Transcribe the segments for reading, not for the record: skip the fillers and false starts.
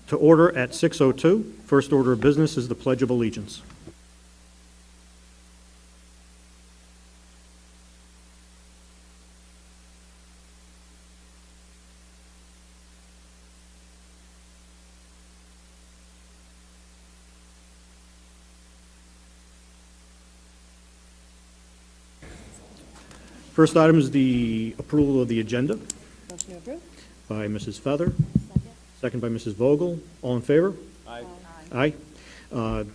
To order at 6:02. First order of business is the Pledge of Allegiance. First item is the approval of the agenda Motion to approve. by Mrs. Feather. Second by Mrs. Vogel. All in favor? Aye. Aye.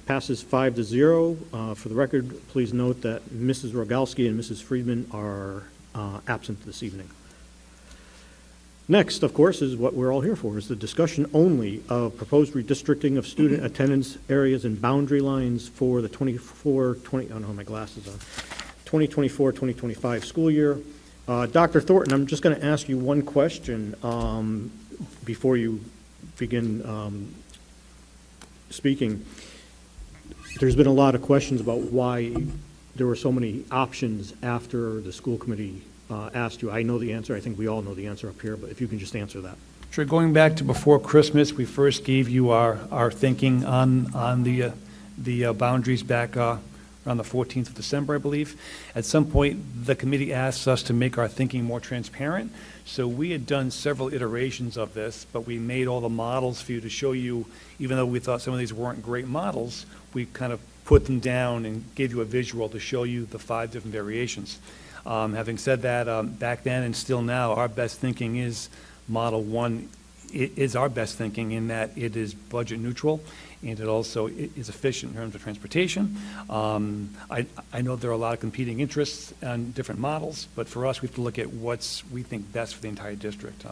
Passes 5-0. For the record, please note that Mrs. Rogalski and Mrs. Friedman are absent this evening. Next, of course, is what we're all here for, is the discussion only of proposed redistricting of student attendance areas and boundary lines for the 2024-2025 school year. Dr. Thornton, I'm just going to ask you one question before you begin speaking. There's been a lot of questions about why there were so many options after the school committee asked you. I know the answer. I think we all know the answer up here, but if you can just answer that. Sure. Going back to before Christmas, we first gave you our thinking on the boundaries back around the 14th of December, I believe. At some point, the committee asked us to make our thinking more transparent. So we had done several iterations of this, but we made all the models for you to show you, even though we thought some of these weren't great models, we kind of put them down and gave you a visual to show you the 5 different variations. Having said that, back then and still now, our best thinking is Model 1 is our best thinking in that it is budget neutral and it also is efficient in terms of transportation. I know there are a lot of competing interests on different models, but for us, we have to look at what's we think best for the entire district.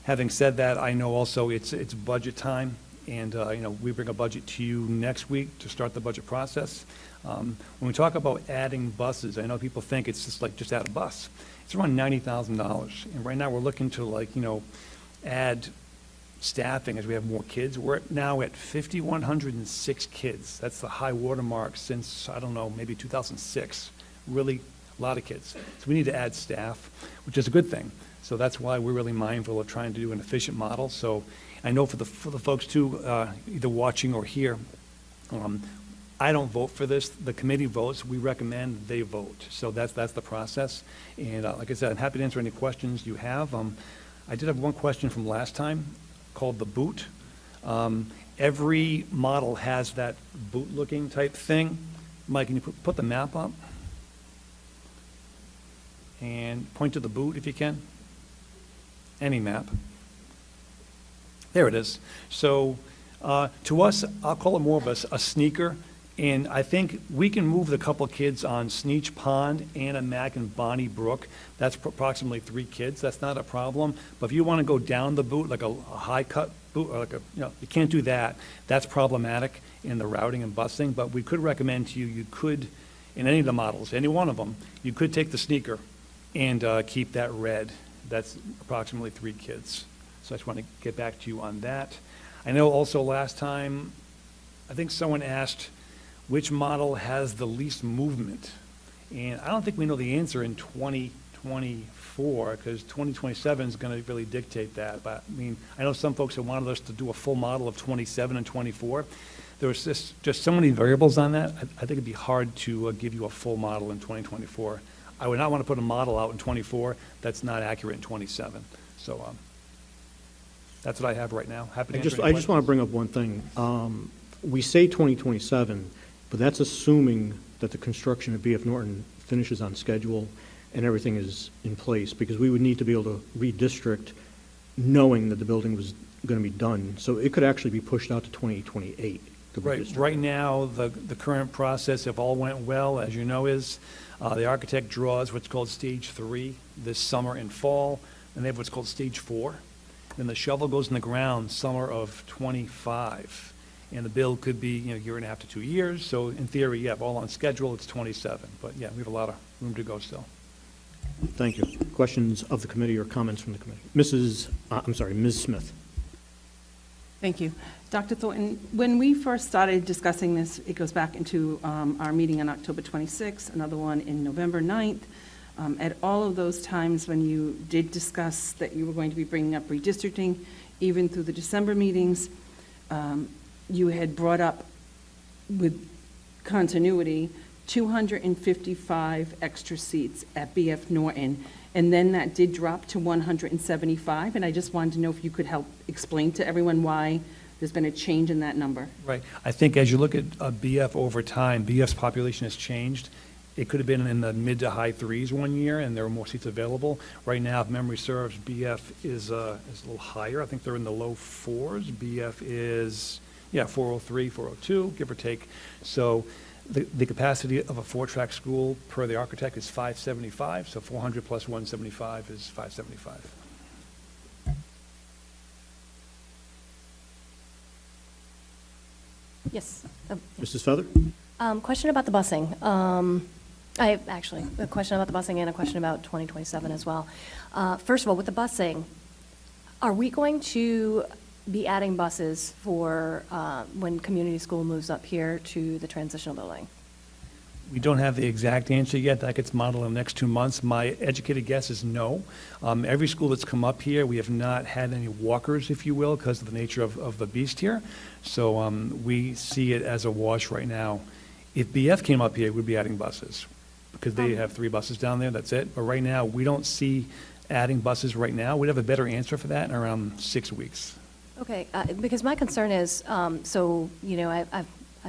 Having said that, I know also it's budget time, and we bring a budget to you next week to start the budget process. When we talk about adding buses, I know people think it's just add a bus. It's around $90,000, and right now we're looking to add staffing as we have more kids. We're now at 5,106 kids. That's the high watermark since, I don't know, maybe 2006. Really a lot of kids. So we need to add staff, which is a good thing. So that's why we're really mindful of trying to do an efficient model. So I know for the folks too, either watching or here, I don't vote for this. The committee votes. We recommend they vote. So that's the process. And like I said, I'm happy to answer any questions you have. I did have one question from last time called the boot. Every model has that boot-looking type thing. Mike, can you put the map up? And point to the boot if you can. Any map. There it is. So to us, I'll call it more of a sneaker. And I think we can move the couple kids on Sneech Pond, Anna Mac, and Bonnie Brook. That's approximately 3 kids. That's not a problem. But if you want to go down the boot, like a high cut boot, or you can't do that. That's problematic in the routing and busing. But we could recommend to you, you could, in any of the models, any one of them, you could take the sneaker and keep that red. That's approximately 3 kids. So I just want to get back to you on that. I know also last time, I think someone asked, which model has the least movement? And I don't think we know the answer in 2024 because 2027 is going to really dictate that. But I mean, I know some folks have wanted us to do a full model of 27 and 24. There was just so many variables on that. I think it'd be hard to give you a full model in 2024. I would not want to put a model out in 24 that's not accurate in 27. So that's what I have right now. Happy to answer any I just want to bring up one thing. We say 2027, but that's assuming that the construction of BF Norton finishes on schedule and everything is in place, because we would need to be able to redistrict knowing that the building was going to be done. So it could actually be pushed out to 2028. Right now, the current process, if all went well, as you know, is the architect draws what's called stage 3 this summer and fall, and they have what's called stage 4. Then the shovel goes in the ground summer of 25. And the build could be, a year and a half to 2 years. So in theory, yeah, all on schedule, it's 27. But yeah, we have a lot of room to go still. Thank you. Questions of the committee or comments from the committee? Ms. Smith. Thank you. Dr. Thornton, when we first started discussing this, it goes back into our meeting on October 26th, another one in November 9th. At all of those times when you did discuss that you were going to be bringing up redistricting, even through the December meetings, you had brought up with continuity, 255 extra seats at BF Norton, and then that did drop to 175, and I just wanted to know if you could help explain to everyone why there's been a change in that number. Right. I think as you look at BF over time, BF's population has changed. It could have been in the mid to high threes one year, and there were more seats available. Right now, if memory serves, BF is a little higher. I think they're in the low fours. BF is, 403, 402, give or take. So the capacity of a four-track school per the architect is 575, so 400 plus 175 is 575. Yes. Mrs. Feather? Question about the busing. I have actually a question about the busing and a question about 2027 as well. First of all, with the busing, are we going to be adding buses for when community school moves up here to the transitional building? We don't have the exact answer yet. That gets modeled in the next 2 months. My educated guess is no. Every school that's come up here, we have not had any walkers, if you will, because of the nature of the beast here. So we see it as a wash right now. If BF came up here, we'd be adding buses, because they have 3 buses down there, that's it. But right now, we don't see adding buses right now. We'd have a better answer for that in around 6 weeks. Okay, because my concern is, I've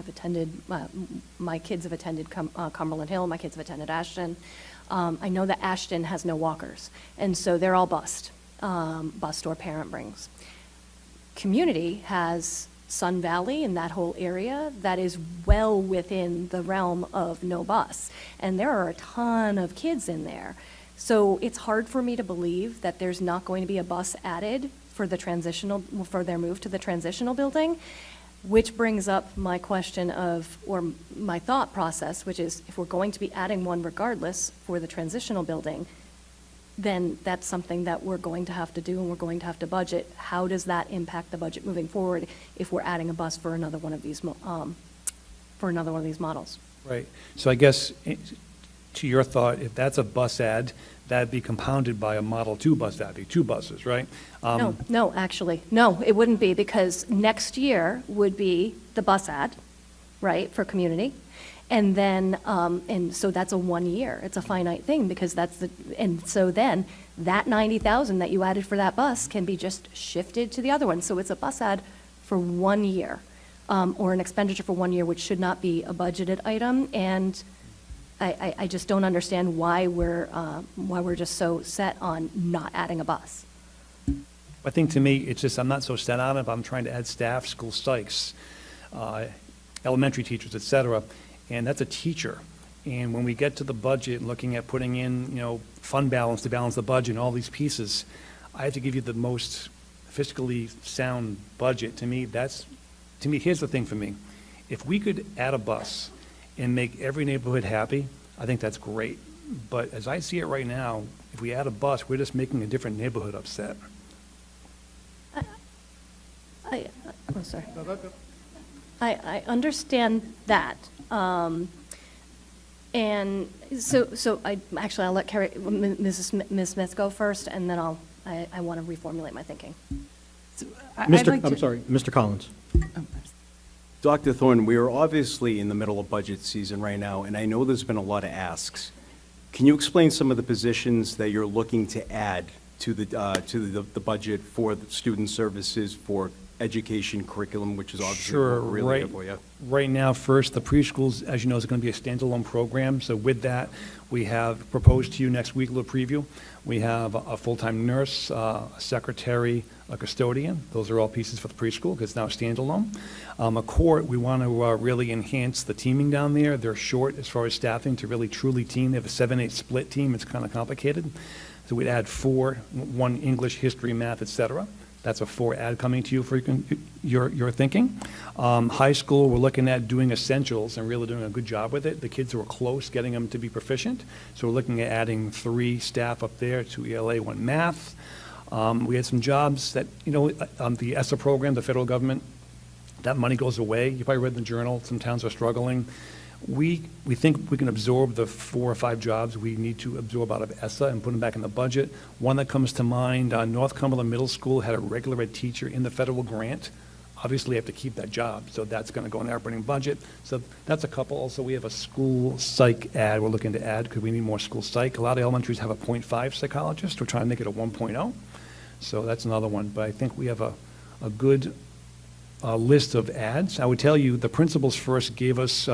attended, my kids have attended Cumberland Hill, my kids have attended Ashton. I know that Ashton has no walkers, and so they're all bused or parent brings. Community has Sun Valley and that whole area that is well within the realm of no bus, and there are a ton of kids in there. So it's hard for me to believe that there's not going to be a bus added for their move to the transitional building. Which brings up my question or my thought process, which is if we're going to be adding one regardless for the transitional building, then that's something that we're going to have to do and we're going to have to budget. How does that impact the budget moving forward if we're adding a bus for another one of these models? Right. So I guess, to your thought, if that's a bus add, that'd be compounded by a Model 2 bus, that'd be 2 buses, right? No, actually, no, it wouldn't be, because next year would be the bus ad, right, for community. And then, and so that's a 1 year, it's a finite thing, because and so then that 90,000 that you added for that bus can be just shifted to the other one. So it's a bus ad for 1 year, or an expenditure for 1 year, which should not be a budgeted item. And I just don't understand why we're just so set on not adding a bus. I think to me, it's just, I'm not so set on it, but I'm trying to add staff, school psychs, elementary teachers, et cetera, and that's a teacher. And when we get to the budget, looking at putting in, fund balance to balance the budget and all these pieces, I have to give you the most fiscally sound budget. To me, here's the thing for me. If we could add a bus and make every neighborhood happy, I think that's great. But as I see it right now, if we add a bus, we're just making a different neighborhood upset. I'm sorry. I understand that. And so I'll let Ms. Smith go first, and then I want to reformulate my thinking. So I'd like to- I'm sorry, Mr. Collins. Dr. Thornton, we are obviously in the middle of budget season right now, and I know there's been a lot of asks. Can you explain some of the positions that you're looking to add to the budget for the student services, for education curriculum, which is obviously Sure, what we're really here for, yeah? Right now, first, the preschools, as you know, is going to be a standalone program. So with that, we have proposed to you next week, a little preview. We have a full-time nurse, a secretary, a custodian. Those are all pieces for the preschool because it's now standalone. A court, we want to really enhance the teaming down there. They're short as far as staffing to really truly team. They have a 7-8 split team. It's kind of complicated. So we'd add 4, 1 English, history, math, et cetera. That's a 4 ad coming to you for your thinking. High school, we're looking at doing essentials and really doing a good job with it. The kids who are close, getting them to be proficient. So we're looking at adding 3 staff up there, 2 ELA, 1 math. We had some jobs that, the ESSA program, the federal government, that money goes away. You probably read in the journal, some towns are struggling. We think we can absorb the 4 or 5 jobs we need to absorb out of ESSA and put them back in the budget. One that comes to mind, North Cumberland Middle School had a regular ed teacher in the federal grant obviously have to keep that job, so that's going to go in our operating budget. So that's a couple. Also, we have a school psych ad we're looking to add because we need more school psych. A lot of elementaries have a 0.5 psychologist. We're trying to make it a 1.0. So that's another one. But I think we have a good list of ads. I would tell you, the principals first gave us,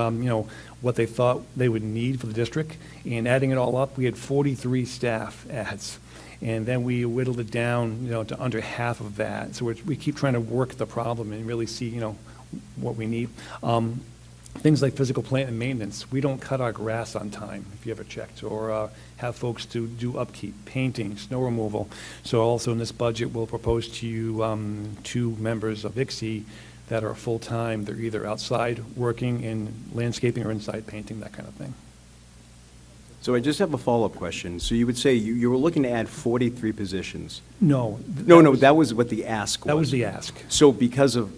what they thought they would need for the district. And adding it all up, we had 43 staff ads. And then we whittled it down, to under half of that. So we keep trying to work the problem and really see, what we need. Things like physical plant and maintenance. We don't cut our grass on time, if you ever checked, or have folks to do upkeep, painting, snow removal. So also in this budget, we'll propose to you 2 members of ICSI that are full-time. They're either outside working in landscaping or inside painting, that kind of thing. So I just have a follow-up question. So you would say you were looking to add 43 positions? No. No, that was what the ask was. That was the ask. So because of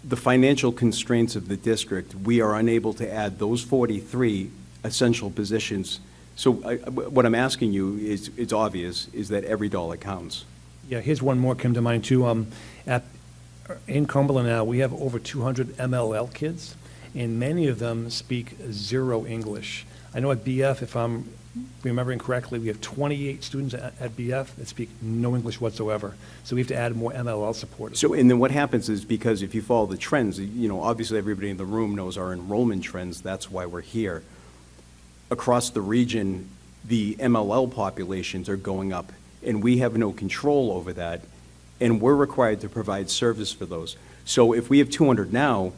the financial constraints of the district, we are unable to add those 43 essential positions. So what I'm asking you is, it's obvious, is that every dollar counts. Yeah, here's one more came to mind too. In Cumberland now, we have over 200 MLL kids, and many of them speak 0 English. I know at BF, if I'm remembering correctly, we have 28 students at BF that speak no English whatsoever. So we have to add more MLL support. So, and then what happens is, because if you follow the trends, obviously everybody in the room knows our enrollment trends, that's why we're here. Across the region, the MLL populations are going up, and we have no control over that, and we're required to provide service for those. So if we have 200 now,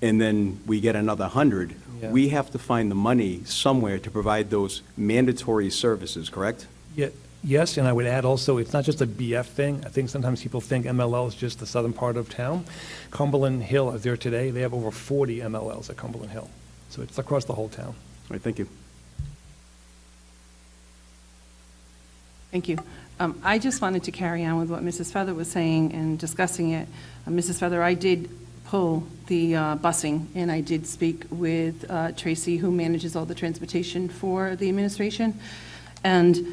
and then we get another 100, Yeah. we have to find the money somewhere to provide those mandatory services, correct? Yeah, yes, and I would add also, it's not just a BF thing. I think sometimes people think MLL is just the southern part of town. Cumberland Hill, as there today, they have over 40 MLLs at Cumberland Hill. So it's across the whole town. All right, thank you. Thank you. I just wanted to carry on with what Mrs. Feather was saying and discussing it. Mrs. Feather, I did pull the busing, and I did speak with Tracy, who manages all the transportation for the administration. And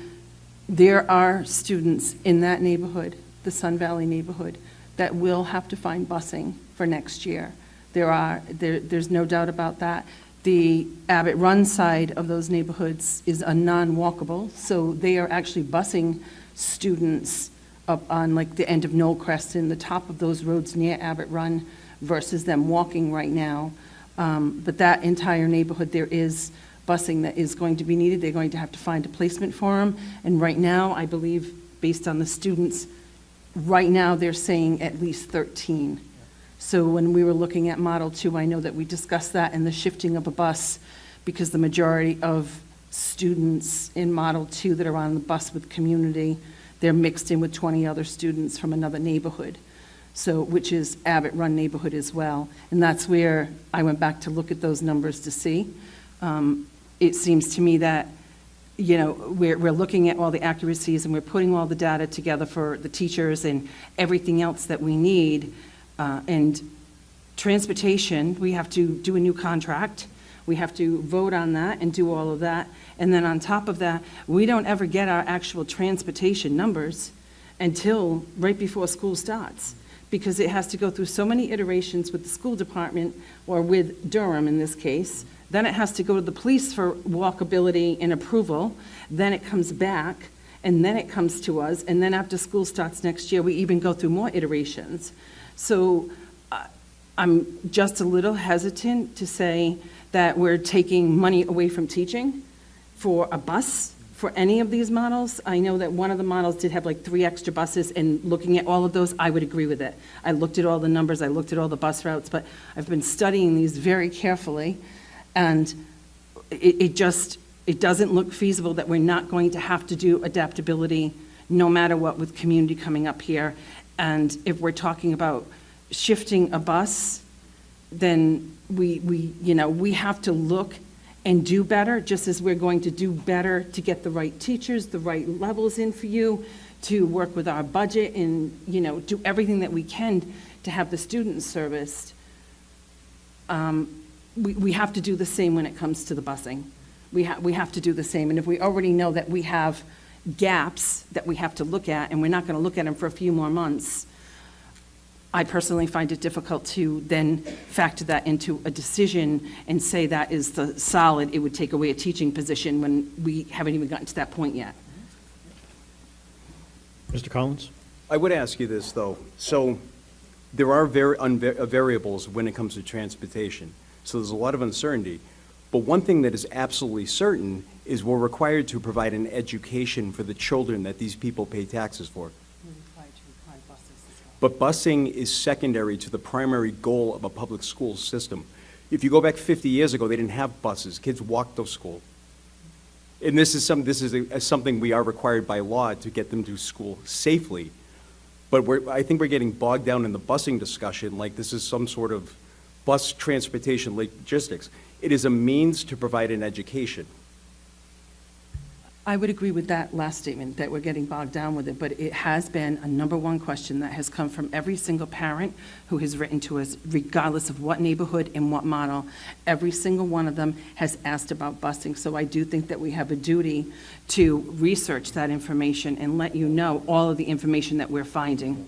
there are students in that neighborhood, the Sun Valley neighborhood, that will have to find busing for next year. There's no doubt about that. The Abbott Run side of those neighborhoods is a non-walkable, so they are actually busing students up on like the end of Knoll Crest and the top of those roads near Abbott Run versus them walking right now. But that entire neighborhood, there is busing that is going to be needed. They're going to have to find a placement for them. And right now, I believe, based on the students, right now they're saying at least 13. So when we were looking at Model 2, I know that we discussed that and the shifting of a bus, because the majority of students in Model 2 that are on the bus with community, they're mixed in with 20 other students from another neighborhood, so which is Abbott Run neighborhood as well. And that's where I went back to look at those numbers to see. It seems to me that, we're looking at all the accuracies and we're putting all the data together for the teachers and everything else that we need. And transportation, we have to do a new contract. We have to vote on that and do all of that. And then on top of that, we don't ever get our actual transportation numbers until right before school starts, because it has to go through so many iterations with the school department, or with Durham in this case. Then it has to go to the police for walkability and approval. Then it comes back, and then it comes to us. And then after school starts next year, we even go through more iterations. So I'm just a little hesitant to say that we're taking money away from teaching for a bus for any of these models. I know that one of the models did have like 3 extra buses, and looking at all of those, I would agree with it. I looked at all the numbers, I looked at all the bus routes, but I've been studying these very carefully, and it doesn't look feasible that we're not going to have to do adaptability no matter what with community coming up here. And if we're talking about shifting a bus, then we have to look and do better, just as we're going to do better to get the right teachers, the right levels in for you, to work with our budget and, do everything that we can to have the students serviced. We have to do the same when it comes to the busing. We have to do the same. And if we already know that we have gaps that we have to look at, and we're not going to look at them for a few more months, I personally find it difficult to then factor that into a decision and say that is the solid, it would take away a teaching position when we haven't even gotten to that point yet. Mr. Collins? I would ask you this, though. So there are variables when it comes to transportation. So there's a lot of uncertainty. But one thing that is absolutely certain is we're required to provide an education for the children that these people pay taxes for. But busing is secondary to the primary goal of a public school system. If you go back 50 years ago, they didn't have buses. Kids walked to school. And this is something we are required by law to get them to school safely. But I think we're getting bogged down in the busing discussion like this is some sort of bus transportation logistics. It is a means to provide an education. I would agree with that last statement, that we're getting bogged down with it, but it has been a number one question that has come from every single parent who has written to us, regardless of what neighborhood and what model. Every single one of them has asked about busing, so I do think that we have a duty to research that information and let you know all of the information that we're finding.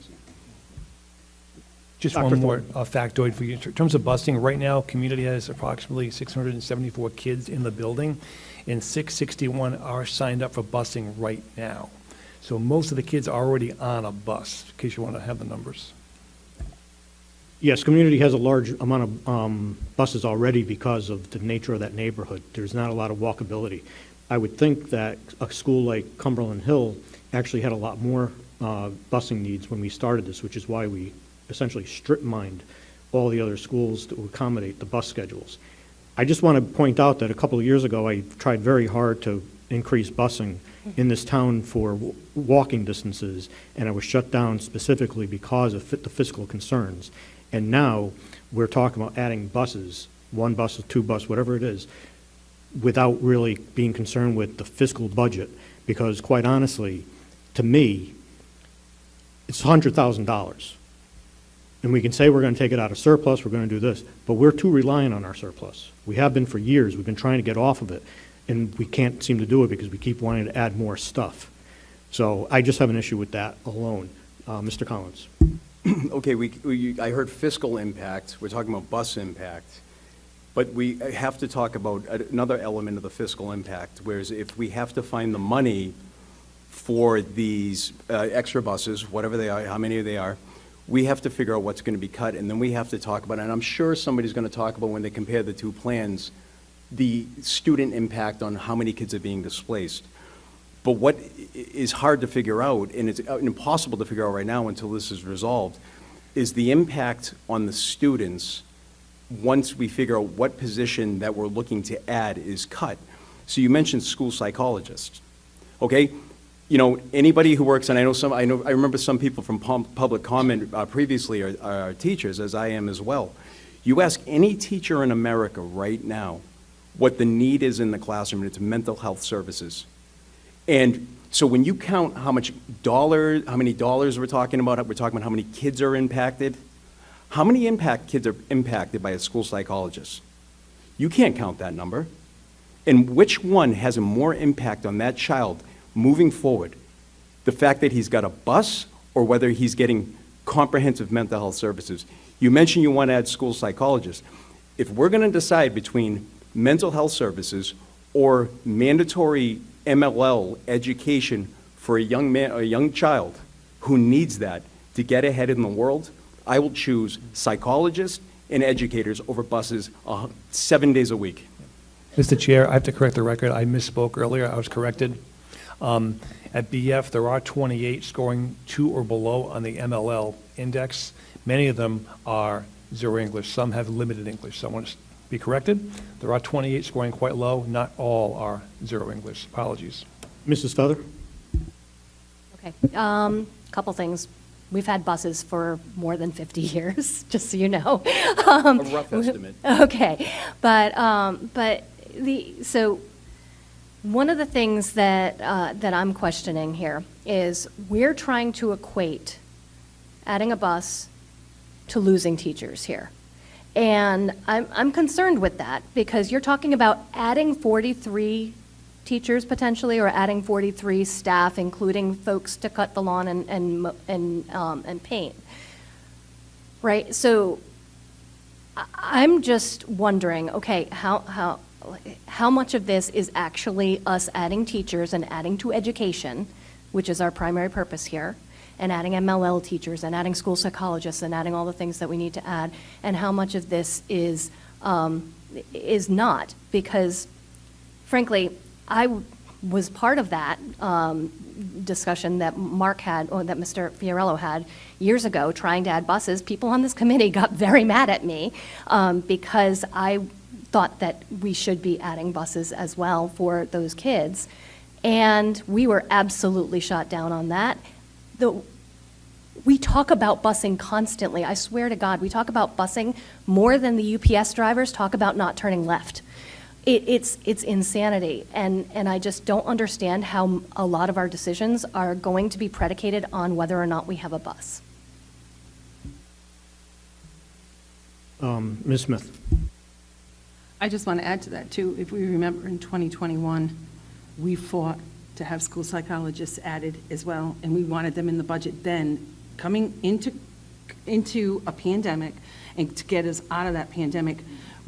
Just Dr. one more factoid for you. In terms of busing, right now, community has approximately 674 kids in the building, and 661 are signed up for busing right now. So most of the kids are already on a bus, in case you want to have the numbers. Yes, community has a large amount of buses already because of the nature of that neighborhood. There's not a lot of walkability. I would think that a school like Cumberland Hill actually had a lot more busing needs when we started this, which is why we essentially strip-mined all the other schools to accommodate the bus schedules. I just want to point out that a couple of years ago, I tried very hard to increase busing in this town for walking distances, and I was shut down specifically because of the fiscal concerns. And now we're talking about adding buses, one bus, two bus, whatever it is, without really being concerned with the fiscal budget, because quite honestly, to me, it's $100,000. And we can say we're going to take it out of surplus, we're going to do this, but we're too reliant on our surplus. We have been for years. We've been trying to get off of it, and we can't seem to do it because we keep wanting to add more stuff. So I just have an issue with that alone. Mr. Collins. Okay, I heard fiscal impact. We're talking about bus impact. But we have to talk about another element of the fiscal impact, whereas if we have to find the money for these extra buses, whatever they are, how many they are, we have to figure out what's going to be cut, and then we have to talk about, and I'm sure somebody's going to talk about when they compare the two plans, the student impact on how many kids are being displaced. But what is hard to figure out, and it's impossible to figure out right now until this is resolved, is the impact on the students once we figure out what position that we're looking to add is cut. So you mentioned school psychologists, okay? You know, anybody who works, and I remember some people from public comment previously are teachers, as I am as well. You ask any teacher in America right now what the need is in the classroom, it's mental health services. And so when you count how many dollars we're talking about how many kids are impacted. How many kids are impacted by a school psychologist? You can't count that number. And which one has a more impact on that child moving forward? The fact that he's got a bus or whether he's getting comprehensive mental health services? You mentioned you want to add school psychologists. If we're going to decide between mental health services or mandatory MLL education for a young child who needs that to get ahead in the world, I will choose psychologists and educators over buses 7 days a week. Mr. Chair, I have to correct the record. I misspoke earlier. I was corrected. At BF, there are 28 scoring 2 or below on the MLL index. Many of them are zero English. Some have limited English. So I want to be corrected. There are 28 scoring quite low. Not all are zero English. Apologies. Mrs. Feather? Okay, couple things. We've had buses for more than 50 years, just so you know. A rough estimate. Okay, so one of the things that I'm questioning here is we're trying to equate adding a bus to losing teachers here. And I'm concerned with that because you're talking about adding 43 teachers potentially, or adding 43 staff, including folks to cut the lawn and paint. right? So I'm just wondering, okay, how much of this is actually us adding teachers and adding to education, which is our primary purpose here, and adding MLL teachers and adding school psychologists and adding all the things that we need to add, and how much of this is not? Because frankly, I was part of that discussion that Mark had, or that Mr. Fiorello had years ago, trying to add buses. People on this committee got very mad at me because I thought that we should be adding buses as well for those kids. And we were absolutely shot down on that. We talk about busing constantly. I swear to God, we talk about busing more than the UPS drivers talk about not turning left. It's insanity, and I just don't understand how a lot of our decisions are going to be predicated on whether or not we have a bus. Ms. Smith? I just want to add to that, too. If we remember in 2021, we fought to have school psychologists added as well, and we wanted them in the budget then. Coming into a pandemic and to get us out of that pandemic,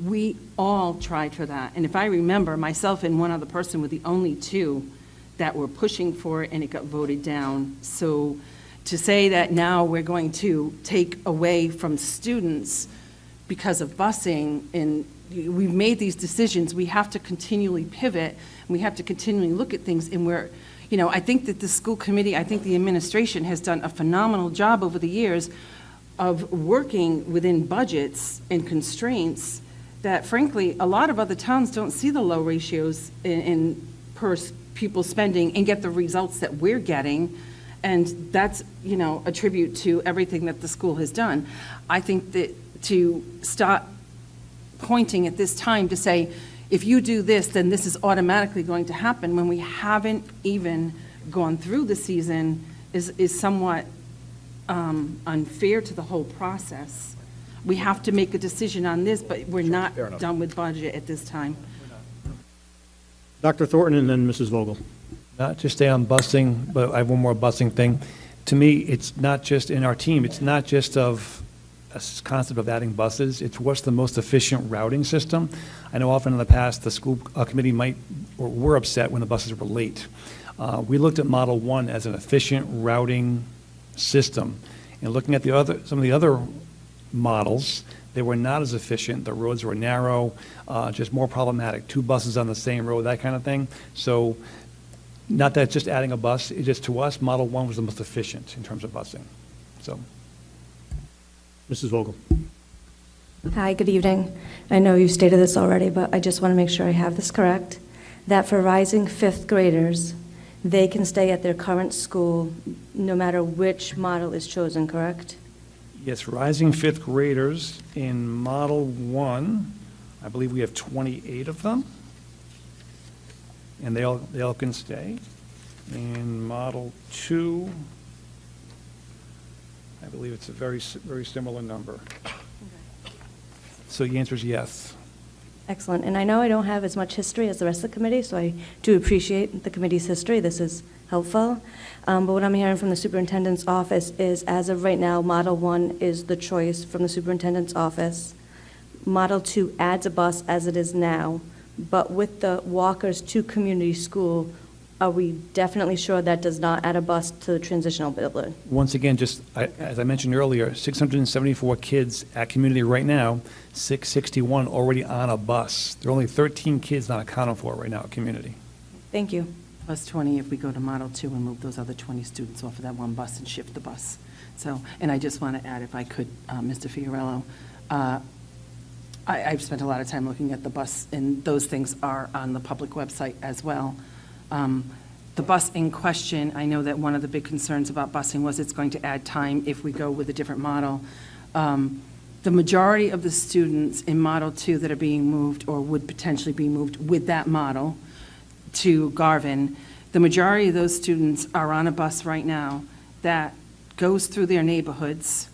we all tried for that. And if I remember, myself and one other person were the only two that were pushing for it, and it got voted down. So to say that now we're going to take away from students because of busing, and we've made these decisions, we have to continually pivot, and we have to continually look at things, and I think that the school committee, I think the administration has done a phenomenal job over the years of working within budgets and constraints that frankly, a lot of other towns don't see the low ratios in per pupil spending and get the results that we're getting. And that's, a tribute to everything that the school has done. I think that to start pointing at this time to say, if you do this, then this is automatically going to happen when we haven't even gone through the season is somewhat unfair to the whole process. We have to make a decision on this, but we're not done with budget at this time. Dr. Thornton and then Mrs. Vogel. Not to stay on busing, but I have one more busing thing. To me, it's not just in our team, it's not just of a concept of adding buses, it's what's the most efficient routing system. I know often in the past, the school committee were upset when the buses were late. We looked at Model 1 as an efficient routing system, and looking at some of the other models, they were not as efficient. The roads were narrow, just more problematic. 2 buses on the same road, that kind of thing. So not that it's just adding a bus, it just, to us, Model 1 was the most efficient in terms of busing. So. Mrs. Vogel. Hi, good evening. I know you stated this already, but I just want to make sure I have this correct, that for rising 5th graders, they can stay at their current school no matter which model is chosen, correct? Yes, rising 5th graders in Model 1, I believe we have 28 of them, and they all can stay. In Model 2, I believe it's a very similar number. So the answer is yes. Excellent. And I know I don't have as much history as the rest of the committee, so I do appreciate the committee's history. This is helpful. But what I'm hearing from the superintendent's office is, as of right now, Model 1 is the choice from the superintendent's office. Model 2 adds a bus as it is now, but with the walkers to community school, are we definitely sure that does not add a bus to the transitional building? Once again, as I mentioned earlier, 674 kids at community right now, 661 already on a bus. There are only 13 kids not accounted for right now at community. Thank you. Plus 20 if we go to Model 2 and move those other 20 students off of that one bus and shift the bus. So, and I just want to add, if I could, Mr. Fiorello, I've spent a lot of time looking at the bus, and those things are on the public website as well. The bus in question, I know that one of the big concerns about busing was it's going to add time if we go with a different model. The majority of the students in Model 2 that are being moved or would potentially be moved with that model to Garvin, the majority of those students are on a bus right now that goes through their neighborhoods,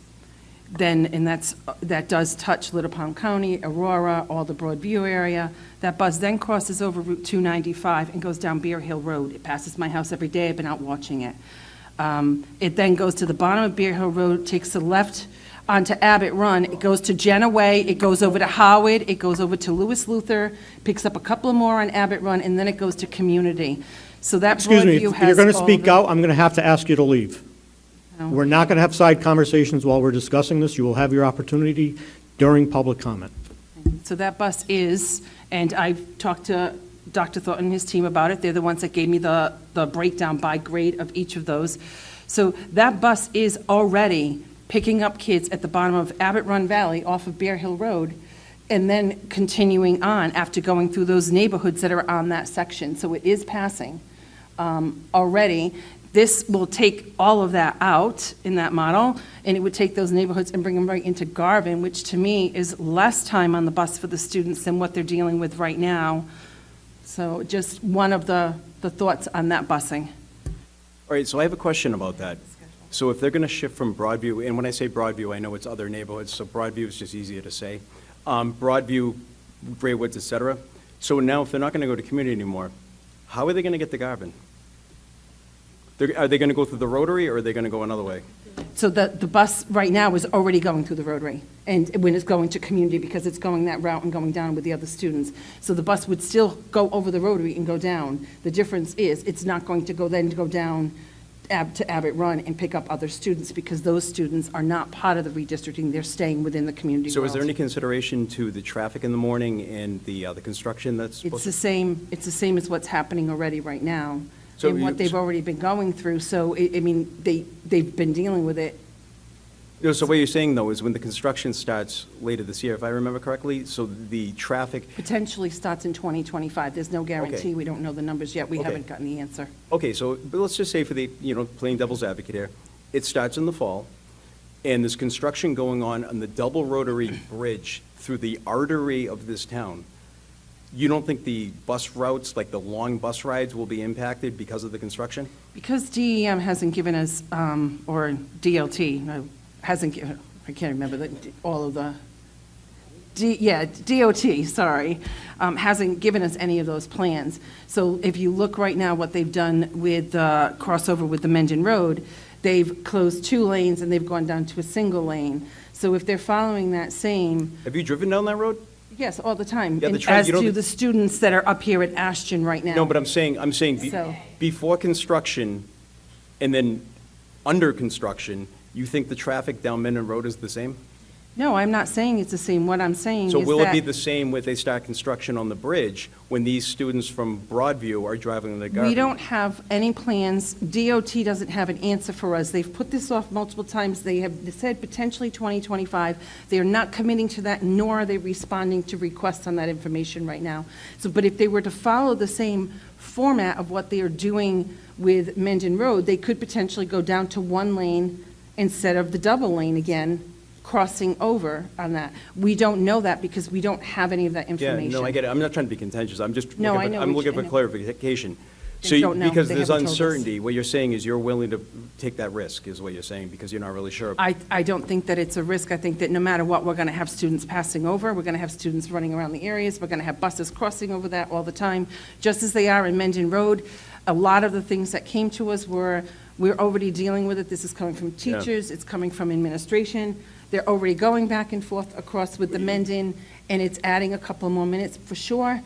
and that does touch Little Palm County, Aurora, all the Broadview area. That bus then crosses over Route 295 and goes down Bear Hill Road. It passes my house every day. I've been out watching it. It then goes to the bottom of Bear Hill Road, takes a left onto Abbott Run. It goes to Jenna Way, it goes over to Howard, it goes over to Lewis Luther, picks up a couple more on Abbott Run, and then it goes to Community. So that Excuse me, Broadview if has you're going to all speak the- out, I'm going to have to ask you to leave. No. We're not going to have side conversations while we're discussing this. You will have your opportunity during public comment. So that bus is, and I've talked to Dr. Thornton and his team about it. They're the ones that gave me the breakdown by grade of each of those. So that bus is already picking up kids at the bottom of Abbott Run Valley off of Bear Hill Road, and then continuing on after going through those neighborhoods that are on that section. So it is passing already. This will take all of that out in that model, and it would take those neighborhoods and bring them right into Garvin, which to me is less time on the bus for the students than what they're dealing with right now. So just one of the thoughts on that busing. All right, so I have a question about that. So if they're going to shift from Broadview, and when I say Broadview, I know it's other neighborhoods, so Broadview is just easier to say. Broadview, Gray Woods, et cetera. So now if they're not going to go to Community anymore, how are they going to get to Garvin? Are they going to go through the Rotary, or are they going to go another way? So the bus right now is already going through the Rotary, and when it's going to Community, because it's going that route and going down with the other students. So the bus would still go over the Rotary and go down. The difference is, it's not going to go down to Abbott Run and pick up other students, because those students are not part of the redistricting. They're staying within the community So world. is there any consideration to the traffic in the morning and the construction that's It's supposed the same as what's happening already right now, So and what you- they've already been going through. So, I mean, they've been dealing with it. So what you're saying, though, is when the construction starts later this year, if I remember correctly, so the traffic, Potentially starts in 2025. There's no guarantee. Okay. We don't know the numbers yet. We Okay. haven't gotten the answer. okay, so, but let's just say for the, playing devil's advocate here, it starts in the fall, and there's construction going on the double rotary bridge through the artery of this town. You don't think the bus routes, like the long bus rides, will be impacted because of the construction? Because DEM hasn't given us, or DLT, hasn't given, I can't remember all of the, DOT, sorry, hasn't given us any of those plans. So if you look right now, what they've done with the crossover with the Mendon Road, they've closed 2 lanes and they've gone down to a single lane. So if they're following that same, Have you driven down that road? yes, all the time. Yeah, the And tra- as you know do the- the students that are up here at Ashton right now. No, but I'm saying So- before construction and then under construction, you think the traffic down Minden Road is the same? No, I'm not saying it's the same. What I'm saying is So that. will it be the same when they start construction on the bridge, when these students from Broadview are driving the Garden? We don't have any plans. DOT doesn't have an answer for us. They've put this off multiple times. They have said potentially 2025. They are not committing to that, nor are they responding to requests on that information right now. So, but if they were to follow the same format of what they are doing with Mendon Road, they could potentially go down to 1 lane instead of the double lane again, crossing over on that. We don't know that because we don't have any of that Yeah, information. no, I get it. I'm not trying to be contentious. I'm just No, I looking know for, I'm what looking you- for I know. clarification. They So, don't know. because They there's haven't told us. uncertainty, what you're saying is you're willing to take that risk, is what you're saying, because you're not really sure. I don't think that it's a risk. I think that no matter what, we're going to have students passing over. We're going to have students running around the areas. We're going to have buses crossing over that all the time, just as they are in Mendon Road. A lot of the things that came to us were, we're already dealing with it. This is coming from Yeah. teachers. It's coming from administration. They're already going back and forth across with the Mendon, and it's adding a couple more minutes for sure,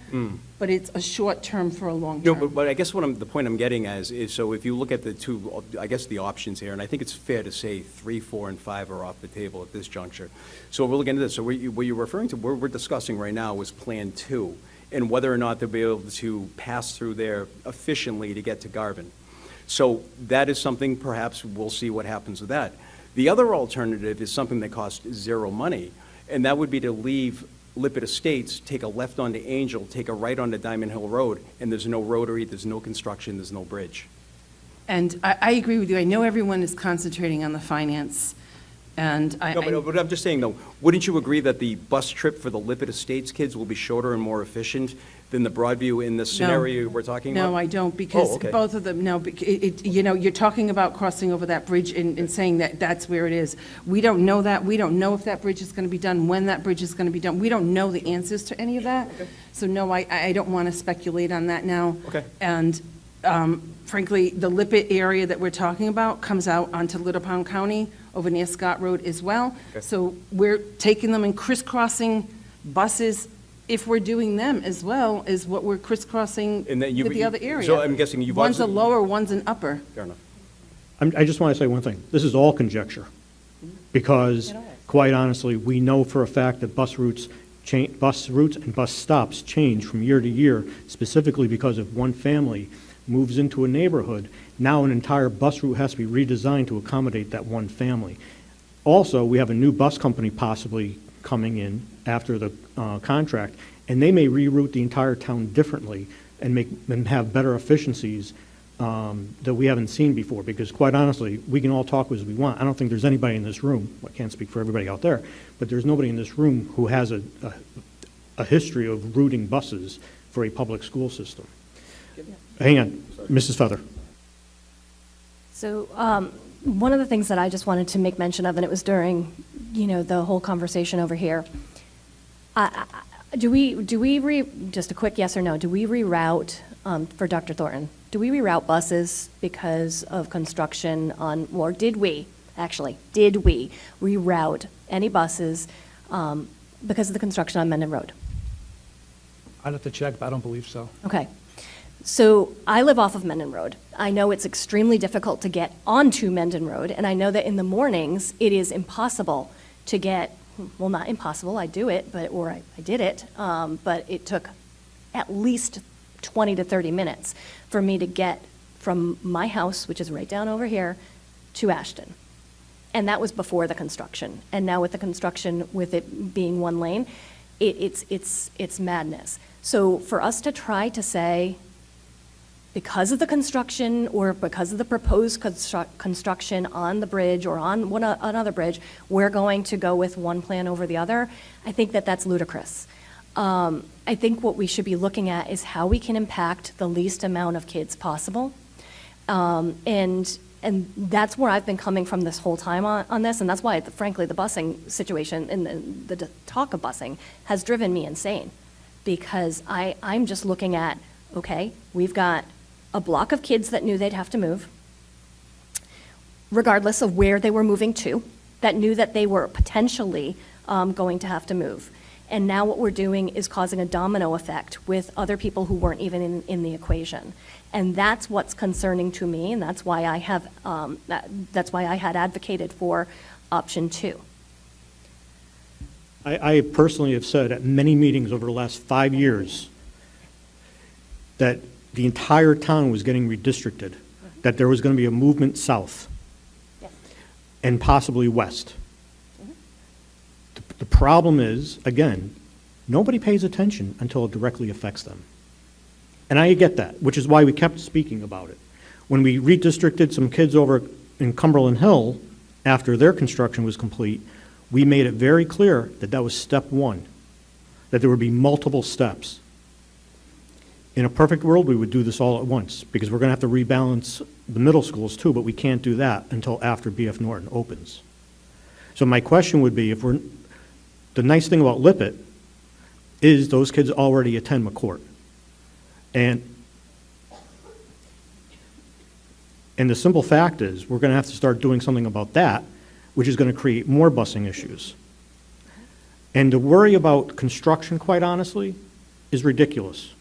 but it's a short term for a long No, term. but I guess the point I'm getting at is, so if you look at the two, I guess the options here, and I think it's fair to say 3, 4, and 5 are off the table at this juncture. So we're looking at this, so what you're referring to, what we're discussing right now is Plan 2, and whether or not they'll be able to pass through there efficiently to get to Garvin. So that is something, perhaps we'll see what happens with that. The other alternative is something that costs 0 money, and that would be to leave Lippert Estates, take a left onto Angel, take a right onto Diamond Hill Road, and there's no rotary, there's no construction, there's no bridge. And I agree with you. I know everyone is concentrating on the finance, and No, but I'm just saying, though, wouldn't you agree that the bus trip for the Lippert Estates kids will be shorter and more efficient than the Broadview in the scenario we're talking about? No, I don't, because okay. both of them, no, you're talking about crossing over that bridge and saying that that's where it is. We don't know that. We don't know if that bridge is going to be done, when that bridge is going to be done. We don't know the answers to any of that. So no, I don't want to speculate on that now. Okay. And frankly, the Lippet area that we're talking about comes out onto Little Pound County over near Scott Road as well. So we're taking them and crisscrossing buses, if we're doing them as well as what we're crisscrossing And then with the other area. So I'm guessing you've One's a also. lower, one's an upper. Fair enough. I just want to say one thing. This is all conjecture, because quite honestly, we know for a fact that bus routes and bus stops change from year to year, specifically because if one family moves into a neighborhood, now an entire bus route has to be redesigned to accommodate that one family. Also, we have a new bus company possibly coming in after the contract, and they may reroute the entire town differently and have better efficiencies that we haven't seen before, because quite honestly, we can all talk as we want. I don't think there's anybody in this room, I can't speak for everybody out there, but there's nobody in this room who has a history of routing buses for a public school system. Hang on, Mrs. Feather. So one of the things that I just wanted to make mention of, and it was during, the whole conversation over here, just a quick yes or no, do we reroute, for Dr. Thornton, do we reroute buses because of construction or did we reroute any buses because of the construction on Mendon Road? I'd have to check, but I don't believe so. Okay. So I live off of Mendon Road. I know it's extremely difficult to get onto Mendon Road, and I know that in the mornings, it is impossible to get, well, not impossible, I do it, or I did it, but it took at least 20 to 30 minutes for me to get from my house, which is right down over here, to Ashton. And that was before the construction. And now with the construction, with it being one lane, it's madness. So for us to try to say, because of the construction or because of the proposed construction on the bridge or on another bridge, we're going to go with one plan over the other, I think that that's ludicrous. I think what we should be looking at is how we can impact the least amount of kids possible. And that's where I've been coming from this whole time on this, and that's why, frankly, the busing situation and the talk of busing has driven me insane, because I'm just looking at, okay, we've got a block of kids that knew they'd have to move, regardless of where they were moving to, that knew that they were potentially going to have to move. And now what we're doing is causing a domino effect with other people who weren't even in the equation. And that's what's concerning to me, and that's why I have, that's why I had advocated for option 2. I personally have said at many meetings over the last 5 years that the entire town was getting redistricted, that there was going to be a movement south and possibly west. The problem is, again, nobody pays attention until it directly affects them. And I get that, which is why we kept speaking about it. When we redistricted some kids over in Cumberland Hill after their construction was complete, we made it very clear that that was step 1, that there would be multiple steps. In a perfect world, we would do this all at once, because we're going to have to rebalance the middle schools too, but we can't do that until after BF Norton opens. So my question would be, the nice thing about Lippet is those kids already attend McCourt. And the simple fact is, we're going to have to start doing something about that, which is going to create more busing issues. And to worry about construction, quite honestly, is ridiculous.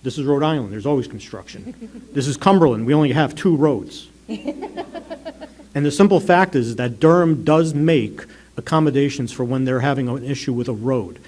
This is Rhode Island, there's always construction. This is Cumberland, we only have 2 roads. And the simple fact is that Durham does make accommodations for when they're having an issue with a road.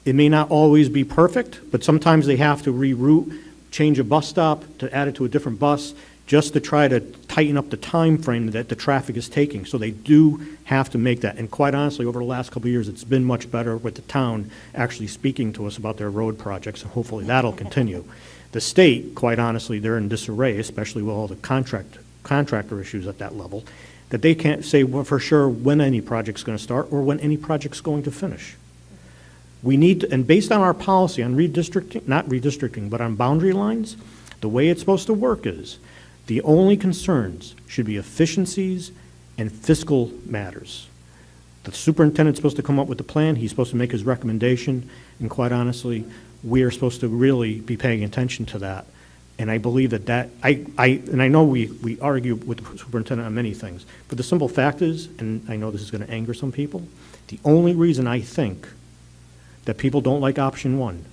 It may not always be perfect, but sometimes they have to reroute, change a bus stop to add it to a different bus, just to try to tighten up the time frame that the traffic is taking. So they do have to make that. And quite honestly, over the last couple of years, it's been much better with the town actually speaking to us about their road projects, and hopefully that'll continue. The state, quite honestly, they're in disarray, especially with all the contractor issues at that level, that they can't say for sure when any project's going to start or when any project's going to finish. We need to, and based on our policy on redistricting, not redistricting, but on boundary lines, the way it's supposed to work is the only concerns should be efficiencies and fiscal matters. The superintendent's supposed to come up with the plan, he's supposed to make his recommendation, and quite honestly, we are supposed to really be paying attention to that And I believe that, and I know we argue with the superintendent on many things, but the simple fact is, and I know this is going to anger some people, the only reason I think that people don't like option one,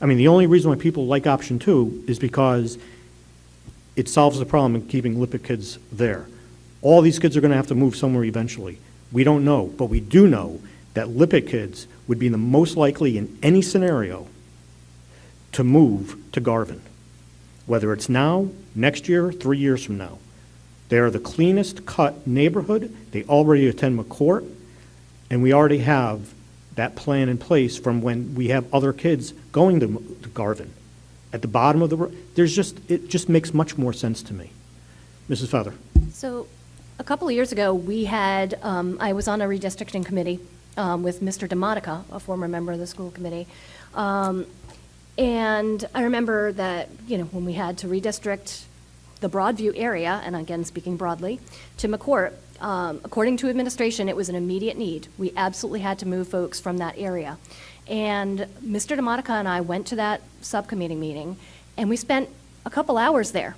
the only reason why people like option two is because it solves the problem in keeping Lippert kids there. All these kids are going to have to move somewhere eventually. We don't know, but we do know that Lippert kids would be the most likely in any scenario to move to Garvin, whether it's now, next year, 3 years from now. They are the cleanest cut neighborhood. They already attend McCourt, and we already have that plan in place from when we have other kids going to Garvin. At the bottom of the road, it just makes much more sense to me. Mrs. Feather. So a couple of years ago, we had, I was on a redistricting committee with Mr. DeMonica, a former member of the school committee. And I remember that, when we had to redistrict the Broadview area, and again, speaking broadly, to McCourt, according to administration, it was an immediate need. We absolutely had to move folks from that area. And Mr. DeMonica and I went to that subcommittee meeting, and we spent a couple hours there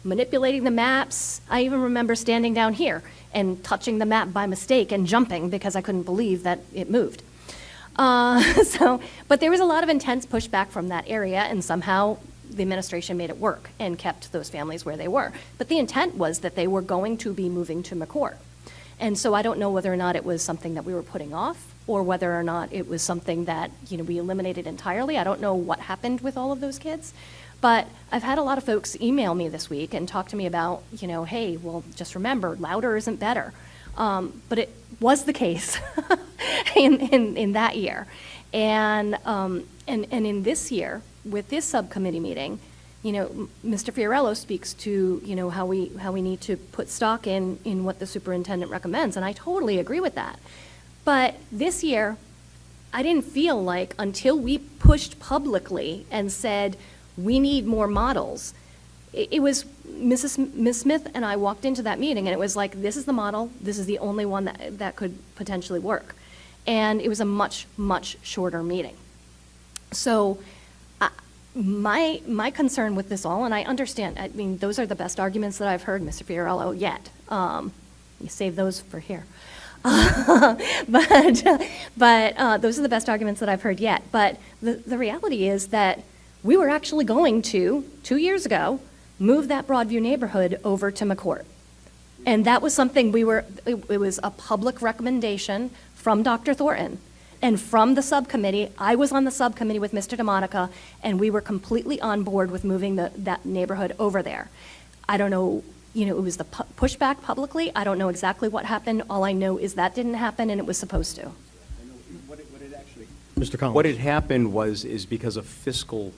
manipulating the maps. I even remember standing down here and touching the map by mistake and jumping because I couldn't believe that it moved. But there was a lot of intense pushback from that area, and somehow the administration made it work and kept those families where they were. But the intent was that they were going to be moving to McCourt. And so I don't know whether or not it was something that we were putting off or whether or not it was something that, we eliminated entirely. I don't know what happened with all of those kids. But I've had a lot of folks email me this week and talk to me about, hey, well, just remember, louder isn't better. But it was the case in that year. And in this year, with this subcommittee meeting, Mr. Fiorello speaks to, how we need to put stock in what the superintendent recommends, and I totally agree with that. But this year, I didn't feel like until we pushed publicly and said, we need more models, it was Ms. Smith and I walked into that meeting, and it was like, this is the model, this is the only one that could potentially work. And it was a much, much shorter meeting. So my concern with this all, and I understand, those are the best arguments that I've heard, Mr. Fiorello, yet. You save those for here. But those are the best arguments that I've heard yet. But the reality is that we were actually going to, 2 years ago, move that Broadview neighborhood over to McCourt. And that was something it was a public recommendation from Dr. Thornton. And from the subcommittee, I was on the subcommittee with Mr. DeMonica, and we were completely on board with moving that neighborhood over there. I don't know, it was the pushback publicly. I don't know exactly what happened. All I know is that didn't happen, and it was supposed to. Mr. Collins. What had happened is because of fiscal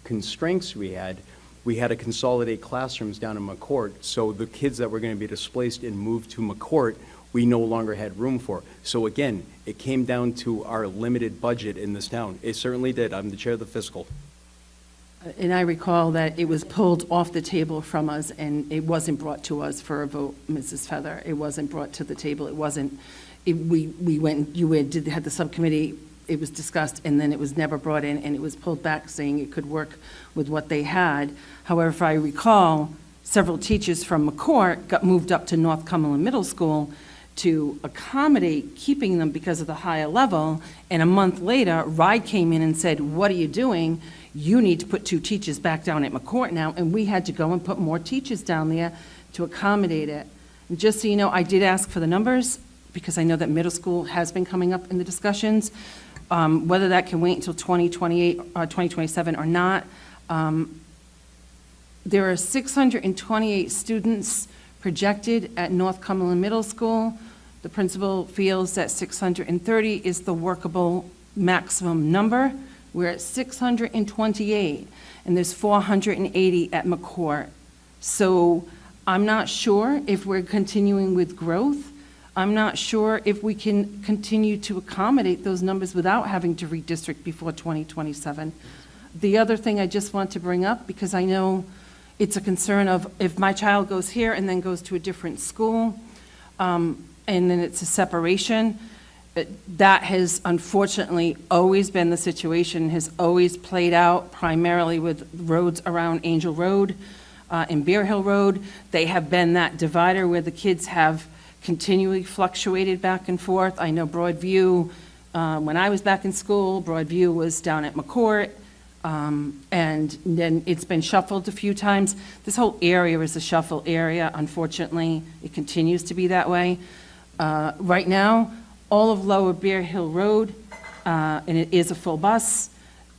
constraints we had to consolidate classrooms down in McCourt, so the kids that were going to be displaced and moved to McCourt, we no longer had room for. So again, it came down to our limited budget in this town. It certainly did. I'm the chair of the fiscal. And I recall that it was pulled off the table from us, and it wasn't brought to us for a vote, Mrs. Feather. It wasn't brought to the table. It wasn't, we went, had the subcommittee, it was discussed, and then it was never brought in, and it was pulled back saying it could work with what they had. However, if I recall, several teachers from McCourt got moved up to North Cumberland Middle School to accommodate keeping them because of the higher level, and a month later, RIDE came in and said, what are you doing? You need to put 2 teachers back down at McCourt now, and we had to go and put more teachers down there to accommodate it. And just so you know, I did ask for the numbers, because I know that middle school has been coming up in the discussions. Whether that can wait until 2028 or 2027 or not, there are 628 students projected at North Cumberland Middle School. The principal feels that 630 is the workable maximum number. We're at 628, and there's 480 at McCourt. So I'm not sure if we're continuing with growth. I'm not sure if we can continue to accommodate those numbers without having to redistrict before 2027. The other thing I just want to bring up, because I know it's a concern of if my child goes here and then goes to a different school, and then it's a separation, That has unfortunately always been the situation, has always played out primarily with roads around Angel Road and Bear Hill Road. They have been that divider where the kids have continually fluctuated back and forth. I know Broadview, when I was back in school, Broadview was down at McCourt, and then it's been shuffled a few times. This whole area is a shuffle area, unfortunately. It continues to be that way. Right now, all of Lower Bear Hill Road, and it is a full bus,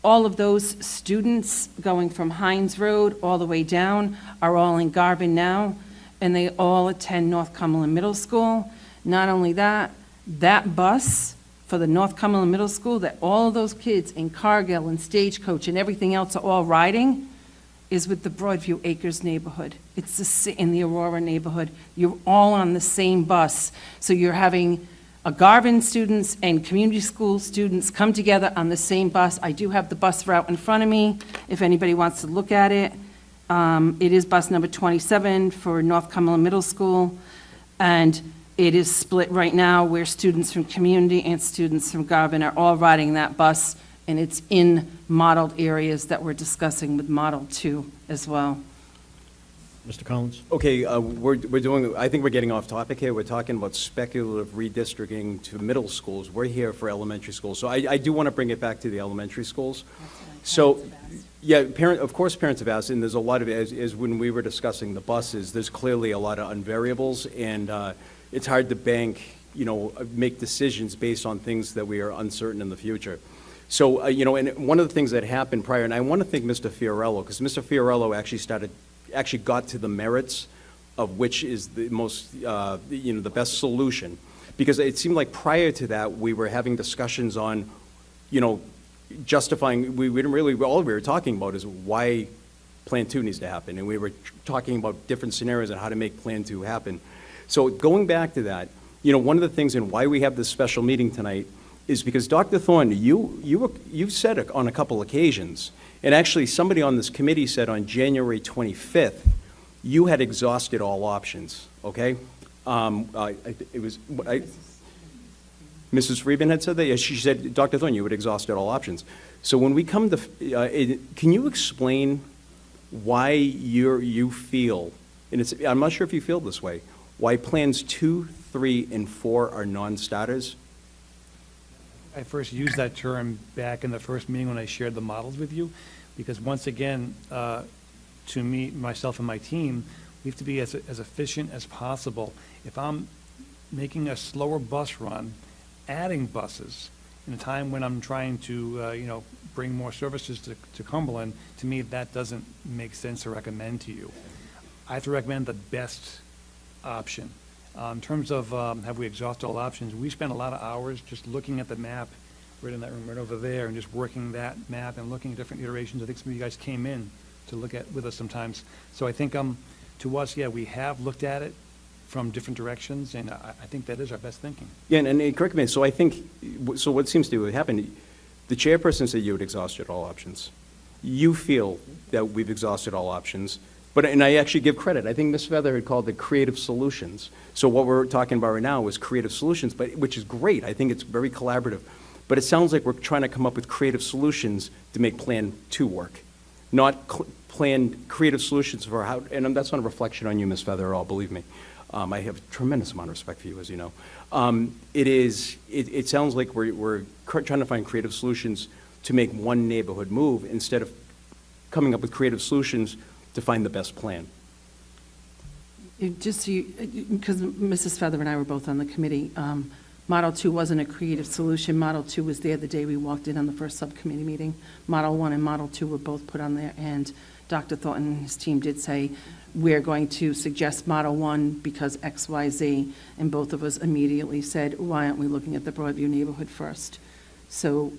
all of those students going from Hines Road all the way down are all in Garvin now, and they all attend North Cumberland Middle School. Not only that, that bus for the North Cumberland Middle School, that all of those kids in Cargill and Stagecoach and everything else are all riding, is with the Broadview Acres neighborhood. It's in the Aurora neighborhood. You're all on the same bus. So you're having Garvin students and community school students come together on the same bus. I do have the bus route in front of me, if anybody wants to look at it. It is bus number 27 for North Cumberland Middle School, and it is split right now where students from community and students from Garvin are all riding that bus, and it's in modeled areas that we're discussing with Model 2 as well. Mr. Collins? Okay, I think we're getting off topic here. We're talking about speculative redistricting to middle schools. We're here for elementary schools. So I do want to bring it back to the elementary schools. So, yeah, of course parents have asked, and there's a lot of, as when we were discussing the buses, there's clearly a lot of unvariables, and it's hard to make decisions based on things that we are uncertain in the future. So, and one of the things that happened prior, and I want to thank Mr. Fiorello, because Mr. Fiorello actually got to the merits of which is the most, the best solution. Because it seemed like prior to that, we were having discussions on, justifying, we didn't really, all we were talking about is why Plan 2 needs to happen. And we were talking about different scenarios on how to make Plan 2 happen. So going back to that, one of the things and why we have this special meeting tonight is because Dr. Thorne, you've said it on a couple occasions, and actually somebody on this committee said on January 25th, you had exhausted all options, okay? Mrs. Friedman had said that? Yeah, she said, Dr. Thorne, you had exhausted all options. So when we come to, can you explain why you feel, and I'm not sure if you feel this way, why plans 2, 3, and 4 are non-starters? I first used that term back in the first meeting when I shared the models with you, because once again, to me, myself and my team, we have to be as efficient as possible. If I'm making a slower bus run, adding buses in a time when I'm trying to, bring more services to Cumberland, to me, that doesn't make sense to recommend to you. I have to recommend the best option. In terms of have we exhausted all options, we spent a lot of hours just looking at the map right in that room right over there and just working that map and looking at different iterations. I think some of you guys came in to look at with us sometimes. So I think to us, yeah, we have looked at it from different directions, and I think that is our best thinking. Yeah, and correct me, so I think, so what seems to have happened, the chairperson said you had exhausted all options. You feel that we've exhausted all options, and I actually give credit. I think Ms. Feather had called it creative solutions. So what we're talking about right now is creative solutions, which is great. I think it's very collaborative. But it sounds like we're trying to come up with creative solutions to make Plan 2 work, not plan creative solutions for how, and that's not a reflection on you, Ms. Feather, at all, believe me. I have a tremendous amount of respect for you, as you know. It sounds like we're trying to find creative solutions to make one neighborhood move instead of coming up with creative solutions to find the best plan. Because Mrs. Feather and I were both on the committee, Model 2 wasn't a creative solution. Model 2 was there the day we walked in on the first subcommittee meeting. Model 1 and Model 2 were both put on there, and Dr. Thornton and his team did say, we're going to suggest Model 1 because X, Y, Z, and both of us immediately said, why aren't we looking at the Broadview neighborhood first? So,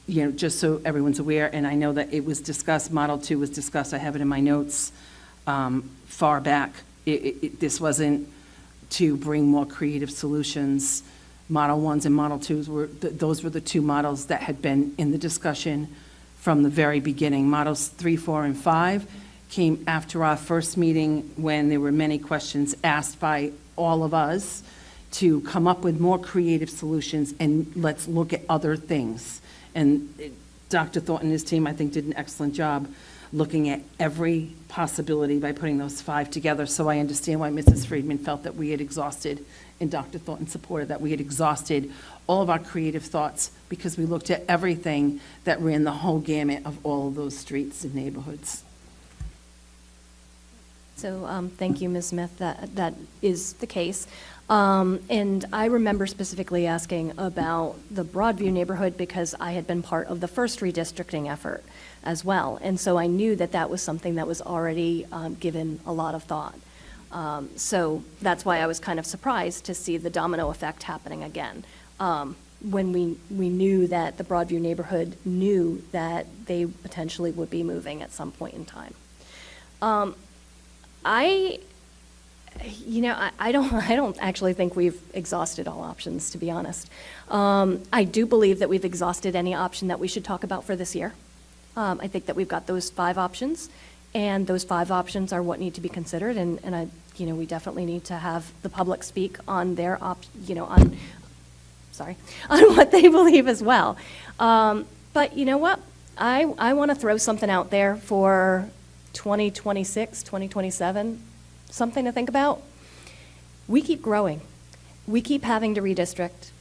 just so everyone's aware, and I know that it was discussed, Model 2 was discussed, I have it in my notes, far back. This wasn't to bring more creative solutions. Model 1s and Model 2s those were the two models that had been in the discussion from the very beginning. Models 3, 4, and 5 came after our first meeting when there were many questions asked by all of us, to come up with more creative solutions, and let's look at other things. And Dr. Thornton and his team, I think, did an excellent job looking at every possibility by putting those 5 together. So I understand why Mrs. Friedman felt that we had exhausted, and Dr. Thornton supported that we had exhausted all of our creative thoughts, because we looked at everything that ran the whole gamut of all of those streets and neighborhoods. So, thank you, Ms. Smith, that is the case. And I remember specifically asking about the Broadview neighborhood because I had been part of the first redistricting effort as well. And so I knew that that was something that was already given a lot of thought. So that's why I was kind of surprised to see the domino effect happening again. When we knew that the Broadview neighborhood knew that they potentially would be moving at some point in time. I don't actually think we've exhausted all options, to be honest. I do believe that we've exhausted any option that we should talk about for this year. I think that we've got those 5 options, and those 5 options are what need to be considered, and we definitely need to have the public speak on their on what they believe as well. But you know what? I want to throw something out there for 2026, 2027, something to think about. We keep growing. We keep having to redistrict.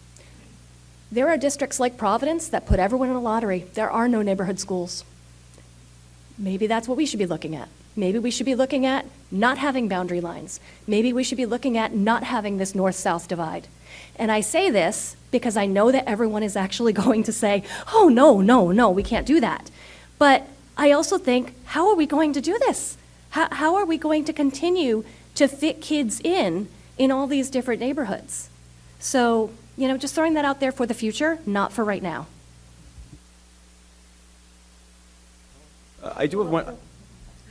There are districts like Providence that put everyone in a lottery. There are no neighborhood schools. Maybe that's what we should be looking at. Maybe we should be looking at not having boundary lines. Maybe we should be looking at not having this north-south divide. And I say this because I know that everyone is actually going to say, oh, no, we can't do that. But I also think, how are we going to do this? How are we going to continue to fit kids in all these different neighborhoods? So, just throwing that out there for the future, not for right now. I do have one.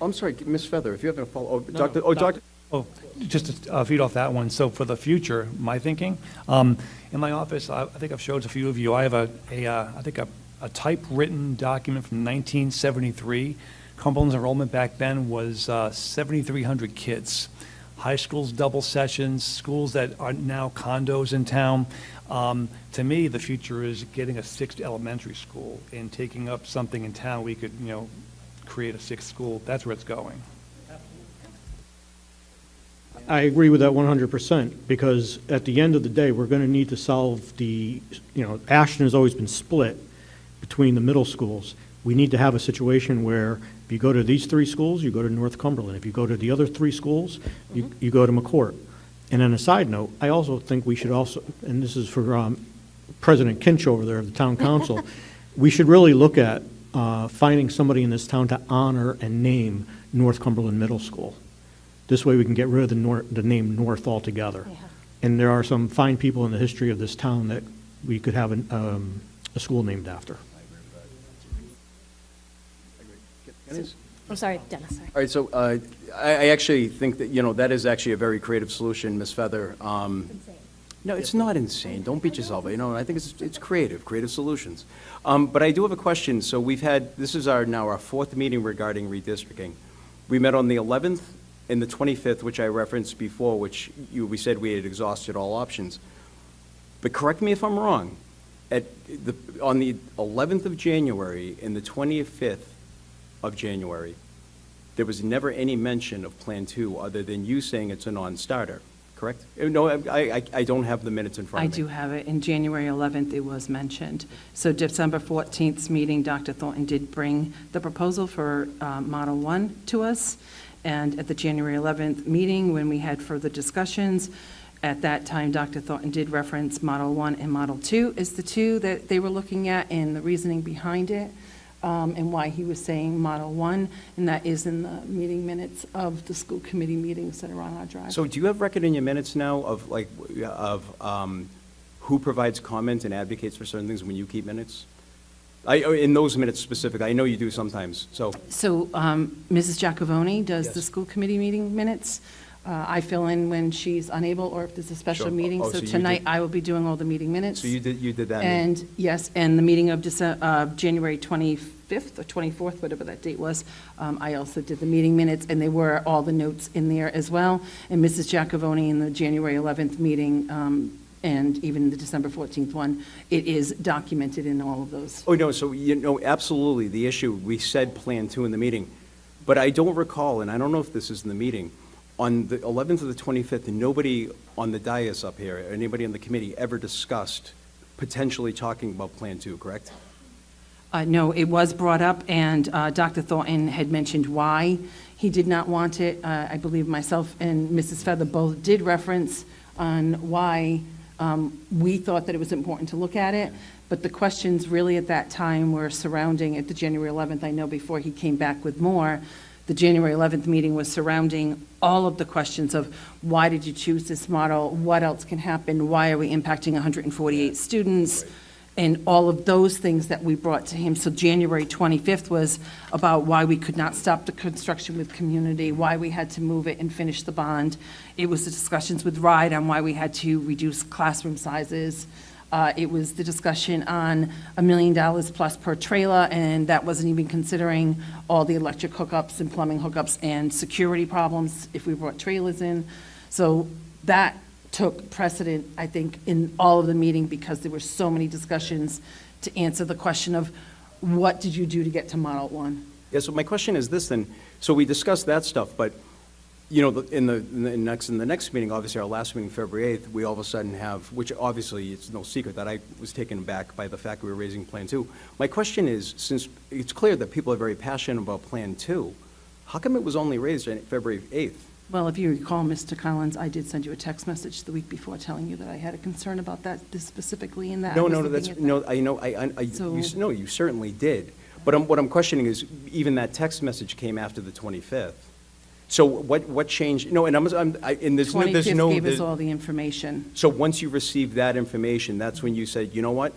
I'm sorry, Ms. Feather, if you have a follow, Doctor. Oh, just to feed off that one, so for the future, my thinking, in my office, I think I've showed a few of you, I have a typewritten document from 1973. Cumberland's enrollment back then was 7,300 kids. High schools, double sessions, schools that are now condos in town. To me, the future is getting a 6th elementary school and taking up something in town we could, create a 6th school. That's where it's going. I agree with that 100%, because at the end of the day, we're going to need to solve Ashton has always been split between the middle schools. We need to have a situation where if you go to these 3 schools, you go to North Cumberland. If you go to the other 3 schools, you go to McCourt. And on a side note, I also think we should also, and this is for President Kinch over there of the town council, we should really look at finding somebody in this town to honor and name North Cumberland Middle School. This way we can get rid of the name North altogether. Yeah. And there are some fine people in the history of this town that we could have a school named after. I'm sorry, Dennis. Sorry. All right, so I actually think that, that is actually a very creative solution, Ms. Feather. No, it's not insane. Don't beat yourself up. I think it's creative solutions. But I do have a question. So this is our 4th meeting regarding redistricting. We met on the 11th and the 25th, which I referenced before, which we said we had exhausted all options. But correct me if I'm wrong. On the 11th of January and the 25th of January, there was never any mention of Plan 2 other than you saying it's a non-starter, correct? No, I don't have the minutes in front I of me. do have it. In January 11th, it was mentioned. So December 14th's meeting, Dr. Thornton did bring the proposal for Model 1 to us. And at the January 11th meeting, when we had further discussions, at that time, Dr. Thornton did reference Model 1 and Model 2 as the 2 that they were looking at and the reasoning behind it, and why he was saying Model 1, and that is in the meeting minutes of the school committee meetings that are on our drive. So do you have record in your minutes now of who provides comment and advocates for certain things when you keep minutes? In those minutes specifically, I know you do sometimes, so. So Mrs. Giacovoni does the Yes. school committee meeting minutes. I fill in when she's unable or if there's a special Sure. meeting. Oh, So so you tonight, did- I will be doing all the meeting minutes. So you did that. And, yes, and the meeting of January 25th 25th or 24th, whatever that date was. I also did the meeting minutes, and there were all the notes in there as well. And Mrs. Giacovoni in the January 11th meeting, and even the December 14th one, it is documented in all of those. Oh, no, so, absolutely, the issue, we said Plan 2 in the meeting, but I don't recall, and I don't know if this is in the meeting, on the 11th or the 25th, nobody on the dais up here, or anybody on the committee ever discussed potentially talking about Plan 2, correct? No, it was brought up, and Dr. Thornton had mentioned why he did not want it. I believe myself and Mrs. Feather both did reference on why we thought that it was important to look at it, but the questions really at that time were surrounding, at the January 11th, I know before he came back with more, the January 11th meeting was surrounding all of the questions of why did you choose this model, what else can happen, why are we impacting 148 students, and all of those things that we brought to him. So January 25th was about why we could not stop the construction with community, why we had to move it and finish the bond. It was the discussions with RIDE on why we had to reduce classroom sizes. It was the discussion on $1 million plus per trailer, and that wasn't even considering all the electric hookups and plumbing hookups and security problems if we brought trailers in. So that took precedent, I think, in all of the meeting because there were so many discussions to answer the question of what did you do to get to Model 1? Yeah, so my question is this then, so we discussed that stuff, but, in the next meeting, obviously our last meeting, February 8th, we all of a sudden have, which obviously it's no secret that I was taken aback by the fact we were raising Plan 2. My question is, since it's clear that people are very passionate about Plan 2, how come it was only raised on February 8th? Well, if you recall, Mr. Collins, I did send you a text message the week before telling you that I had a concern about that, this specifically in that. I No, was no, looking that's, at that. no, I know, So- no, you certainly did. But what I'm questioning is, even that text message came after the 25th. So what changed? No, and and there's no, 25th gave us all the information. So once you received that information, that's when you said, you know what?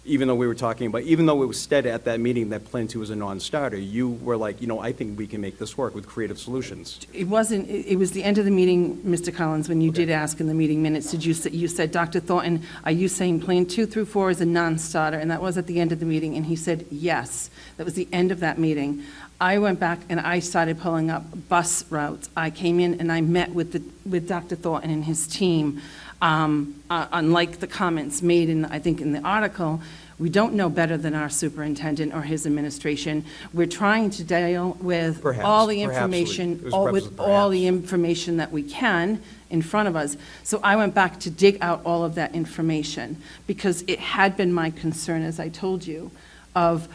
Even though it was said at that meeting that Plan 2 was a non-starter, you were like, I think we can make this work with creative solutions. It wasn't, it was the end of the meeting, Mr. Collins, when you did ask in the meeting minutes, you said, Dr. Thornton, are you saying Plan 2 through 4 is a non-starter? And that was at the end of the meeting, and he said, yes. That was the end of that meeting. I went back and I started pulling up bus routes. I came in and I met with Dr. Thornton and his team. Unlike the comments made I think in the article, we don't know better than our superintendent or his administration. We're trying to deal with all the information, with all the information that we can in front of us. So I went back to dig out all of that information because it had been my concern, as I told you, of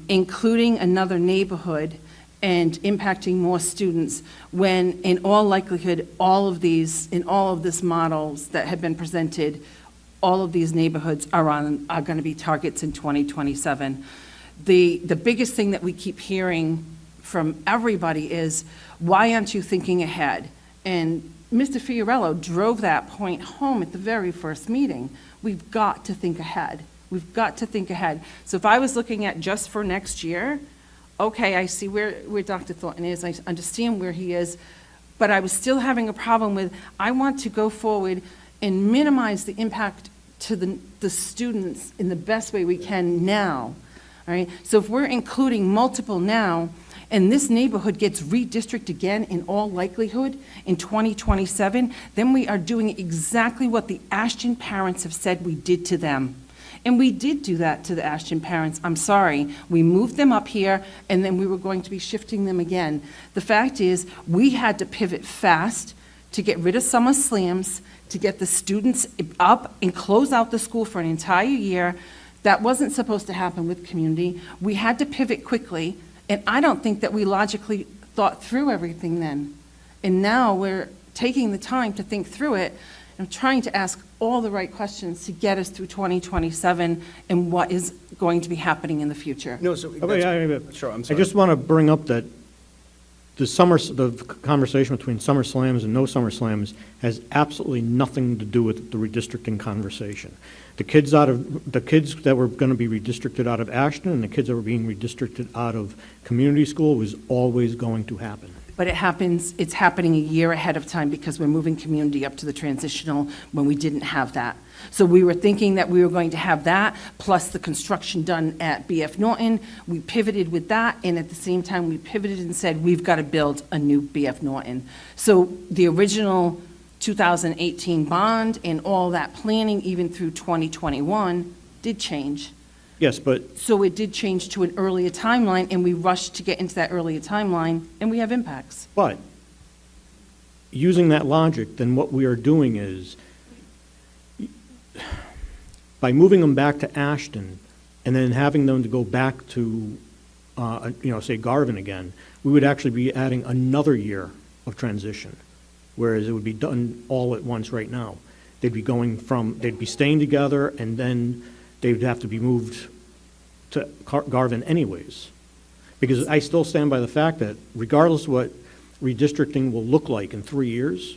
including another neighborhood and impacting more students when, in all likelihood, in all of these models that have been presented, all of these neighborhoods are going to be targets in 2027. The biggest thing that we keep hearing from everybody is, why aren't you thinking ahead? And Mr. Fiorello drove that point home at the very first meeting. We've got to think ahead. We've got to think ahead. So if I was looking at just for next year, okay, I see where Dr. Thornton is, I understand where he is, but I was still having a problem with, I want to go forward and minimize the impact to the students in the best way we can now, all right? So if we're including multiple now, and this neighborhood gets redistricted again in all likelihood in 2027, then we are doing exactly what the Ashton parents have said we did to them. And we did do that to the Ashton parents. I'm sorry. We moved them up here, and then we were going to be shifting them again. The fact is, we had to pivot fast to get rid of summer slams, to get the students up and close out the school for an entire year. That wasn't supposed to happen with community. We had to pivot quickly, and I don't think that we logically thought through everything then. And now we're taking the time to think through it and trying to ask all the right questions to get us through 2027 and what is going to be happening in the future. No, so, sure, I'm I sorry. just want to bring up that the conversation between summer slams and no summer slams has absolutely nothing to do with the redistricting conversation. The kids that were going to be redistricted out of Ashton and the kids that were being redistricted out of community school was always going to happen. but it's happening a year ahead of time because we're moving community up to the transitional when we didn't have that. So we were thinking that we were going to have that, plus the construction done at BF Norton. We pivoted with that, and at the same time, we pivoted and said, we've got to build a new BF Norton. So the original 2018 bond and all that planning, even through 2021, did change. Yes, but So it did change to an earlier timeline, and we rushed to get into that earlier timeline, and we have impacts. But, using that logic, then what we are doing is, by moving them back to Ashton, and then having them to go back to, say Garvin again, we would actually be adding another year of transition, whereas it would be done all at once right now. They'd be staying together, and then they would have to be moved to Garvin anyways. Because I still stand by the fact that regardless of what redistricting will look like in 3 years,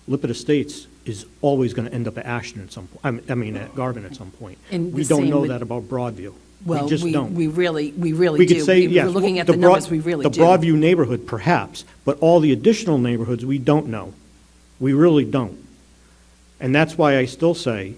Lippert Estates is always going to end up at Ashton at some point, at Garvin at some point. And We the don't same know with- that about Broadview. Well, We just don't. we really We do. could say, If yes. we're looking at the the Broad- numbers, we really do. The Broadview neighborhood, perhaps, but all the additional neighborhoods, we don't know. We really don't. And that's why I still say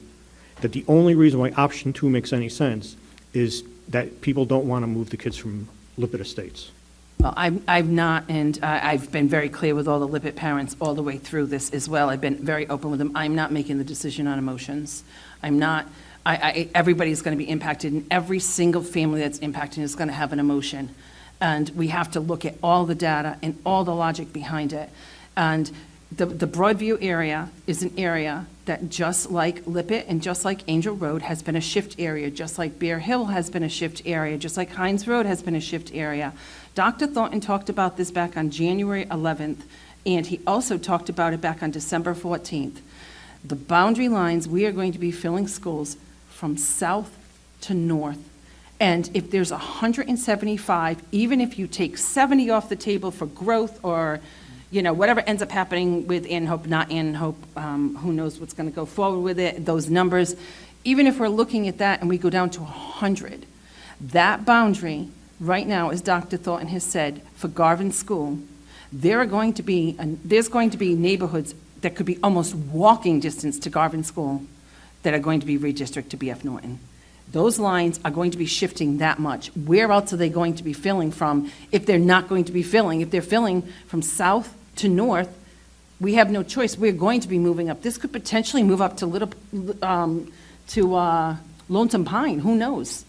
that the only reason why option 2 makes any sense is that people don't want to move the kids from Lippert Estates. Well, I've not, and I've been very clear with all the Lippert parents all the way through this as well. I've been very open with them. I'm not making the decision on emotions. I'm not, everybody's going to be impacted, and every single family that's impacted is going to have an emotion. And we have to look at all the data and all the logic behind it. And the Broadview area is an area that, just like Lippert and just like Angel Road, has been a shift area, just like Bear Hill has been a shift area, just like Hines Road has been a shift area. Dr. Thornton talked about this back on January 11th, and he also talked about it back on December 14th. The boundary lines, we are going to be filling schools from south to north. And if there's 175, even if you take 70 off the table for growth or, whatever ends up happening with Ann Hope, not Ann Hope, who knows what's going to go forward with it, those numbers, even if we're looking at that and we go down to 100, that boundary right now, as Dr. Thornton has said, for Garvin School, there's going to be neighborhoods that could be almost walking distance to Garvin School that are going to be redistricted to BF Norton. Those lines are going to be shifting that much. Where else are they going to be filling from if they're not going to be filling? If they're filling from south to north, we have no choice. We're going to be moving up. This could potentially move up to Lonesome Pine. Who knows?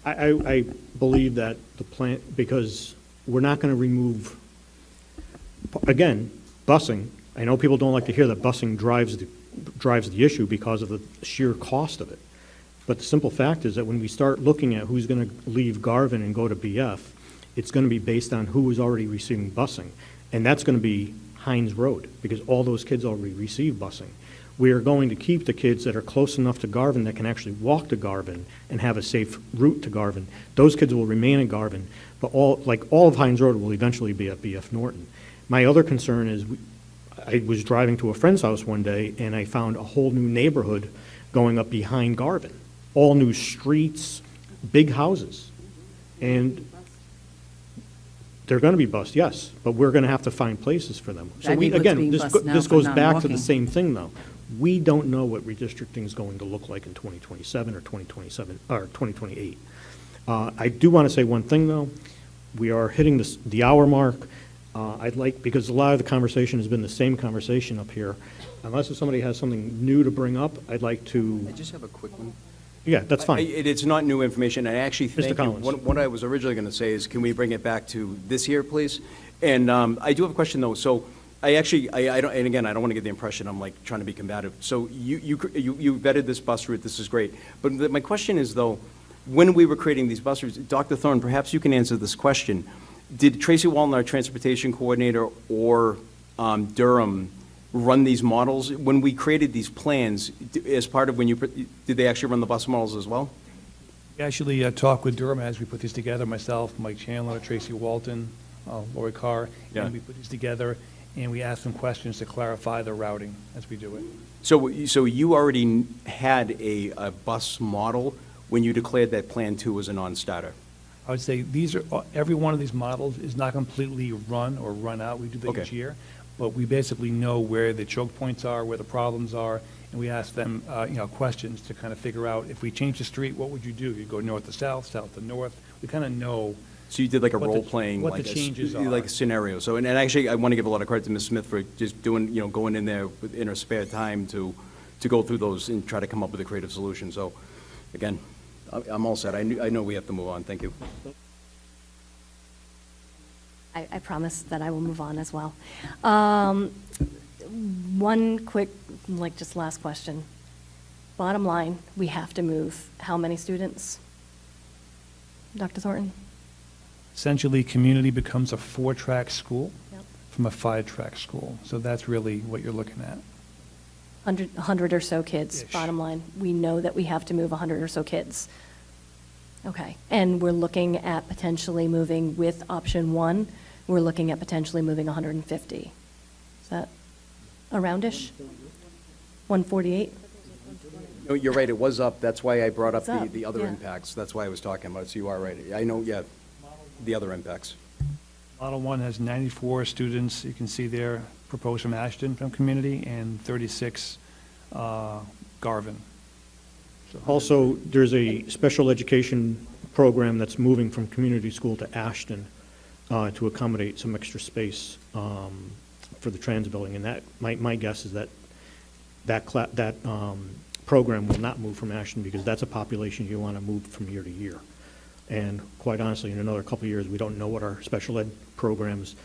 I believe that the plan, because we're not going to remove, again, busing. I know people don't like to hear that busing drives the issue because of the sheer cost of it. But the simple fact is that when we start looking at who's going to leave Garvin and go to BF, it's going to be based on who is already receiving busing. And that's going to be Hines Road, because all those kids already receive busing. We are going to keep the kids that are close enough to Garvin that can actually walk to Garvin and have a safe route to Garvin. Those kids will remain in Garvin, but all of Hines Road will eventually be at BF Norton. My other concern is, I was driving to a friend's house one day, and I found a whole new neighborhood going up behind Garvin. All new streets, big houses. And they're going to be bused, yes, but we're going to have to find places for them. So That we, neighborhood's again, being this bused now this for goes back to the non-walking. same thing, though. We don't know what redistricting is going to look like in 2027 or 2027, or 2028. I do want to say one thing, though. We are hitting the hour mark. Because a lot of the conversation has been the same conversation up here, unless if somebody has something new to bring up, I'd like to, I just have a quick one. yeah, that's fine. It's not new information, and I actually Mr. thank you. Collins. What I was originally going to say is, can we bring it back to this year, please? And I do have a question, though. So I don't, and again, I don't want to get the impression I'm like trying to be combative. So you vetted this bus route, this is great. But my question is, though, when we were creating these bus routes, Dr. Thorne, perhaps you can answer this question. Did Tracy Walton, our transportation coordinator, or Durham run these models? When we created these plans, as part of did they actually run the bus models as well? We actually talked with Durham as we put these together, myself, Mike Chandler, Tracy Walton, Lori Carr, Yeah. and we put these together, and we asked them questions to clarify the routing as we do it. So you already had a bus model when you declared that Plan 2 was a non-starter? I would say these are, every one of these models is not completely run or run out. We do that Okay. each year. But we basically know where the choke points are, where the problems are, and we ask them, questions to kind of figure out, if we change the street, what would you do? You go north to south, south to north? We kind of know. So you did like a What the- role-playing, what like the a changes like are. a scenario. So, and actually, I want to give a lot of credit to Ms. Smith for just doing, going in there in her spare time to go through those and try to come up with a creative solution. So, again, I'm all set. I know we have to move on. Thank you. I promise that I will move on as well. One quick, just last question. Bottom line, we have to move how many students? Dr. Thornton? Essentially, community becomes a 4-track school Yep. from a 5-track school. So that's really what you're looking at. 100 or so kids, Ish. bottom line. We know that we have to move 100 or so kids. Okay, and we're looking at potentially moving with option 1, we're looking at potentially moving 150. Is that aroundish? 148? No, you're right, it was up. That's why I brought up It's up, the other yeah. impacts. That's why I was talking about it, so you are right. I know, yeah, the other impacts. Model 1 has 94 students, you can see there, proposed from Ashton from community, and 36 Garvin. So Also, there's a special education program that's moving from community school to Ashton to accommodate some extra space for the trans building. And that, my guess is that program will not move from Ashton because that's a population you want to move from year to year. And quite honestly, in another couple of years, we don't know what our special ed programs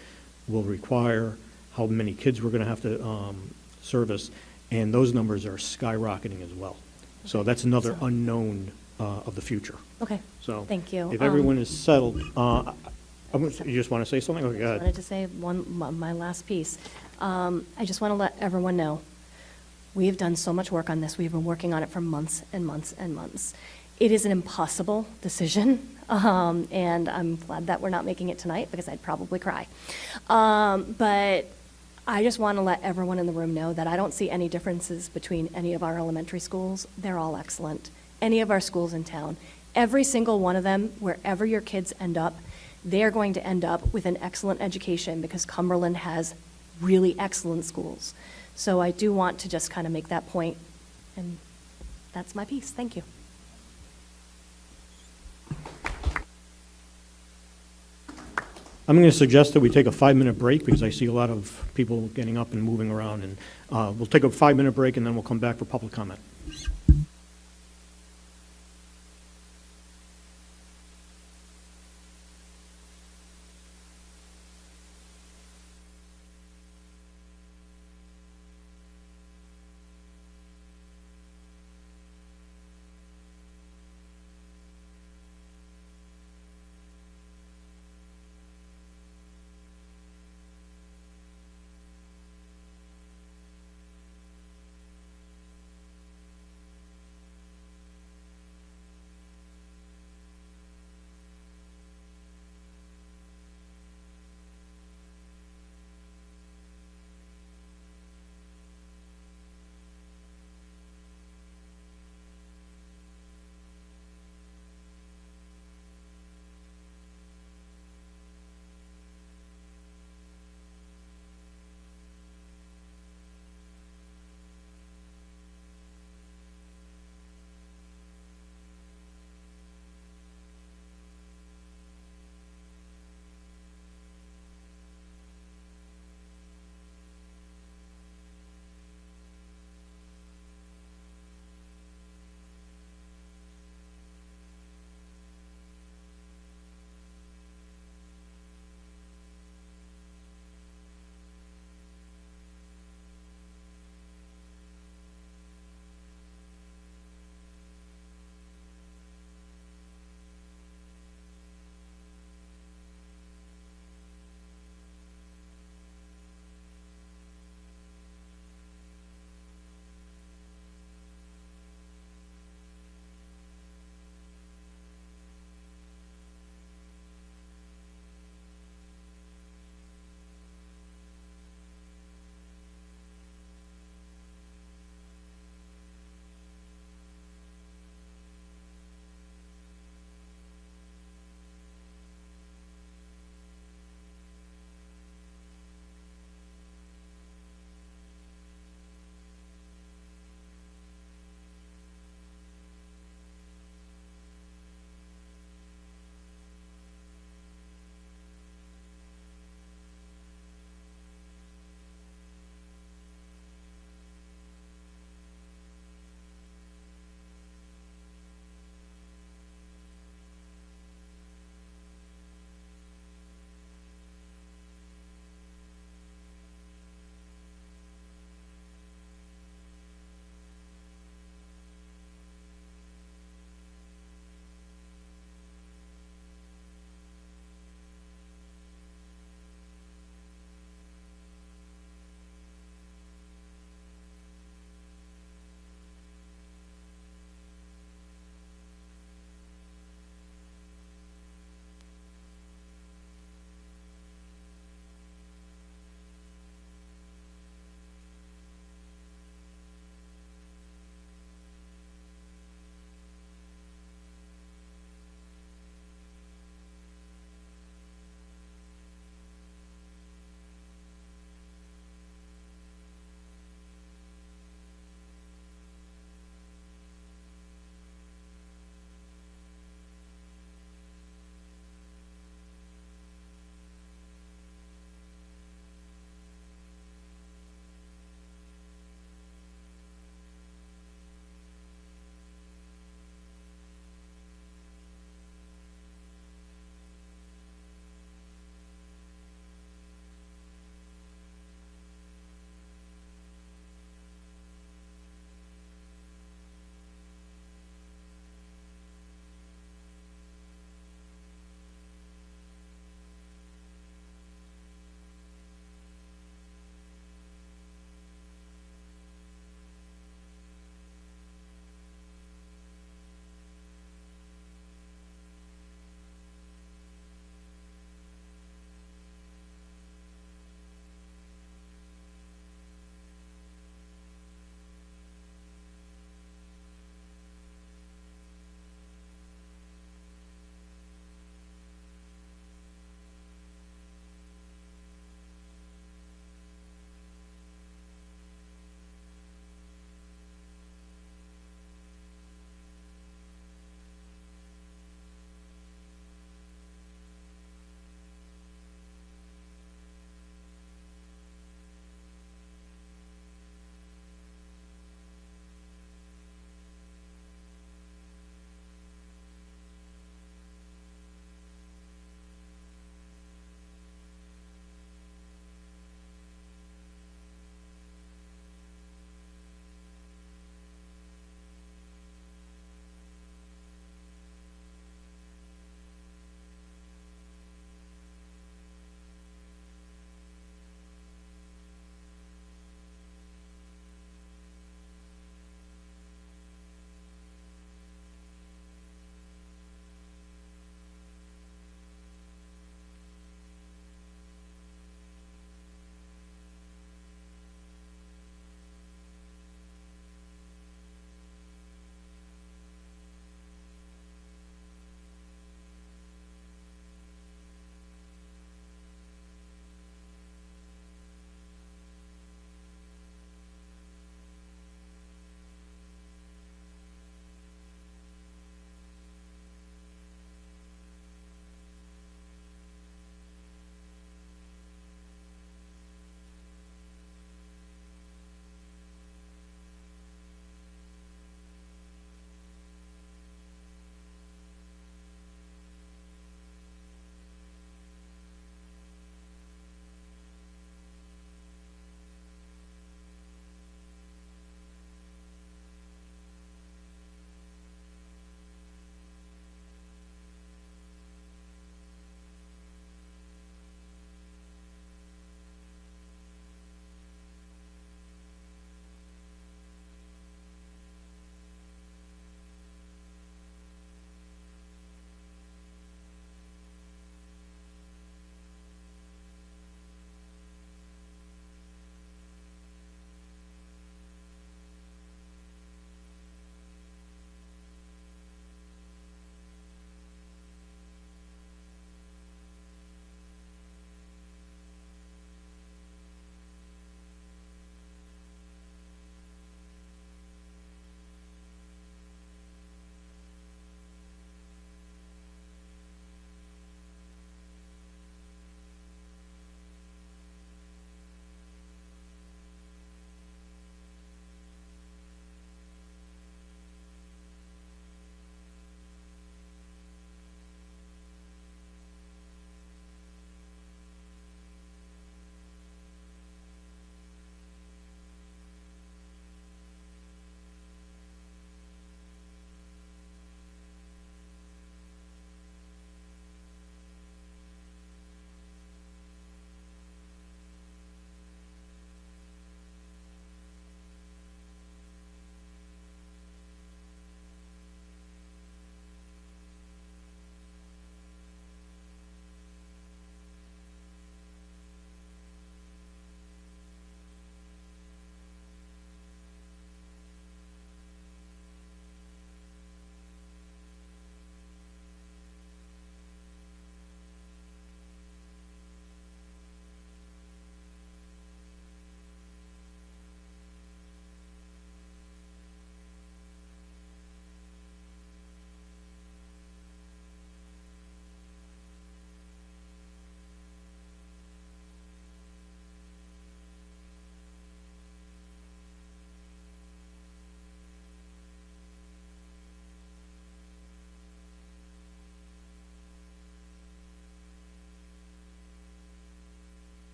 will require, how many kids we're going to have to service, and those numbers are skyrocketing as well. So that's another unknown of the future. Okay, So. thank you. If everyone is settled, you just want to say something? Okay, go I ahead. wanted to say my last piece. I just want to let everyone know, we have done so much work on this. We've been working on it for months and months and months. It is an impossible decision, and I'm glad that we're not making it tonight because I'd probably cry. But I just want to let everyone in the room know that I don't see any differences between any of our elementary schools. They're all excellent. Any of our schools in town, every single one of them, wherever your kids end up, they're going to end up with an excellent education because Cumberland has really excellent schools. So I do want to just kind of make that point, and that's my piece. Thank you. I'm going to suggest that we take a 5-minute break because I see a lot of people getting up and moving around. And we'll take a 5-minute break and then we'll come back for public comment.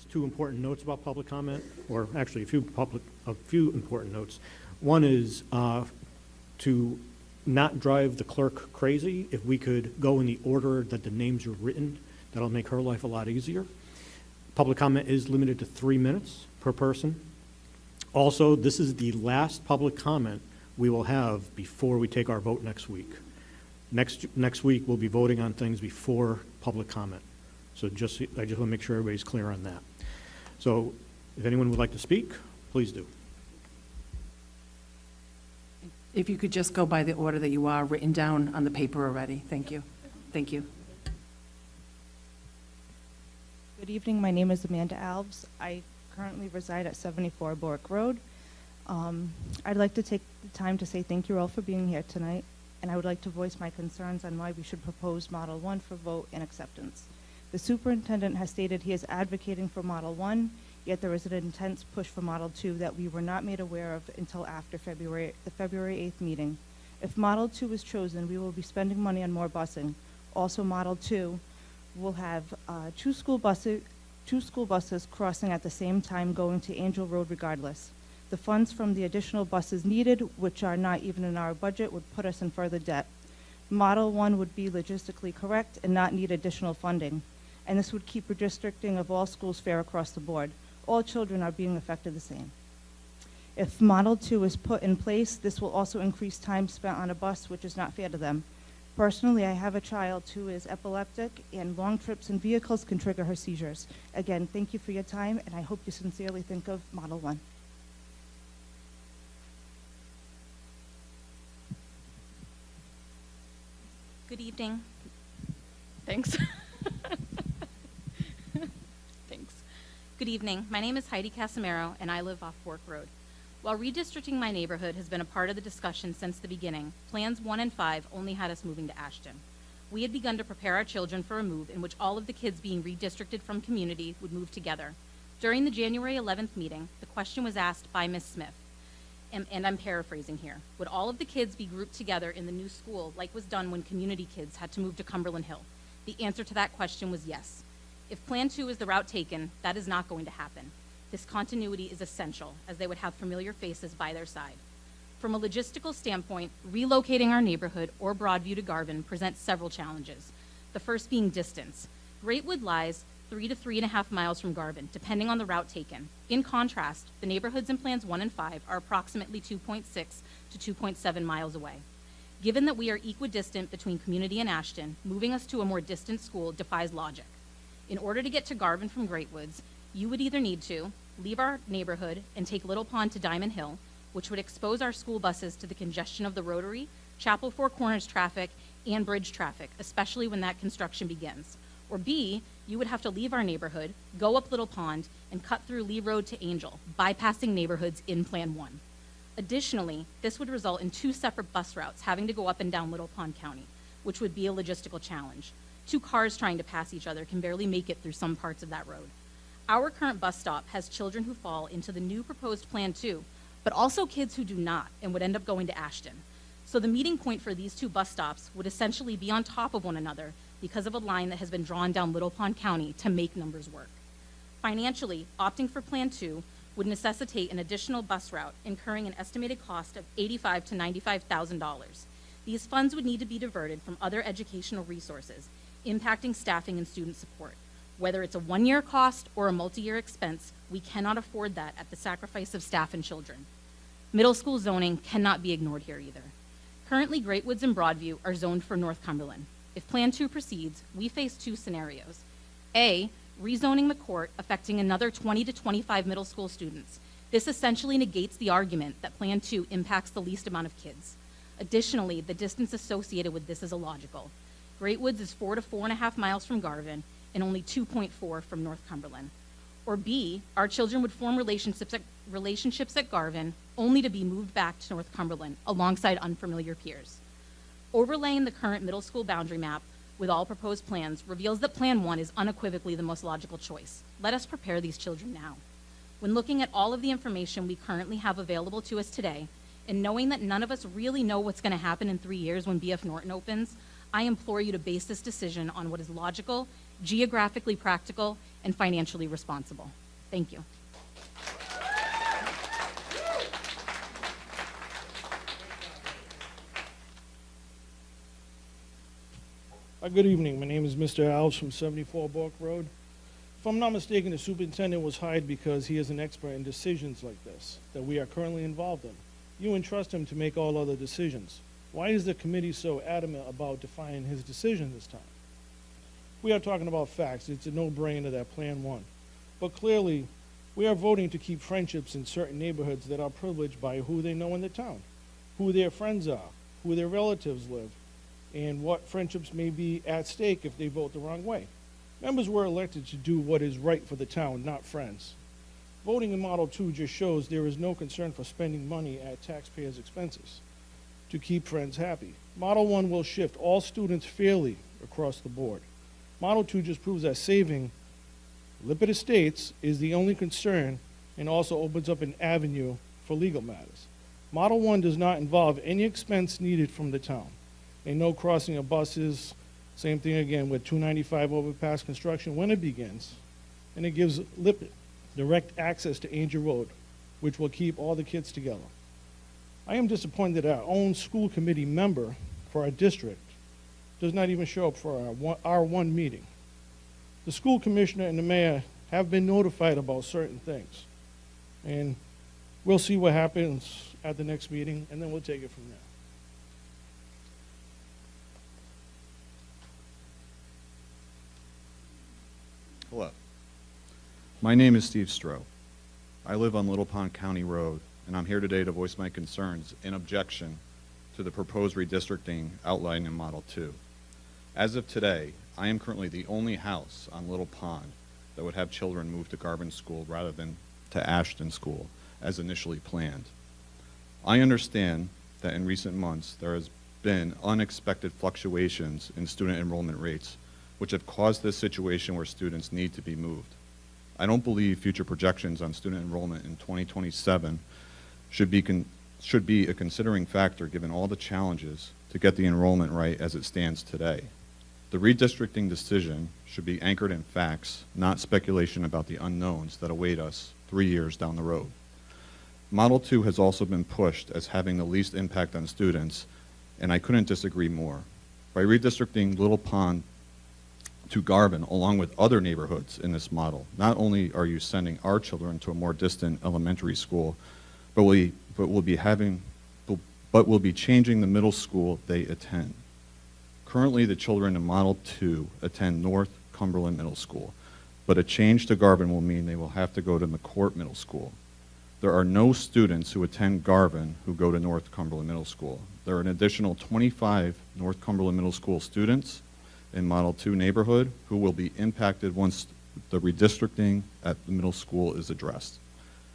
two important notes about public comment, or actually a few important notes. One is to not drive the clerk crazy. If we could go in the order that the names are written, that'll make her life a lot easier. Public comment is limited to 3 minutes per person. Also, this is the last public comment we will have before we take our vote next week. Next week, we'll be voting on things before public comment. So I just want to make sure everybody's clear on that. So if anyone would like to speak, please do. If you could just go by the order that you are written down on the paper already. Thank you. Thank you. Good evening. My name is Amanda Alves. I currently reside at 74 Bork Road. I'd like to take the time to say thank you all for being here tonight, and I would like to voice my concerns on why we should propose Model 1 for vote and acceptance. The superintendent has stated he is advocating for Model 1, yet there is an intense push for Model 2 that we were not made aware of until after the February 8th meeting. If Model 2 is chosen, we will be spending money on more busing. Also, Model 2 will have two school buses crossing at the same time going to Angel Road regardless. The funds from the additional buses needed, which are not even in our budget, would put us in further debt. Model 1 would be logistically correct and not need additional funding. And this would keep redistricting of all schools fair across the board. All children are being affected the same. If Model 2 is put in place, this will also increase time spent on a bus, which is not fair to them. Personally, I have a child who is epileptic, and long trips in vehicles can trigger her seizures. Again, thank you for your time, and I hope you sincerely think of Model 1. Good evening. Thanks. Thanks. Good evening. My name is Heidi Casimiro, and I live off Fork Road. While redistricting my neighborhood has been a part of the discussion since the beginning, Plans 1 and 5 only had us moving to Ashton. We had begun to prepare our children for a move in which all of the kids being redistricted from community would move together. During the January 11th meeting, the question was asked by Ms. Smith, and I'm paraphrasing here. Would all of the kids be grouped together in the new school like was done when community kids had to move to Cumberland Hill? The answer to that question was yes. If Plan 2 is the route taken, that is not going to happen. This continuity is essential, as they would have familiar faces by their side. From a logistical standpoint, relocating our neighborhood or Broadview to Garvin presents several challenges. The first being distance. Greatwood lies 3 to 3.5 miles from Garvin, depending on the route taken. In contrast, the neighborhoods in Plans 1 and 5 are approximately 2.6 to 2.7 miles away. Given that we are equidistant between Community and Ashton, moving us to a more distant school defies logic. In order to get to Garvin from Greatwoods, you would either need to leave our neighborhood and take Little Pond to Diamond Hill, which would expose our school buses to the congestion of the Rotary, Chapel Four Corners traffic, and bridge traffic, especially when that construction begins. Or B, you would have to leave our neighborhood, go up Little Pond, and cut through Lee Road to Angel, bypassing neighborhoods in Plan 1. Additionally, this would result in 2 separate bus routes having to go up and down Little Pond County, which would be a logistical challenge. 2 cars trying to pass each other can barely make it through some parts of that road. Our current bus stop has children who fall into the new proposed Plan 2, but also kids who do not and would end up going to Ashton. So the meeting point for these 2 bus stops would essentially be on top of one another because of a line that has been drawn down Little Pond County to make numbers work. Financially, opting for Plan 2 would necessitate an additional bus route, incurring an estimated cost of $85,000 to $95,000. These funds would need to be diverted from other educational resources, impacting staffing and student support. Whether it's a 1-year cost or a multi-year expense, we cannot afford that at the sacrifice of staff and children. Middle school zoning cannot be ignored here either. Currently, Greatwoods and Broadview are zoned for North Cumberland. If Plan 2 proceeds, we face 2 scenarios. A, rezoning McCourt, affecting another 20 to 25 middle school students. This essentially negates the argument that Plan 2 impacts the least amount of kids. Additionally, the distance associated with this is illogical. Greatwoods is 4 to 4.5 miles from Garvin and only 2.4 from North Cumberland. Or B, our children would form relationships at Garvin only to be moved back to North Cumberland alongside unfamiliar peers. Overlaying the current middle school boundary map with all proposed plans reveals that Plan 1 is unequivocally the most logical choice. Let us prepare these children now. When looking at all of the information we currently have available to us today, and knowing that none of us really know what's going to happen in 3 years when BF Norton opens, I implore you to base this decision on what is logical, geographically practical, and financially responsible. Thank you. Good evening. My name is Mr. Alves from 74 Bork Road. If I'm not mistaken, the superintendent was hired because he is an expert in decisions like this that we are currently involved in. You entrust him to make all other decisions. Why is the committee so adamant about defying his decision this time? We are talking about facts. It's a no-brainer that Plan 1. But clearly, we are voting to keep friendships in certain neighborhoods that are privileged by who they know in the town, who their friends are, who their relatives live, and what friendships may be at stake if they vote the wrong way. Members were elected to do what is right for the town, not friends. Voting in Model 2 just shows there is no concern for spending money at taxpayers' expenses to keep friends happy. Model 1 will shift all students fairly across the board. Model 2 just proves that saving Lippert Estates is the only concern and also opens up an avenue for legal matters. Model 1 does not involve any expense needed from the town. And no crossing of buses, same thing again with 295 overpass construction when it begins. And it gives Lippert direct access to Angel Road, which will keep all the kids together. I am disappointed that our own school committee member for our district does not even show up for our R1 meeting. The school commissioner and the mayor have been notified about certain things. And we'll see what happens at the next meeting, and then we'll take it from there. Hello. My name is Steve Stroh. I live on Little Pond County Road, and I'm here today to voice my concerns in objection to the proposed redistricting outlined in Model 2. As of today, I am currently the only house on Little Pond that would have children move to Garvin School rather than to Ashton School, as initially planned. I understand that in recent months there has been unexpected fluctuations in student enrollment rates, which have caused this situation where students need to be moved. I don't believe future projections on student enrollment in 2027 should be a considering factor given all the challenges to get the enrollment right as it stands today. The redistricting decision should be anchored in facts, not speculation about the unknowns that await us 3 years down the road. Model 2 has also been pushed as having the least impact on students, and I couldn't disagree more. By redistricting Little Pond to Garvin, along with other neighborhoods in this model, not only are you sending our children to a more distant elementary school, but we'll be changing the middle school they attend. Currently, the children in Model 2 attend North Cumberland Middle School, but a change to Garvin will mean they will have to go to McCourt Middle School. There are no students who attend Garvin who go to North Cumberland Middle School. There are an additional 25 North Cumberland Middle School students in Model 2 neighborhood who will be impacted once the redistricting at the middle school is addressed.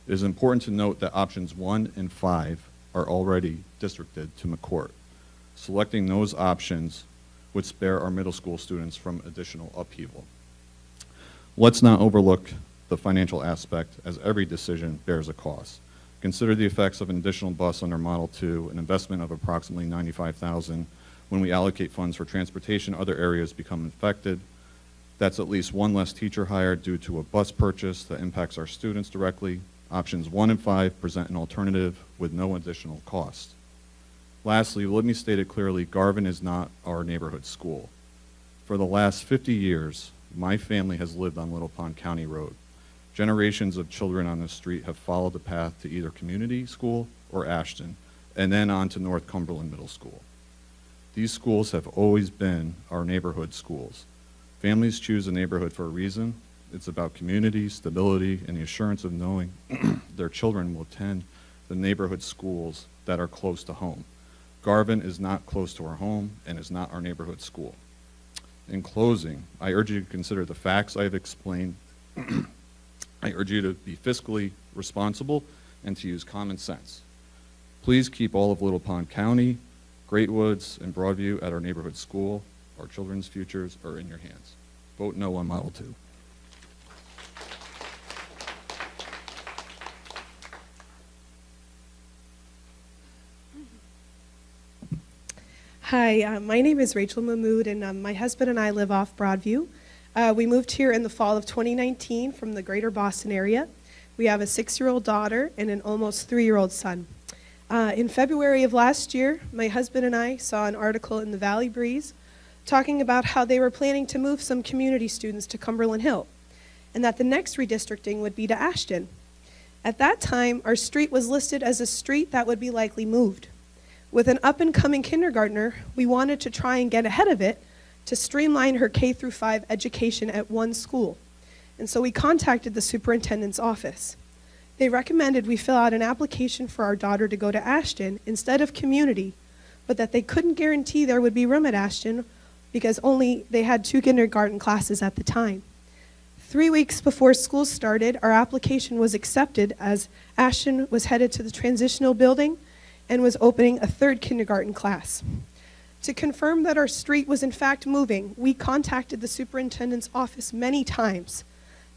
It is important to note that options 1 and 5 are already districted to McCourt. Selecting those options would spare our middle school students from additional upheaval. Let's not overlook the financial aspect, as every decision bears a cost. Consider the effects of an additional bus under Model 2, an investment of approximately $95,000. When we allocate funds for transportation, other areas become affected. That's at least one less teacher hired due to a bus purchase that impacts our students directly. Options 1 and 5 present an alternative with no additional cost. Lastly, let me state it clearly, Garvin is not our neighborhood school. For the last 50 years, my family has lived on Little Pond County Road. Generations of children on this street have followed the path to either community school or Ashton, and then on to North Cumberland Middle School. These schools have always been our neighborhood schools. Families choose a neighborhood for a reason. It's about community, stability, and the assurance of knowing their children will attend the neighborhood schools that are close to home. Garvin is not close to our home and is not our neighborhood school. In closing, I urge you to consider the facts I have explained. I urge you to be fiscally responsible and to use common sense. Please keep all of Little Pond County, Great Woods, and Broadview at our neighborhood school. Our children's futures are in your hands. Vote no on Model 2. Hi, my name is Rachel Mahmood, and my husband and I live off Broadview. We moved here in the fall of 2019 from the greater Boston area. We have a 6-year-old daughter and an almost 3-year-old son. In February of last year, my husband and I saw an article in the Valley Breeze talking about how they were planning to move some community students to Cumberland Hill, and that the next redistricting would be to Ashton. At that time, our street was listed as a street that would be likely moved. With an up-and-coming kindergartner, we wanted to try and get ahead of it to streamline her K-5 education at one school. And so we contacted the superintendent's office. They recommended we fill out an application for our daughter to go to Ashton instead of community, but that they couldn't guarantee there would be room at Ashton because only they had 2 kindergarten classes at the time. 3 weeks before school started, our application was accepted as Ashton was headed to the transitional building and was opening a 3rd kindergarten class. To confirm that our street was in fact moving, we contacted the superintendent's office many times.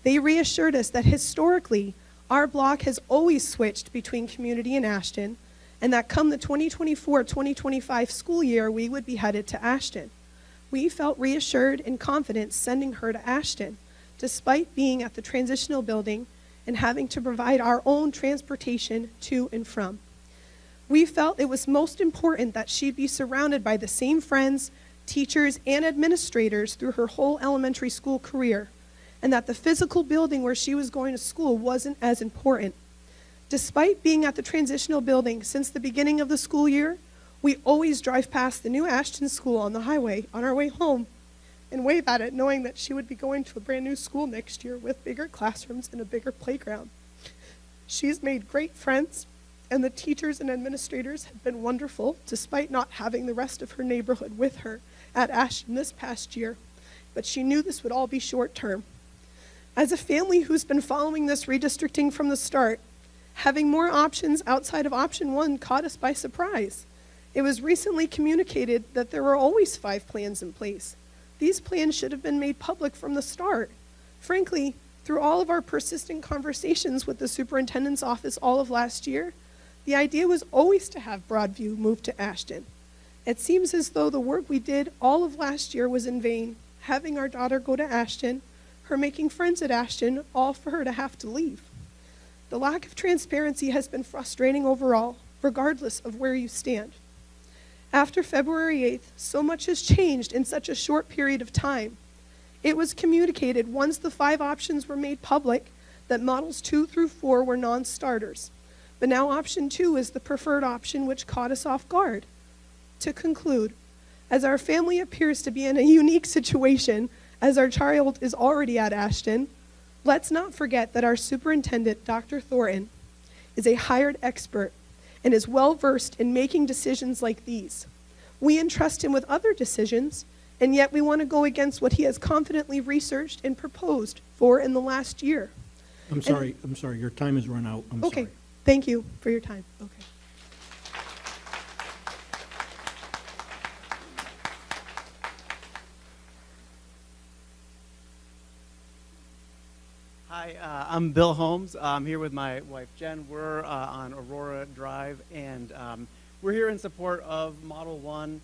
They reassured us that historically, our block has always switched between community and Ashton, and that come the 2024-2025 school year, we would be headed to Ashton. We felt reassured and confident sending her to Ashton, despite being at the transitional building and having to provide our own transportation to and from. We felt it was most important that she be surrounded by the same friends, teachers, and administrators through her whole elementary school career, and that the physical building where she was going to school wasn't as important. Despite being at the transitional building since the beginning of the school year, we always drive past the new Ashton School on the highway on our way home and wave at it, knowing that she would be going to a brand new school next year with bigger classrooms and a bigger playground. She's made great friends, and the teachers and administrators have been wonderful, despite not having the rest of her neighborhood with her at Ashton this past year. But she knew this would all be short term. As a family who's been following this redistricting from the start, having more options outside of option 1 caught us by surprise. It was recently communicated that there were always 5 plans in place. These plans should have been made public from the start. Frankly, through all of our persistent conversations with the superintendent's office all of last year, the idea was always to have Broadview move to Ashton. It seems as though the work we did all of last year was in vain, having our daughter go to Ashton, her making friends at Ashton, all for her to have to leave. The lack of transparency has been frustrating overall, regardless of where you stand. After February 8th, so much has changed in such a short period of time. It was communicated once the 5 options were made public that models 2 through 4 were non-starters. But now option 2 is the preferred option, which caught us off guard. To conclude, as our family appears to be in a unique situation, as our child is already at Ashton, let's not forget that our superintendent, Dr. Thornton, is a hired expert and is well-versed in making decisions like these. We entrust him with other decisions, and yet we want to go against what he has confidently researched and proposed for in the last year. I'm sorry, your time has run out. I'm Okay, sorry. thank you for your time. Okay. Hi, I'm Bill Holmes. I'm here with my wife Jen. We're on Aurora Drive, and we're here in support of Model 1.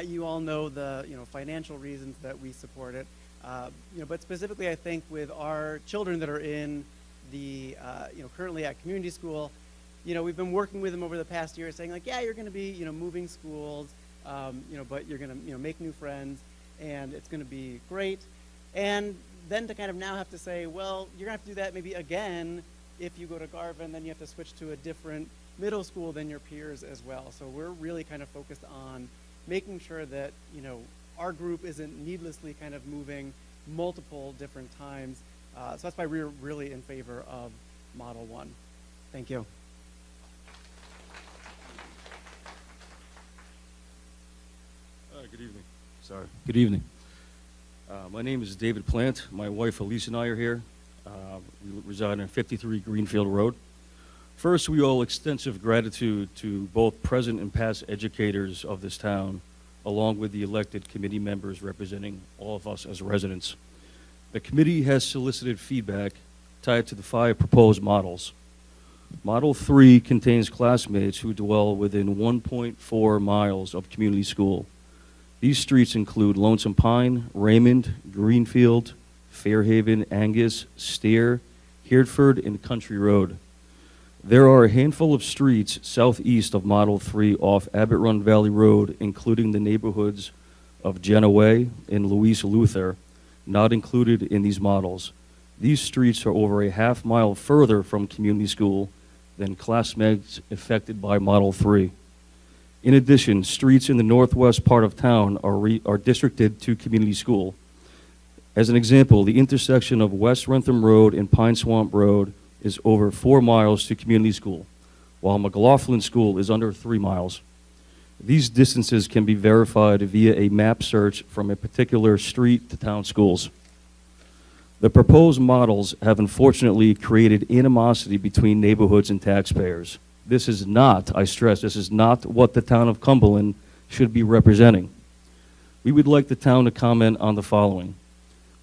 You all know the financial reasons that we support it, but specifically I think with our children that are in the currently at community school, we've been working with them over the past year, saying like, yeah, you're going to be moving schools, but you're going to make new friends, and it's going to be great, and then to kind of now have to say, well, you're going to have to do that maybe again if you go to Garvin, then you have to switch to a different middle school than your peers as well. So we're really kind of focused on making sure that, our group isn't needlessly kind of moving multiple different times. So that's why we're really in favor of Model 1. Thank you. Good evening. Sorry. Good evening. My name is David Plant. My wife Elise and I are here. We reside on 53 Greenfield Road. First, we owe extensive gratitude to both present and past educators of this town, along with the elected committee members representing all of us as residents. The committee has solicited feedback tied to the 5 proposed models. Model 3 contains classmates who dwell within 1.4 miles of community school. These streets include Lonesome Pine, Raymond, Greenfield, Fairhaven, Angus, Steer, Hereford, and Country Road. There are a handful of streets southeast of Model 3 off Abbott Run Valley Road, including the neighborhoods of Genoway and Louise Luther, not included in these models. These streets are over a half-mile further from community school than classmates affected by Model 3. In addition, streets in the northwest part of town are districted to community school. As an example, the intersection of West Rentham Road and Pine Swamp Road is over 4 miles to community school, while McLaughlin School is under 3 miles. These distances can be verified via a map search from a particular street to town schools. The proposed models have unfortunately created animosity between neighborhoods and taxpayers. This is not, I stress, this is not what the town of Cumberland should be representing. We would like the town to comment on the following.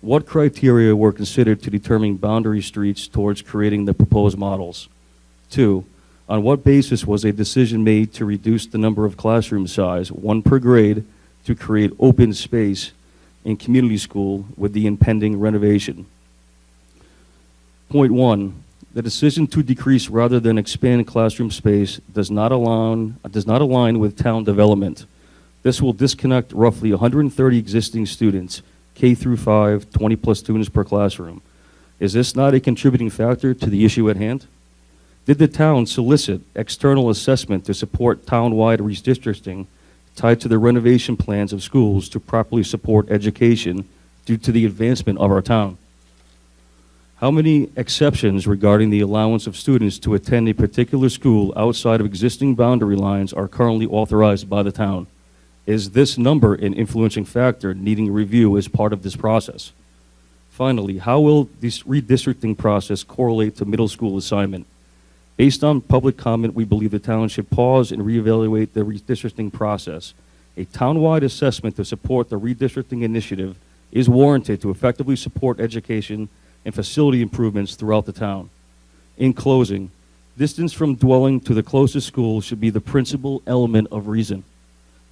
What criteria were considered to determine boundary streets towards creating the proposed models? 2, on what basis was a decision made to reduce the number of classroom size, 1 per grade, to create open space in community school with the impending renovation? Point 1, the decision to decrease rather than expand classroom space does not align with town development. This will disconnect roughly 130 existing students, K through 5, 20+ students per classroom. Is this not a contributing factor to the issue at hand? Did the town solicit external assessment to support town-wide redistricting tied to the renovation plans of schools to properly support education due to the advancement of our town? How many exceptions regarding the allowance of students to attend a particular school outside of existing boundary lines are currently authorized by the town? Is this number an influencing factor needing review as part of this process? Finally, how will this redistricting process correlate to middle school assignment? Based on public comment, we believe the town should pause and reevaluate the redistricting process. A town-wide assessment to support the redistricting initiative is warranted to effectively support education and facility improvements throughout the town. In closing, distance from dwelling to the closest school should be the principal element of reason.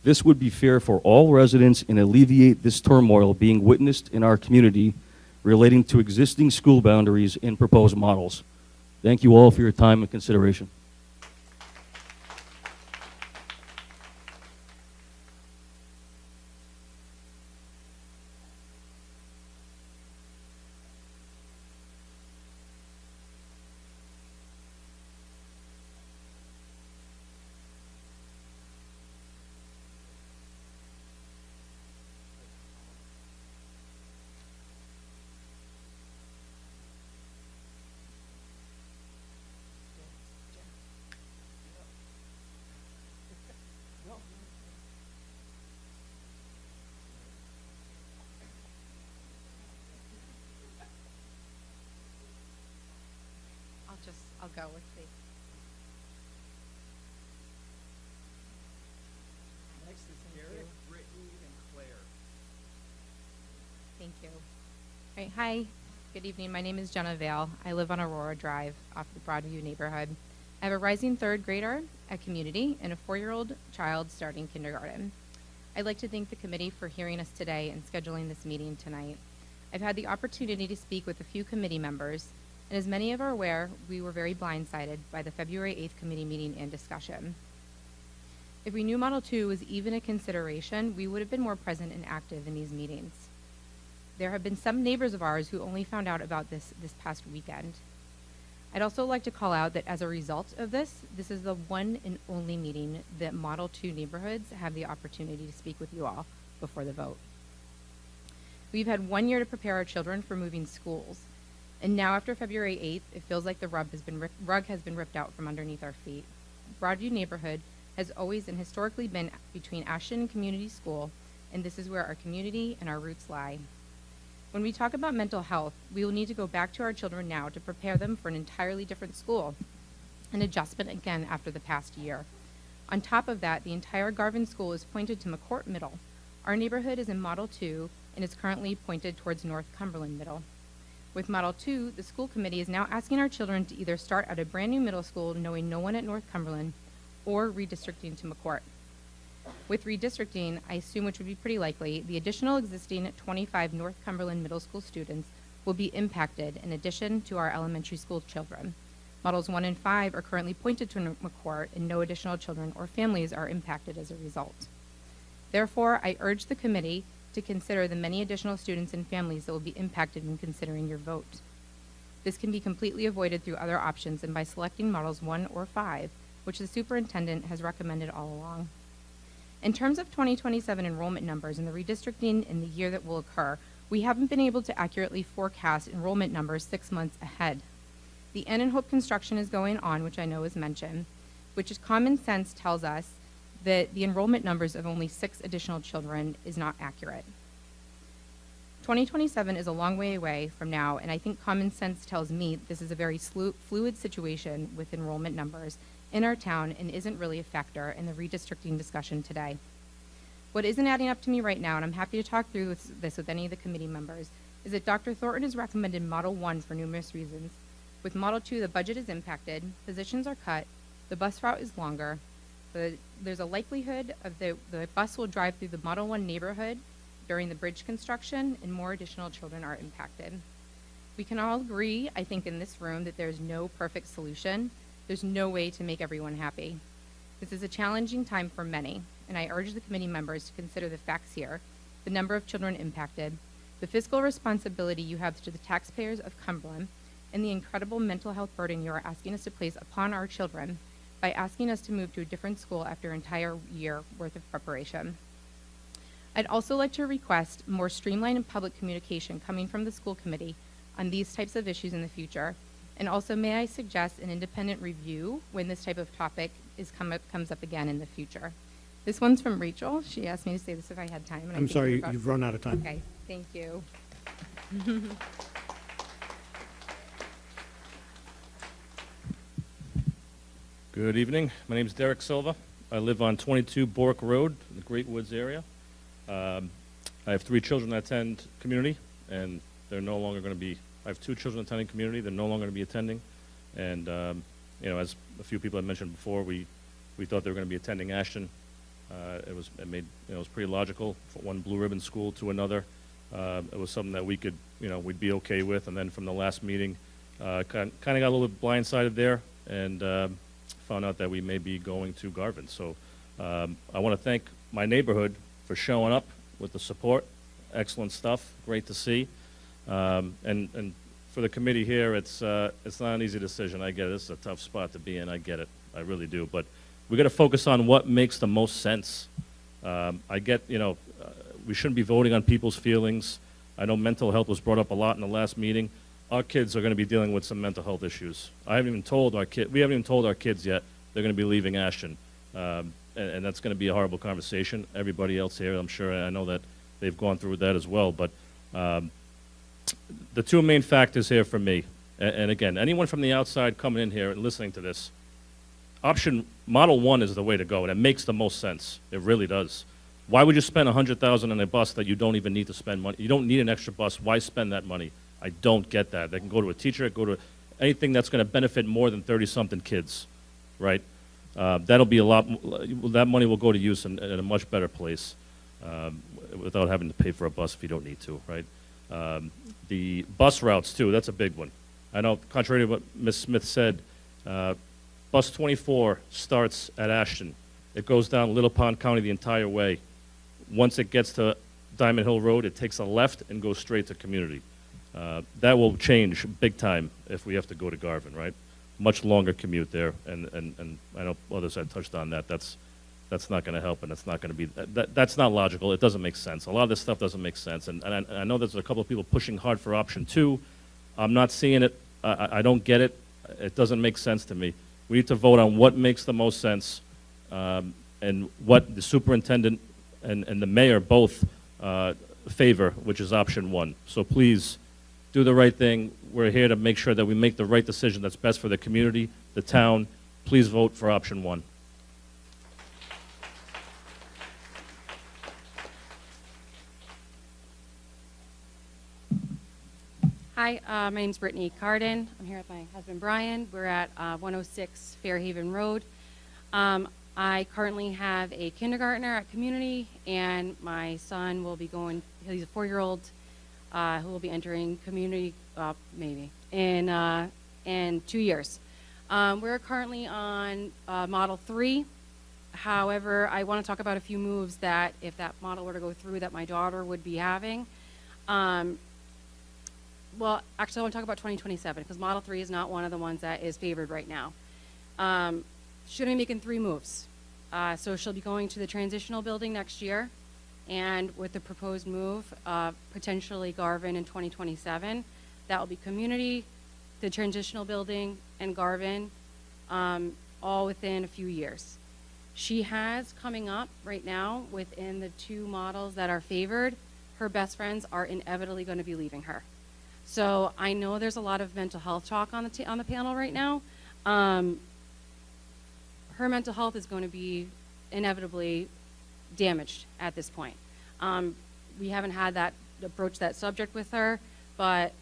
This would be fair for all residents and alleviate this turmoil being witnessed in our community relating to existing school boundaries and proposed models. Thank you all for your time and consideration. I'll go, let's see. Next is Eric, Brittany, and Claire. Thank you. All right, hi, good evening. My name is Jenna Vale. I live on Aurora Drive off the Broadview neighborhood. I have a rising 3rd grader at Community and a 4-year-old child starting kindergarten. I'd like to thank the committee for hearing us today and scheduling this meeting tonight. I've had the opportunity to speak with a few committee members, and as many of you are aware, we were very blindsided by the February 8th committee meeting and discussion. If we knew Model 2 was even a consideration, we would have been more present and active in these meetings. There have been some neighbors of ours who only found out about this past weekend. I'd also like to call out that as a result of this is the one and only meeting that Model 2 neighborhoods have the opportunity to speak with you all before the vote. We've had 1 year to prepare our children for moving schools. And now after February 8th, it feels like the rug has been ripped out from underneath our feet. Broadview neighborhood has always and historically been between Ashton and Community School, and this is where our community and our roots lie. When we talk about mental health, we will need to go back to our children now to prepare them for an entirely different school, an adjustment again after the past year. On top of that, the entire Garvin School is pointed to McCourt Middle. Our neighborhood is in Model 2 and is currently pointed towards North Cumberland Middle. With Model 2, the school committee is now asking our children to either start at a brand new middle school knowing no one at North Cumberland or redistricting to McCourt. With redistricting, I assume, which would be pretty likely, the additional existing 25 North Cumberland Middle School students will be impacted in addition to our elementary school children. Models 1 and 5 are currently pointed to McCourt, and no additional children or families are impacted as a result. Therefore, I urge the committee to consider the many additional students and families that will be impacted when considering your vote. This can be completely avoided through other options and by selecting models 1 or 5, which the superintendent has recommended all along. In terms of 2027 enrollment numbers and the redistricting in the year that will occur, we haven't been able to accurately forecast enrollment numbers 6 months ahead. The Ann and Hope construction is going on, which I know is mentioned, which is common sense tells us that the enrollment numbers of only 6 additional children is not accurate. 2027 is a long way away from now, and I think common sense tells me this is a very fluid situation with enrollment numbers in our town and isn't really a factor in the redistricting discussion today. What isn't adding up to me right now, and I'm happy to talk through this with any of the committee members, is that Dr. Thornton has recommended Model 1 for numerous reasons. With Model 2, the budget is impacted, positions are cut, the bus route is longer, there's a likelihood of the bus will drive through the Model 1 neighborhood during the bridge construction, and more additional children are impacted. We can all agree, I think, in this room that there's no perfect solution. There's no way to make everyone happy. This is a challenging time for many, and I urge the committee members to consider the facts here, the number of children impacted, the fiscal responsibility you have to the taxpayers of Cumberland, and the incredible mental health burden you are asking us to place upon our children by asking us to move to a different school after an entire year worth of preparation. I'd also like to request more streamlined and public communication coming from the school committee on these types of issues in the future. And also, may I suggest an independent review when this type of topic comes up again in the future. This one's from Rachel. She asked me to say this if I had time. And I'm sorry, you've run out of time. Okay, thank you. Good evening. My name is Derek Silva. I live on 22 Bork Road in the Great Woods area. I have 3 children that attend community, and they're no longer going to be. I have 2 children attending community. They're no longer going to be attending, and you know, as a few people had mentioned before, we thought they were going to be attending Ashton. It was pretty logical from one blue ribbon school to another. It was something that we could, we'd be okay with. And then from the last meeting, kind of got a little bit blindsided there, and found out that we may be going to Garvin. So I want to thank my neighborhood for showing up with the support. Excellent stuff. Great to see. And for the committee here, it's not an easy decision. I get it. This is a tough spot to be in. I get it. I really do. But we got to focus on what makes the most sense. I get, we shouldn't be voting on people's feelings. I know mental health was brought up a lot in the last meeting. Our kids are going to be dealing with some mental health issues. We haven't even told our kids yet they're going to be leaving Ashton. And that's going to be a horrible conversation. Everybody else here, I'm sure, I know that they've gone through that as well. But the 2 main factors here for me, and again, anyone from the outside coming in here and listening to this, Model 1 is the way to go, and it makes the most sense. It really does. Why would you spend $100,000 on a bus that you don't even need to spend money? You don't need an extra bus. Why spend that money? I don't get that. They can go to a teacher, go to anything that's going to benefit more than 30-something kids, right? That'll be that money will go to use in a much better place without having to pay for a bus if you don't need to, right? The bus routes, too, that's a big one. I know, contrary to what Ms. Smith said, Bus 24 starts at Ashton. It goes down Little Pond County the entire way. Once it gets to Diamond Hill Road, it takes a left and goes straight to community. That will change big time if we have to go to Garvin, right? Much longer commute there, and I know others had touched on that. That's not going to help, and it's not going to be. That's not logical. It doesn't make sense. A lot of this stuff doesn't make sense, and I know there's a couple of people pushing hard for option 2. I'm not seeing it. I don't get it. It doesn't make sense to me. We need to vote on what makes the most sense, and what the superintendent and the mayor both favor, which is option 1. So please, do the right thing. We're here to make sure that we make the right decision that's best for the community, the town. Please vote for option 1. Hi, my name's Brittany Carden. I'm here with my husband Brian. We're at 106 Fairhaven Road. I'm I currently have a kindergartner at community, and my son will be going, he's a 4-year-old who will be entering community maybe in 2 years. We're currently on Model 3. However, I want to talk about a few moves that, if that model were to go through, that my daughter would be having. Well, actually, I want to talk about 2027, because Model 3 is not one of the ones that is favored right now. She'll be making 3 moves. So she'll be going to the transitional building next year, and with the proposed move, potentially Garvin in 2027. That will be community, the transitional building, and Garvin, all within a few years. She has coming up right now within the 2 models that are favored, her best friends are inevitably going to be leaving her. So I know there's a lot of mental health talk on the panel right now. Her mental health is going to be inevitably damaged at this point. We haven't had that approach that subject with her, but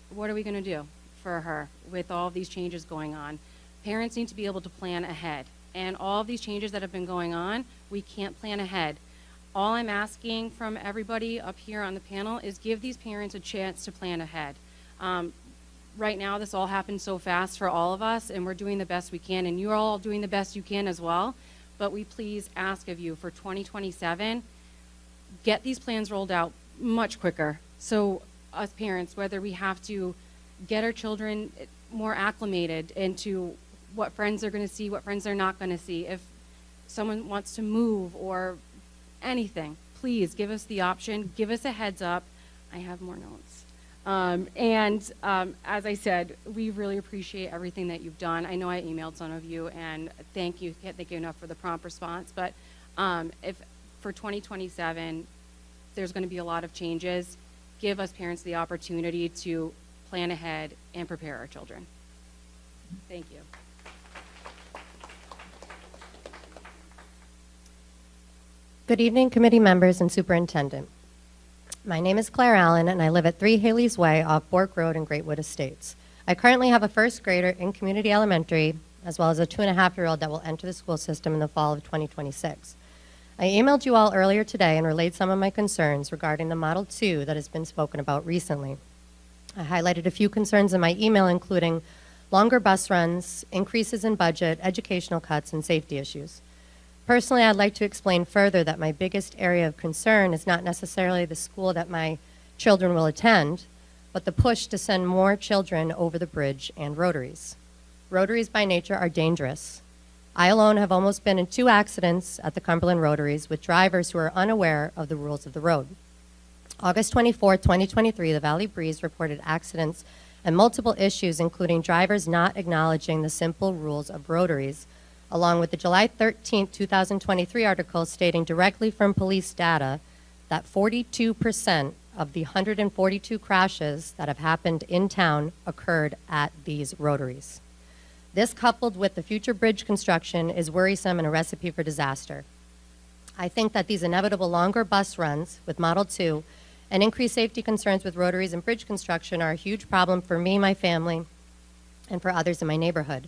what are we going to do for her with all of these changes going on? Parents need to be able to plan ahead. And all of these changes that have been going on, we can't plan ahead. All I'm asking from everybody up here on the panel is give these parents a chance to plan ahead. Right now, this all happened so fast for all of us, and we're doing the best we can, and you're all doing the best you can as well. But we please ask of you for 2027, get these plans rolled out much quicker. So us parents, whether we have to get our children more acclimated into what friends they're going to see, what friends they're not going to see, if someone wants to move or anything, please give us the option, give us a heads up. I have more notes. As I said, we really appreciate everything that you've done. I know I emailed some of you, and thank you. Can't thank you enough for the prompt response. But if for 2027, there's going to be a lot of changes, give us parents the opportunity to plan ahead and prepare our children. Thank you. Good evening, committee members and superintendent. My name is Claire Allen, and I live at 3 Haley's Way off Bork Road in Greatwood Estates. I currently have a first grader in community elementary, as well as a 2.5-year-old that will enter the school system in the fall of 2026. I emailed you all earlier today and relayed some of my concerns regarding the Model 2 that has been spoken about recently. I highlighted a few concerns in my email, including longer bus runs, increases in budget, educational cuts, and safety issues. Personally, I'd like to explain further that my biggest area of concern is not necessarily the school that my children will attend, but the push to send more children over the bridge and rotaries. Rotaries by nature are dangerous. I alone have almost been in 2 accidents at the Cumberland rotaries with drivers who are unaware of the rules of the road. August 24, 2023, the Valley Breeze reported accidents and multiple issues, including drivers not acknowledging the simple rules of rotaries, along with the July 13, 2023 article stating directly from police data that 42% of the 142 crashes that have happened in town occurred at these rotaries. This, coupled with the future bridge construction, is worrisome and a recipe for disaster. I think that these inevitable longer bus runs with Model 2 and increased safety concerns with rotaries and bridge construction are a huge problem for me, my family, and for others in my neighborhood.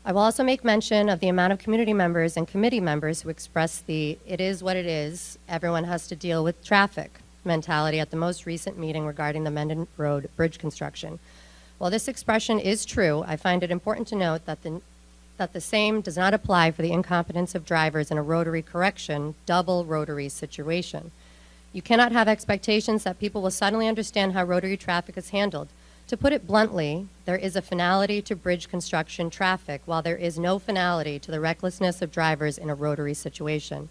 I will also make mention of the amount of community members and committee members who express the "it is what it is, everyone has to deal with traffic" mentality at the most recent meeting regarding the Mendon Road bridge construction. While this expression is true, I find it important to note that the same does not apply for the incompetence of drivers in a rotary correction, double rotary situation. You cannot have expectations that people will suddenly understand how rotary traffic is handled. To put it bluntly, there is a finality to bridge construction traffic, while there is no finality to the recklessness of drivers in a rotary situation.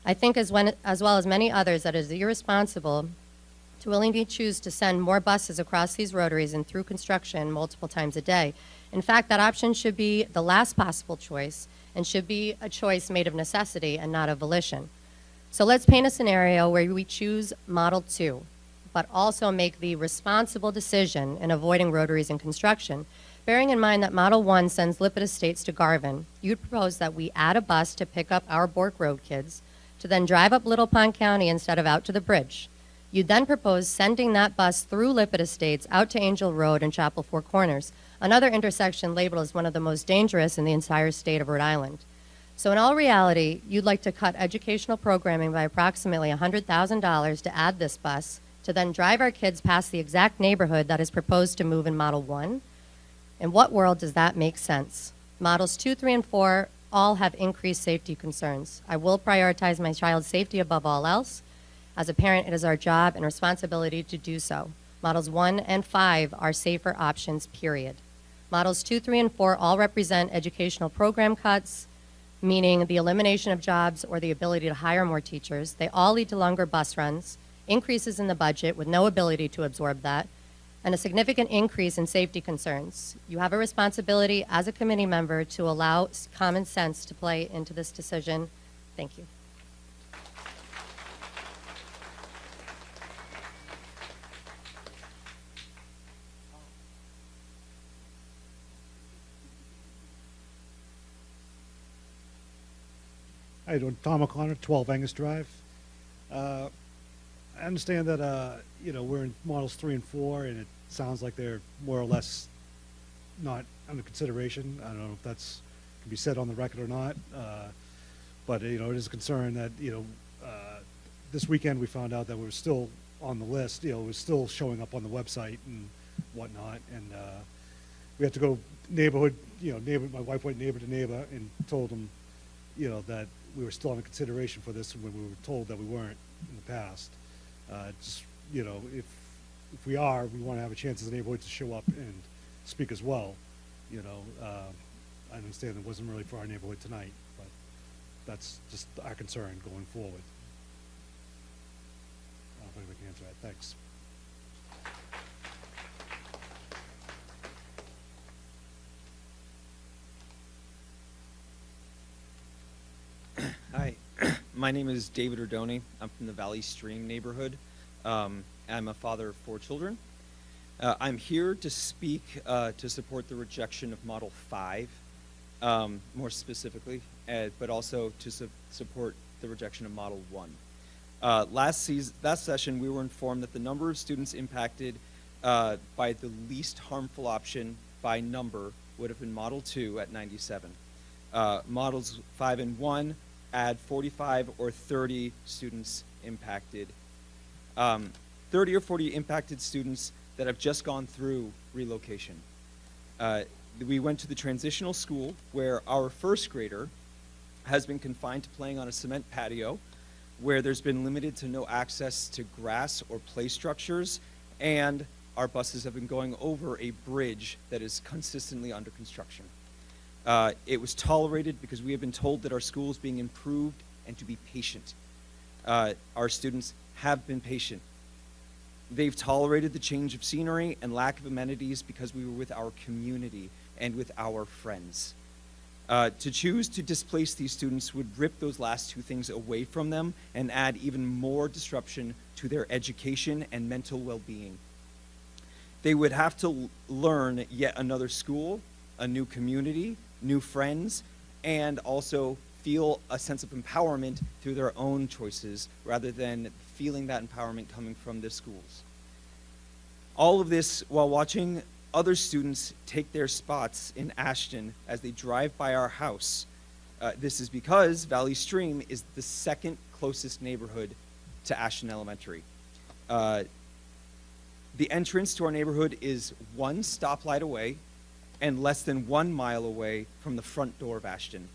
I think, as well as many others, that it is irresponsible to willingly choose to send more buses across these rotaries and through construction multiple times a day. In fact, that option should be the last possible choice and should be a choice made of necessity and not of volition. So let's paint a scenario where we choose Model 2, but also make the responsible decision in avoiding rotaries in construction. Bearing in mind that Model 1 sends Lippert Estates to Garvin, you'd propose that we add a bus to pick up our Bork Road kids to then drive up Little Pond County instead of out to the bridge. You'd then propose sending that bus through Lippert Estates out to Angel Road and Chapel Four Corners, another intersection labeled as one of the most dangerous in the entire state of Rhode Island. So in all reality, you'd like to cut educational programming by approximately $100,000 to add this bus, to then drive our kids past the exact neighborhood that is proposed to move in Model 1? In what world does that make sense? Models 2, 3, and 4 all have increased safety concerns. I will prioritize my child's safety above all else. As a parent, it is our job and responsibility to do so. Models 1 and 5 are safer options, period. Models 2, 3, and 4 all represent educational program cuts, meaning the elimination of jobs or the ability to hire more teachers. They all lead to longer bus runs, increases in the budget with no ability to absorb that, and a significant increase in safety concerns. You have a responsibility as a committee member to allow common sense to play into this decision. Thank you. How you doing? Tom O'Connor, 12 Angus Drive. I understand that, we're in models 3 and 4, and it sounds like they're more or less not under consideration. I don't know if that's can be said on the record or not. But, it is a concern that, this weekend we found out that we were still on the list, it was still showing up on the website and whatnot. And we had to go neighborhood, my wife went neighbor to neighbor and told them, that we were still under consideration for this when we were told that we weren't in the past. Just, if we are, we want to have a chance as a neighborhood to show up and speak as well. I understand it wasn't really for our neighborhood tonight, but that's just our concern going forward. I don't think we can answer that. Thanks. Hi, my name is David Erdoni. I'm from the Valley Stream neighborhood. I'm a father of 4 children. I'm here to speak to support the rejection of Model 5, more specifically, but also to support the rejection of Model 1. Last session, we were informed that the number of students impacted by the least harmful option by number would have been Model 2 at 97. Models 5 and 1 add 45 or 30 students impacted. 30 or 40 impacted students that have just gone through relocation. We went to the transitional school where our first grader has been confined to playing on a cement patio where there's been limited to no access to grass or play structures, and our buses have been going over a bridge that is consistently under construction. It was tolerated because we have been told that our school is being improved and to be patient. Our students have been patient. They've tolerated the change of scenery and lack of amenities because we were with our community and with our friends. To choose to displace these students would rip those last 2 things away from them and add even more disruption to their education and mental well-being. They would have to learn yet another school, a new community, new friends, and also feel a sense of empowerment through their own choices rather than feeling that empowerment coming from the schools. All of this while watching other students take their spots in Ashton as they drive by our house. This is because Valley Stream is the second closest neighborhood to Ashton Elementary. The entrance to our neighborhood is 1 stoplight away and less than 1 mile away from the front door of Ashton.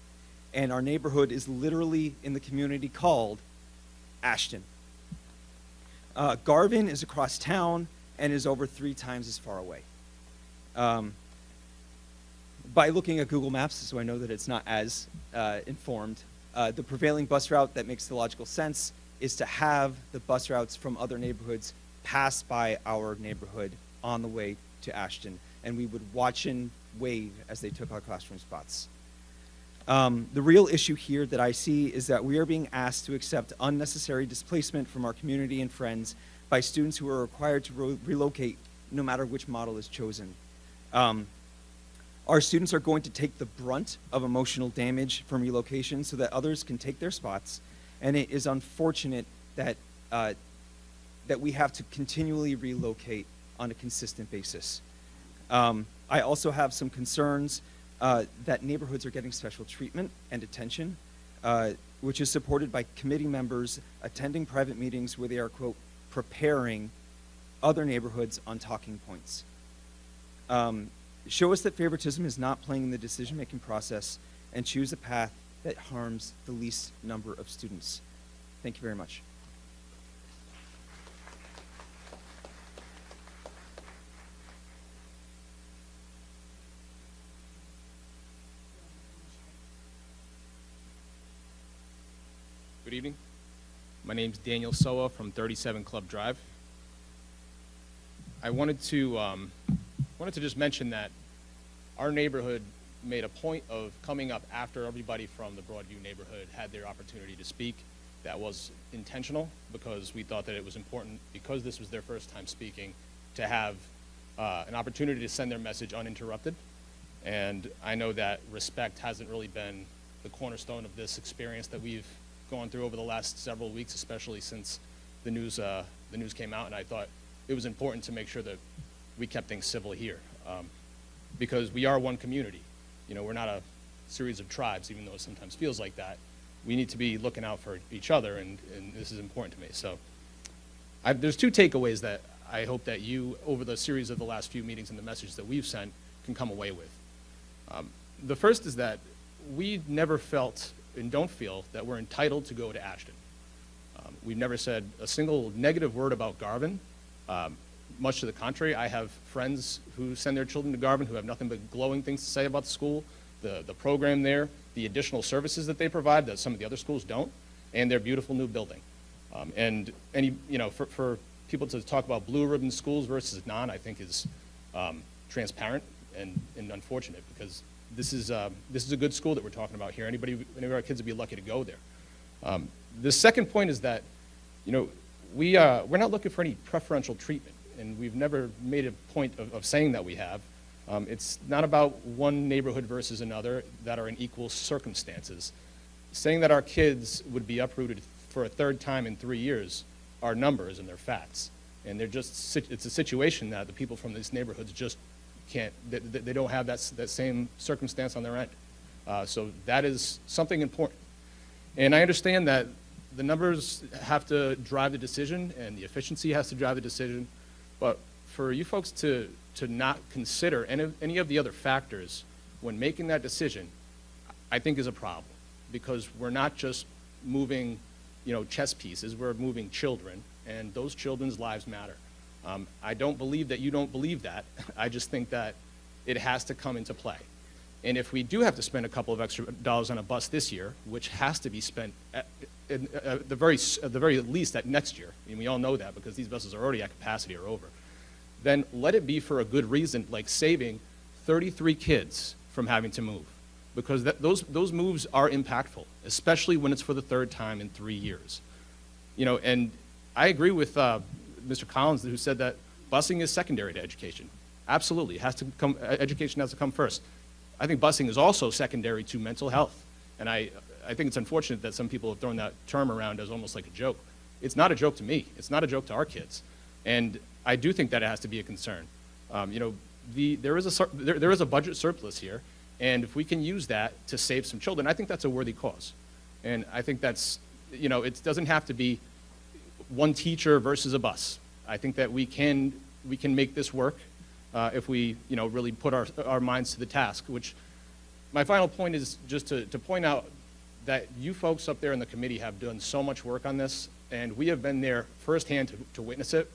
And our neighborhood is literally in the community called Ashton. Garvin is across town and is over 3 times as far away. By looking at Google Maps, so I know that it's not as informed, the prevailing bus route that makes the logical sense is to have the bus routes from other neighborhoods pass by our neighborhood on the way to Ashton, and we would watch and wave as they took our classroom spots. The real issue here that I see is that we are being asked to accept unnecessary displacement from our community and friends by students who are required to relocate no matter which model is chosen. Our students are going to take the brunt of emotional damage from relocation so that others can take their spots, and it is unfortunate that, that we have to continually relocate on a consistent basis. I also have some concerns that neighborhoods are getting special treatment and attention, which is supported by committee members attending private meetings where they are, quote, preparing other neighborhoods on talking points. Show us that favoritism is not playing in the decision-making process, and choose a path that harms the least number of students. Thank you very much. Good evening. My name's Daniel Soa from 37 Club Drive. I wanted to just mention that our neighborhood made a point of coming up after everybody from the Broadview neighborhood had their opportunity to speak. That was intentional because we thought that it was important, because this was their first time speaking, to have an opportunity to send their message uninterrupted. And I know that respect hasn't really been the cornerstone of this experience that we've gone through over the last several weeks, especially since the news came out, and I thought it was important to make sure that we kept things civil here, because we are one community. You know, we're not a series of tribes, even though it sometimes feels like that. We need to be looking out for each other, and this is important to me. So there's two takeaways that I hope that you, over the series of the last few meetings and the message that we've sent, can come away with. The first is that we never felt and don't feel that we're entitled to go to Ashton. We've never said a single negative word about Garvin. Much to the contrary, I have friends who send their children to Garvin who have nothing but glowing things to say about the school, the program there, the additional services that they provide that some of the other schools don't, and their beautiful new building. And for people to talk about blue ribbon schools versus non, I think is transparent and unfortunate, because this is a good school that we're talking about here. Any of our kids would be lucky to go there. The second point is that, we're not looking for any preferential treatment, and we've never made a point of saying that we have. It's not about one neighborhood versus another that are in equal circumstances. Saying that our kids would be uprooted for a third time in 3 years are numbers and they're facts. And it's a situation that the people from these neighborhoods just can't, they don't have that same circumstance on their end. So that is something important. And I understand that the numbers have to drive the decision and the efficiency has to drive the decision, but for you folks to not consider any of the other factors when making that decision, I think is a problem, because we're not just moving, chess pieces, we're moving children, and those children's lives matter. I don't believe that you don't believe that. I just think that it has to come into play. And if we do have to spend a couple of extra dollars on a bus this year, which has to be spent at the very least at next year, and we all know that because these buses are already at capacity or over, then let it be for a good reason, like saving 33 kids from having to move, because those moves are impactful, especially when it's for the third time in 3 years. And I agree with Mr. Collins, who said that busing is secondary to education. Absolutely, education has to come first. I think busing is also secondary to mental health, and I think it's unfortunate that some people have thrown that term around as almost like a joke. It's not a joke to me. It's not a joke to our kids, and I do think that it has to be a concern. There is a budget surplus here, and if we can use that to save some children, I think that's a worthy cause. And I think that's, it doesn't have to be one teacher versus a bus. I think that we can make this work if we, really put our minds to the task. Which, my final point is just to point out that you folks up there in the committee have done so much work on this, and we have been there firsthand to witness it.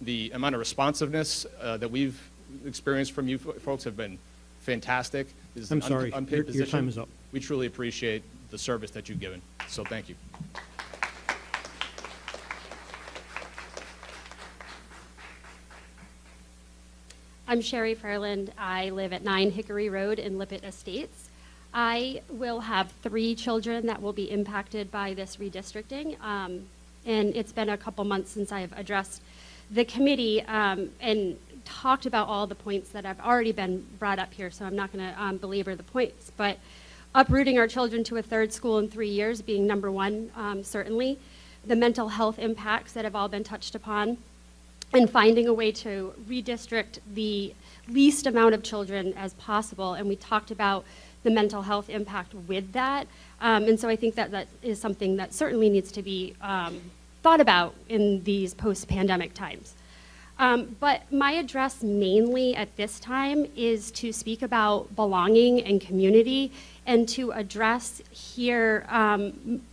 The amount of responsiveness that we've experienced from you folks have been fantastic. This is I'm an sorry, unpaid your position. time is up. We truly appreciate the service that you've given, so thank you. I'm Sherry Fairland. I live at 9 Hickory Road in Lippett Estates. I will have 3 children that will be impacted by this redistricting, and it's been a couple months since I have addressed the committee and talked about all the points that have already been brought up here, so I'm not going to belabor the points. But uprooting our children to a third school in 3 years being number one, certainly. The mental health impacts that have all been touched upon, and finding a way to redistrict the least amount of children as possible, and we talked about the mental health impact with that. And so I think that that is something that certainly needs to be thought about in these post-pandemic times. But my address mainly at this time is to speak about belonging and community, and to address here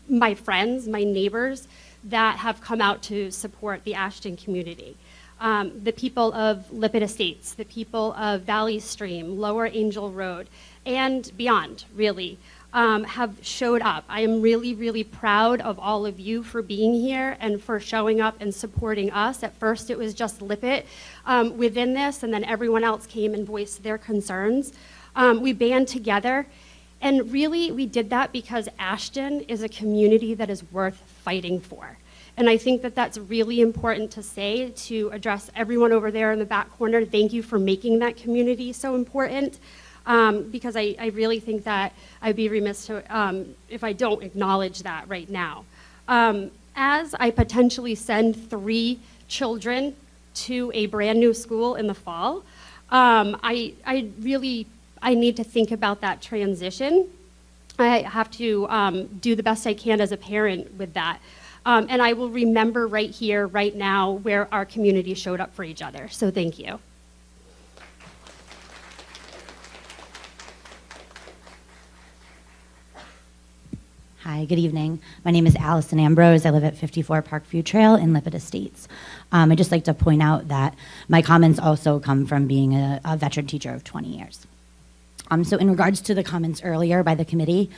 my friends, my neighbors that have come out to support the Ashton community. The people of Lippitt Estates, the people of Valley Stream, Lower Angel Road, and beyond, really, have showed up. I am really, really proud of all of you for being here and for showing up and supporting us. At first, it was just Lippitt within this, and then everyone else came and voiced their concerns. We band together, and really, we did that because Ashton is a community that is worth fighting for. And I think that that's really important to say, to address everyone over there in the back corner. Thank you for making that community so important. Because I really think that I'd be remiss to, if I don't acknowledge that right now. As I potentially send 3 children to a brand new school in the fall, I need to think about that transition. I have to do the best I can as a parent with that. And I will remember right here, right now, where our community showed up for each other. So thank you. Hi, good evening. My name is Allison Ambrose. I live at 54 Parkview Trail in Lippitt Estates. I'd just like to point out that my comments also come from being a veteran teacher of 20 years. So in regards to the comments earlier by the committee,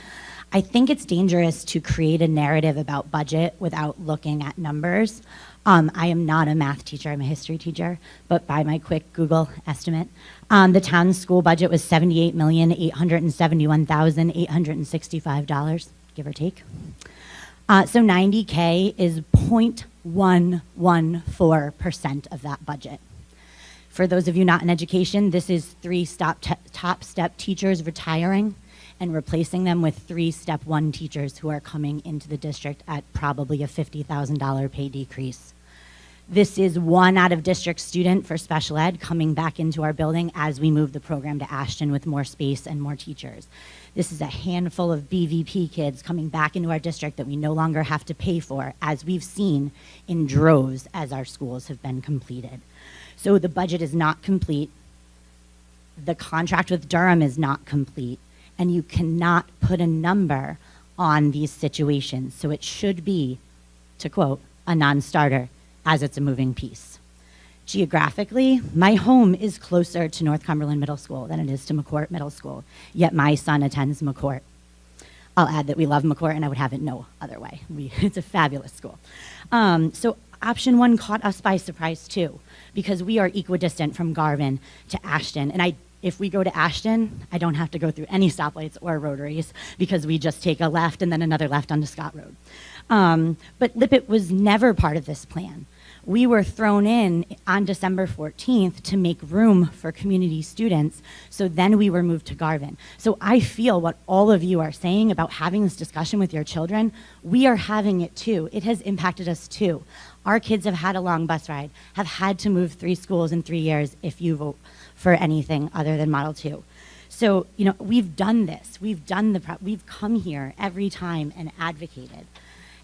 I think it's dangerous to create a narrative about budget without looking at numbers. I am not a math teacher, I'm a history teacher, but by my quick Google estimate, the town's school budget was $78,871,865. Give or take. So 90K is 0.114% of that budget. For those of you not in education, this is 3 top step teachers retiring and replacing them with 3 step 1 teachers who are coming into the district at probably a $50,000 pay decrease. This is 1 out of district student for special ed coming back into our building as we move the program to Ashton with more space and more teachers. This is a handful of BVP kids coming back into our district that we no longer have to pay for, as we've seen in droves as our schools have been completed. So the budget is not complete. The contract with Durham is not complete, and you cannot put a number on these situations. So it should be, to quote, a non-starter, as it's a moving piece. Geographically, my home is closer to North Cumberland Middle School than it is to McCourt Middle School, yet my son attends McCourt. I'll add that we love McCourt, and I would have it no other way. It's a fabulous school. So option 1 caught us by surprise too, because we are equidistant from Garvin to Ashton. And if we go to Ashton, I don't have to go through any stoplights or rotaries, because we just take a left and then another left onto Scott Road. But Lippitt was never part of this plan. We were thrown in on December 14th to make room for community students, so then we were moved to Garvin. So I feel what all of you are saying about having this discussion with your children, we are having it too. It has impacted us too. Our kids have had a long bus ride, have had to move 3 schools in 3 years if you vote for anything other than Model 2. So, we've done this. We've come here every time and advocated.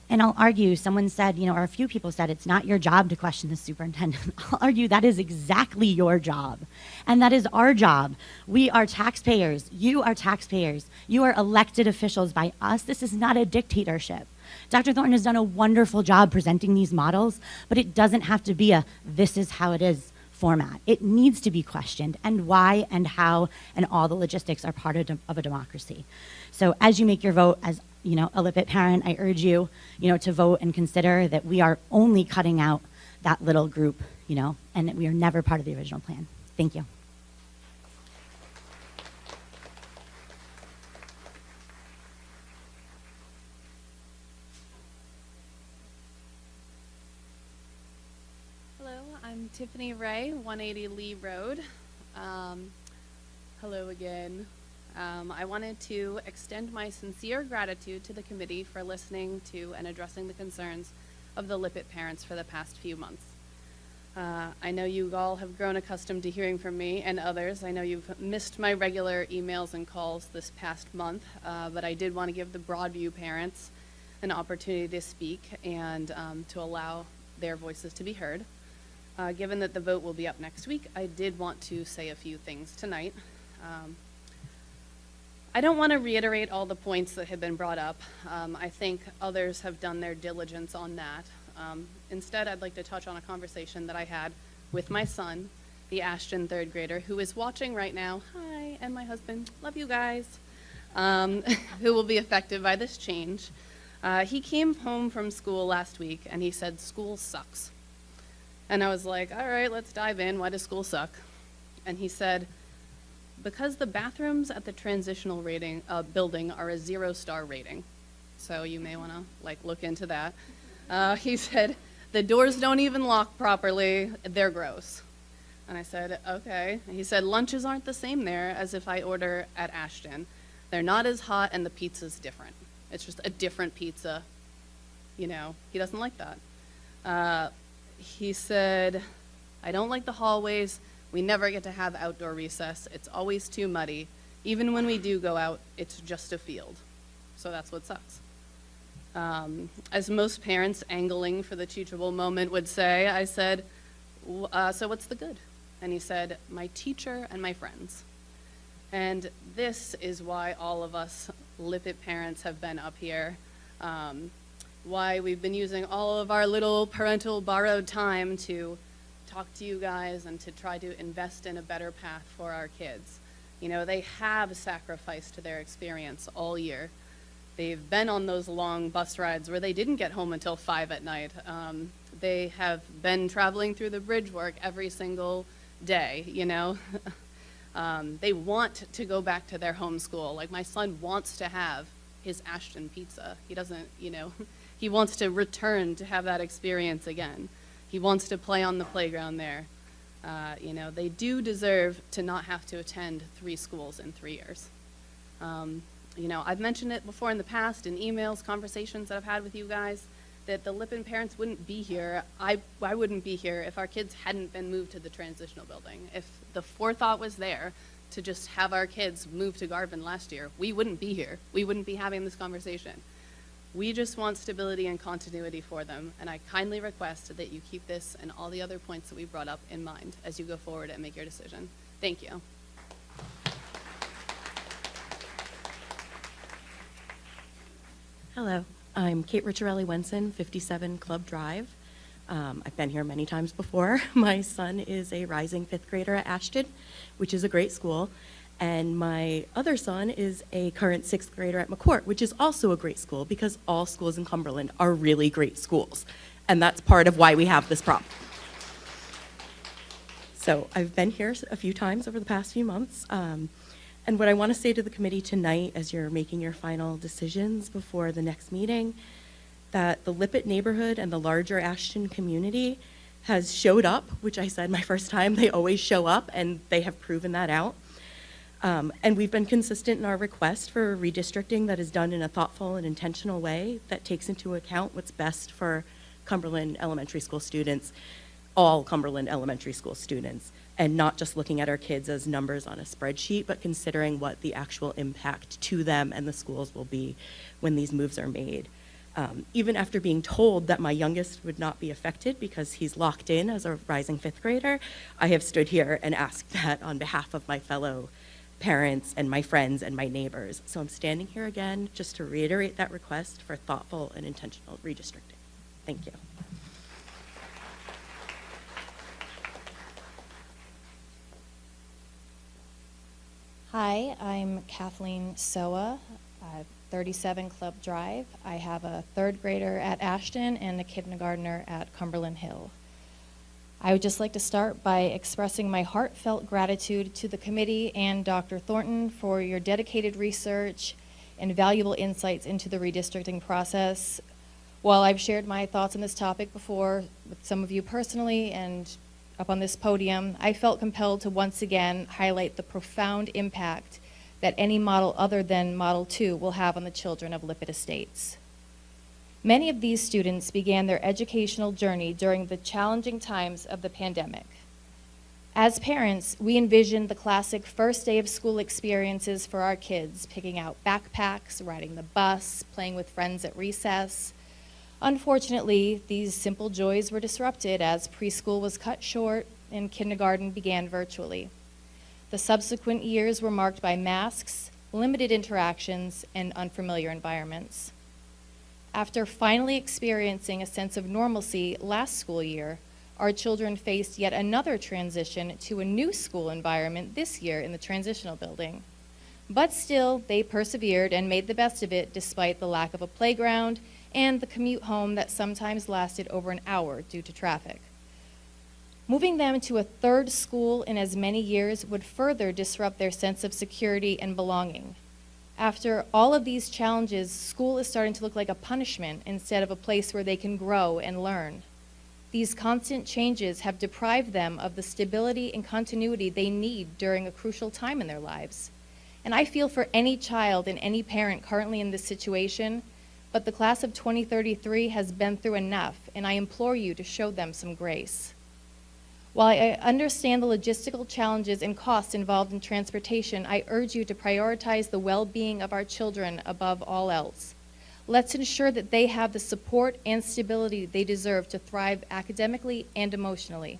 And I'll argue, someone said, or a few people said, it's not your job to question the superintendent. I'll argue that is exactly your job. And that is our job. We are taxpayers. You are taxpayers. You are elected officials by us. This is not a dictatorship. Dr. Thornton has done a wonderful job presenting these models, but it doesn't have to be a this is how it is format. It needs to be questioned, and why and how and all the logistics are part of a democracy. So as you make your vote, as a Lippitt parent, I urge you, to vote and consider that we are only cutting out that little group, and that we are never part of the original plan. Thank you. Hello, I'm Tiffany Ray, 180 Lee Road. Hello again. I wanted to extend my sincere gratitude to the committee for listening to and addressing the concerns of the Lippitt parents for the past few months. I know you all have grown accustomed to hearing from me and others. I know you've missed my regular emails and calls this past month, but I did want to give the Broadview parents an opportunity to speak and to allow their voices to be heard. Given that the vote will be up next week, I did want to say a few things tonight. I don't want to reiterate all the points that have been brought up. I think others have done their diligence on that. Instead, I'd like to touch on a conversation that I had with my son, the Ashton third grader, who is watching right now. Hi, and my husband. Love you guys. Who will be affected by this change. He came home from school last week, and he said, "School sucks." And I was like, all right, let's dive in. Why does school suck? And he said, because the bathrooms at the transitional building are a 0-star rating. So you may want to look into that. He said, the doors don't even lock properly. They're gross. And I said, okay. And he said, lunches aren't the same there as if I order at Ashton. They're not as hot and the pizza's different. It's just a different pizza. You know, he doesn't like that. He said, I don't like the hallways. We never get to have outdoor recess. It's always too muddy. Even when we do go out, it's just a field. So that's what sucks. As most parents angling for the teachable moment would say, I said, so what's the good? And he said, my teacher and my friends. And this is why all of us Lippitt parents have been up here. Why we've been using all of our little parental borrowed time to talk to you guys and to try to invest in a better path for our kids. You know, they have sacrificed their experience all year. They've been on those long bus rides where they didn't get home until 5 at night. They have been traveling through the bridge work every single day, you know. They want to go back to their home school. Like, my son wants to have his Ashton pizza. He doesn't, you know, he wants to return to have that experience again. He wants to play on the playground there. You know, they do deserve to not have to attend 3 schools in 3 years. You know, I've mentioned it before in the past in emails, conversations that I've had with you guys, that the Lippin parents wouldn't be here. I wouldn't be here if our kids hadn't been moved to the transitional building. If the forethought was there to just have our kids move to Garvin last year, we wouldn't be here. We wouldn't be having this conversation. We just want stability and continuity for them, and I kindly request that you keep this and all the other points that we brought up in mind as you go forward and make your decision. Thank you. Hello, I'm Kate Ricciarelli-Wenson, 57 Club Drive. I've been here many times before. My son is a rising 5th grader at Ashton, which is a great school. And my other son is a current 6th grader at McCourt, which is also a great school because all schools in Cumberland are really great schools. And that's part of why we have this problem. So I've been here a few times over the past few months. And what I want to say to the committee tonight as you're making your final decisions before the next meeting, that the Lippitt neighborhood and the larger Ashton community has showed up, which I said my first time, they always show up, and they have proven that out. And we've been consistent in our request for redistricting that is done in a thoughtful and intentional way that takes into account what's best for Cumberland Elementary School students, all Cumberland Elementary School students, and not just looking at our kids as numbers on a spreadsheet, but considering what the actual impact to them and the schools will be when these moves are made. Even after being told that my youngest would not be affected because he's locked in as a rising 5th grader, I have stood here and asked that on behalf of my fellow parents and my friends and my neighbors. So I'm standing here again just to reiterate that request for thoughtful and intentional redistricting. Thank you. Hi, I'm Kathleen Soa, 37 Club Drive. I have a 3rd grader at Ashton and a kindergartner at Cumberland Hill. I would just like to start by expressing my heartfelt gratitude to the committee and Dr. Thornton for your dedicated research and valuable insights into the redistricting process. While I've shared my thoughts on this topic before with some of you personally and up on this podium, I felt compelled to once again highlight the profound impact that any model other than Model 2 will have on the children of Lippitt Estates. Many of these students began their educational journey during the challenging times of the pandemic. As parents, we envisioned the classic first day of school experiences for our kids, picking out backpacks, riding the bus, playing with friends at recess. Unfortunately, these simple joys were disrupted as preschool was cut short and kindergarten began virtually. The subsequent years were marked by masks, limited interactions, and unfamiliar environments. After finally experiencing a sense of normalcy last school year, our children faced yet another transition to a new school environment this year in the transitional building. But still, they persevered and made the best of it despite the lack of a playground and the commute home that sometimes lasted over an hour due to traffic. Moving them to a third school in as many years would further disrupt their sense of security and belonging. After all of these challenges, school is starting to look like a punishment instead of a place where they can grow and learn. These constant changes have deprived them of the stability and continuity they need during a crucial time in their lives. And I feel for any child and any parent currently in this situation, but the class of 2033 has been through enough, and I implore you to show them some grace. While I understand the logistical challenges and costs involved in transportation, I urge you to prioritize the well-being of our children above all else. Let's ensure that they have the support and stability they deserve to thrive academically and emotionally.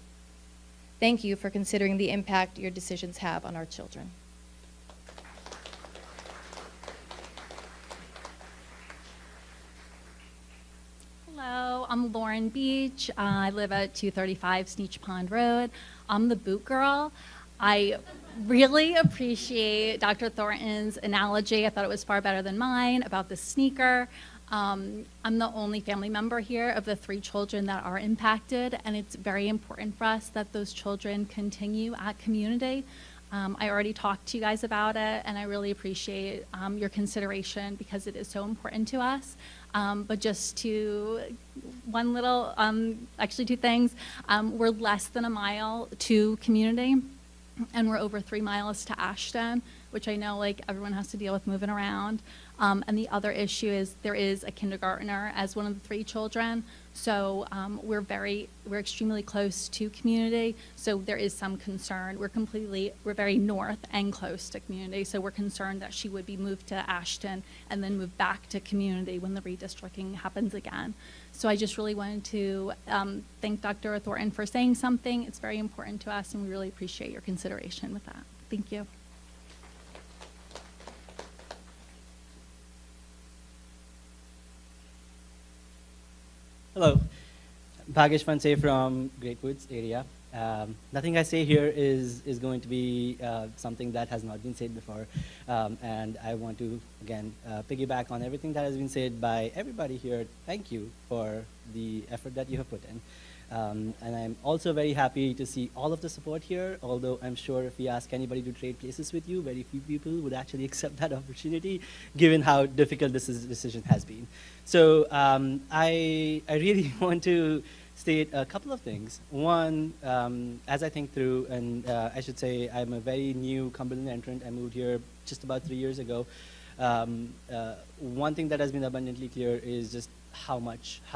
Thank you for considering the impact your decisions have on our children. Hello, I'm Lauren Beach. I live at 235 Sneech Pond Road. I'm the boot girl. I really appreciate Dr. Thornton's analogy. I thought it was far better than mine about the sneaker. I'm the only family member here of the 3 children that are impacted, and it's very important for us that those children continue at community. I already talked to you guys about it, and I really appreciate your consideration because it is so important to us. But just one little, actually 2 things. We're less than a mile to community, and we're over 3 miles to Ashton, which I know like everyone has to deal with moving around. And the other issue is there is a kindergartner as one of the 3 children. So we're extremely close to community. So there is some concern. We're very north and close to community. So we're concerned that she would be moved to Ashton and then moved back to community when the redistricting happens again. So I just really wanted to thank Dr. Thornton for saying something. It's very important to us, and we really appreciate your consideration with that. Thank you. Hello, Bhagesh Panse from Great Woods area. Nothing I say here is going to be something that has not been said before. And I want to, again, piggyback on everything that has been said by everybody here. Thank you for the effort that you have put in. And I'm also very happy to see all of the support here, although I'm sure if we ask anybody to trade places with you, very few people would actually accept that opportunity, given how difficult this decision has been. So I really want to state a couple of things. One, as I think through, and I should say I'm a very new Cumberland entrant. I moved here just about 3 years ago. One thing that has been abundantly clear is just how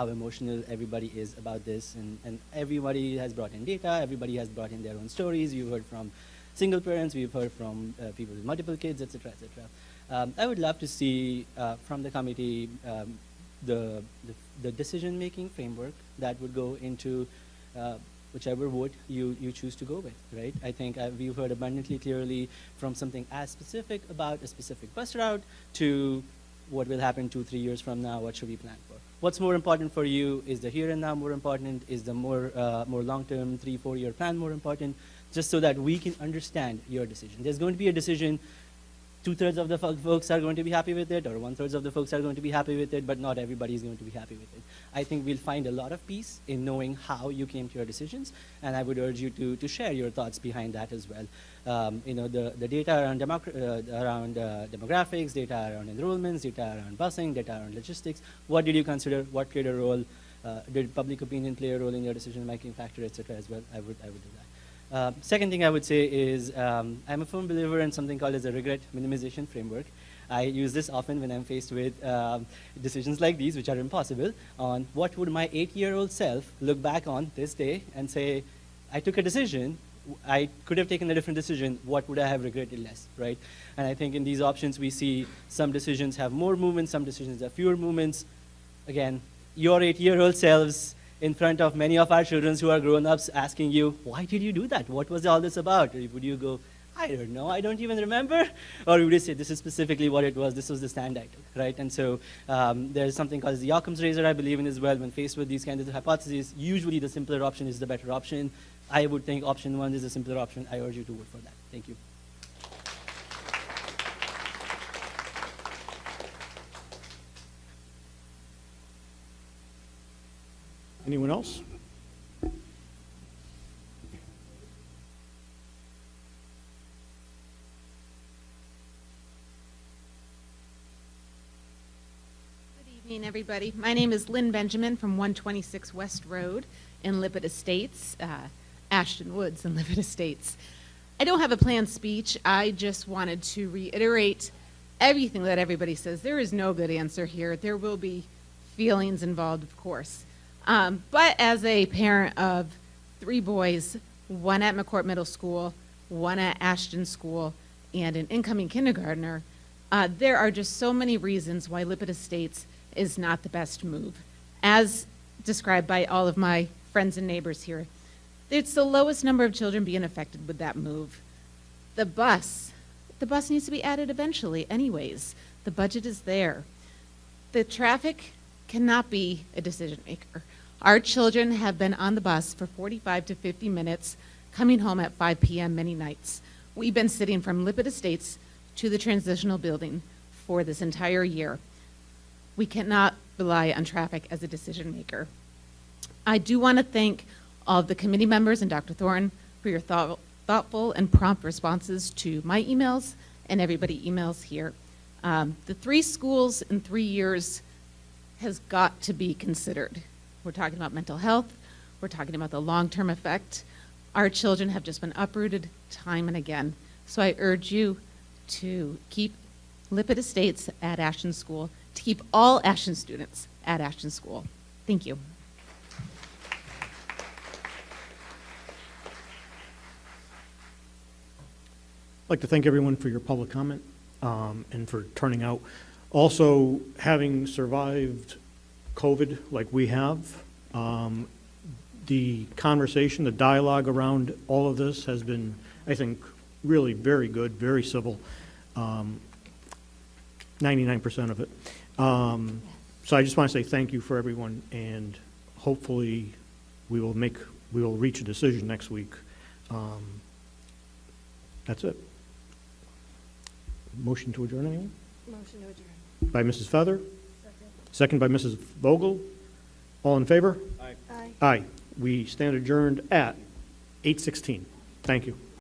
emotional everybody is about this, and everybody has brought in data, everybody has brought in their own stories. We've heard from single parents, we've heard from people with multiple kids, etc., etc. I would love to see from the committee the decision-making framework that would go into whichever vote you choose to go with, right? I think we've heard abundantly clearly from something as specific about a specific bus route to what will happen 2-3 years from now, what should we plan for? What's more important for you? Is the here and now more important? Is the more long-term 3-4 year plan more important? Just so that we can understand your decision. There's going to be a decision, 2/3 of the folks are going to be happy with it, or 1/3 of the folks are going to be happy with it, but not everybody is going to be happy with it. I think we'll find a lot of peace in knowing how you came to your decisions, and I would urge you to share your thoughts behind that as well. The data around demographics, data around enrollments, data around busing, data around logistics. What did you consider? What played a role? Did public opinion play a role in your decision-making factor, etc. as well? I would do that. Second thing I would say is I'm a firm believer in something called as a regret minimization framework. I use this often when I'm faced with decisions like these, which are impossible, on what would my 8-year-old self look back on this day and say, I took a decision, I could have taken a different decision, what would I have regretted less, right? And I think in these options we see some decisions have more movements, some decisions have fewer movements. Again, your 8-year-old selves in front of many of our children who are grown-ups asking you, why did you do that? What was all this about? Or would you go, I don't know, I don't even remember? Or would you say, this is specifically what it was, this was the stand I took, right? And so there's something called the Occam's razor I believe in as well. When faced with these kinds of hypotheses, usually the simpler option is the better option. I would think option 1 is the simpler option. I urge you to vote for that. Thank you. Anyone else? Good evening, everybody. My name is Lynn Benjamin from 126 West Road in Lippet Estates, Ashton Woods in Lippet Estates. I don't have a planned speech. I just wanted to reiterate everything that everybody says. There is no good answer here. There will be feelings involved, of course. But as a parent of 3 boys, 1 at McCourt Middle School, 1 at Ashton School, and an incoming kindergartner, there are just so many reasons why Lippet Estates is not the best move. As described by all of my friends and neighbors here, it's the lowest number of children being affected with that move. The bus needs to be added eventually anyways. The budget is there. The traffic cannot be a decision maker. Our children have been on the bus for 45 to 50 minutes, coming home at 5 p.m. many nights. We've been sitting from Lippet Estates to the transitional building for this entire year. We cannot rely on traffic as a decision maker. I do want to thank all of the committee members and Dr. Thornton for your thoughtful and prompt responses to my emails and everybody emails here. The 3 schools in 3 years has got to be considered. We're talking about mental health. We're talking about the long-term effect. Our children have just been uprooted time and again. So I urge you to keep Lippet Estates at Ashton School, to keep all Ashton students at Ashton School. Thank you. I'd like to thank everyone for your public comment and for turning out. Also, having survived COVID like we have, the conversation, the dialogue around all of this has been, I think, really very good, very civil, 99% of it. So I just want to say thank you for everyone, and hopefully we will reach a decision next week. That's it. Motion to adjourn, anyone? Motion to adjourn. By Mrs. Feather. Second by Mrs. Vogel. All in favor? Aye. Aye. We stand adjourned at 8:16. Thank you.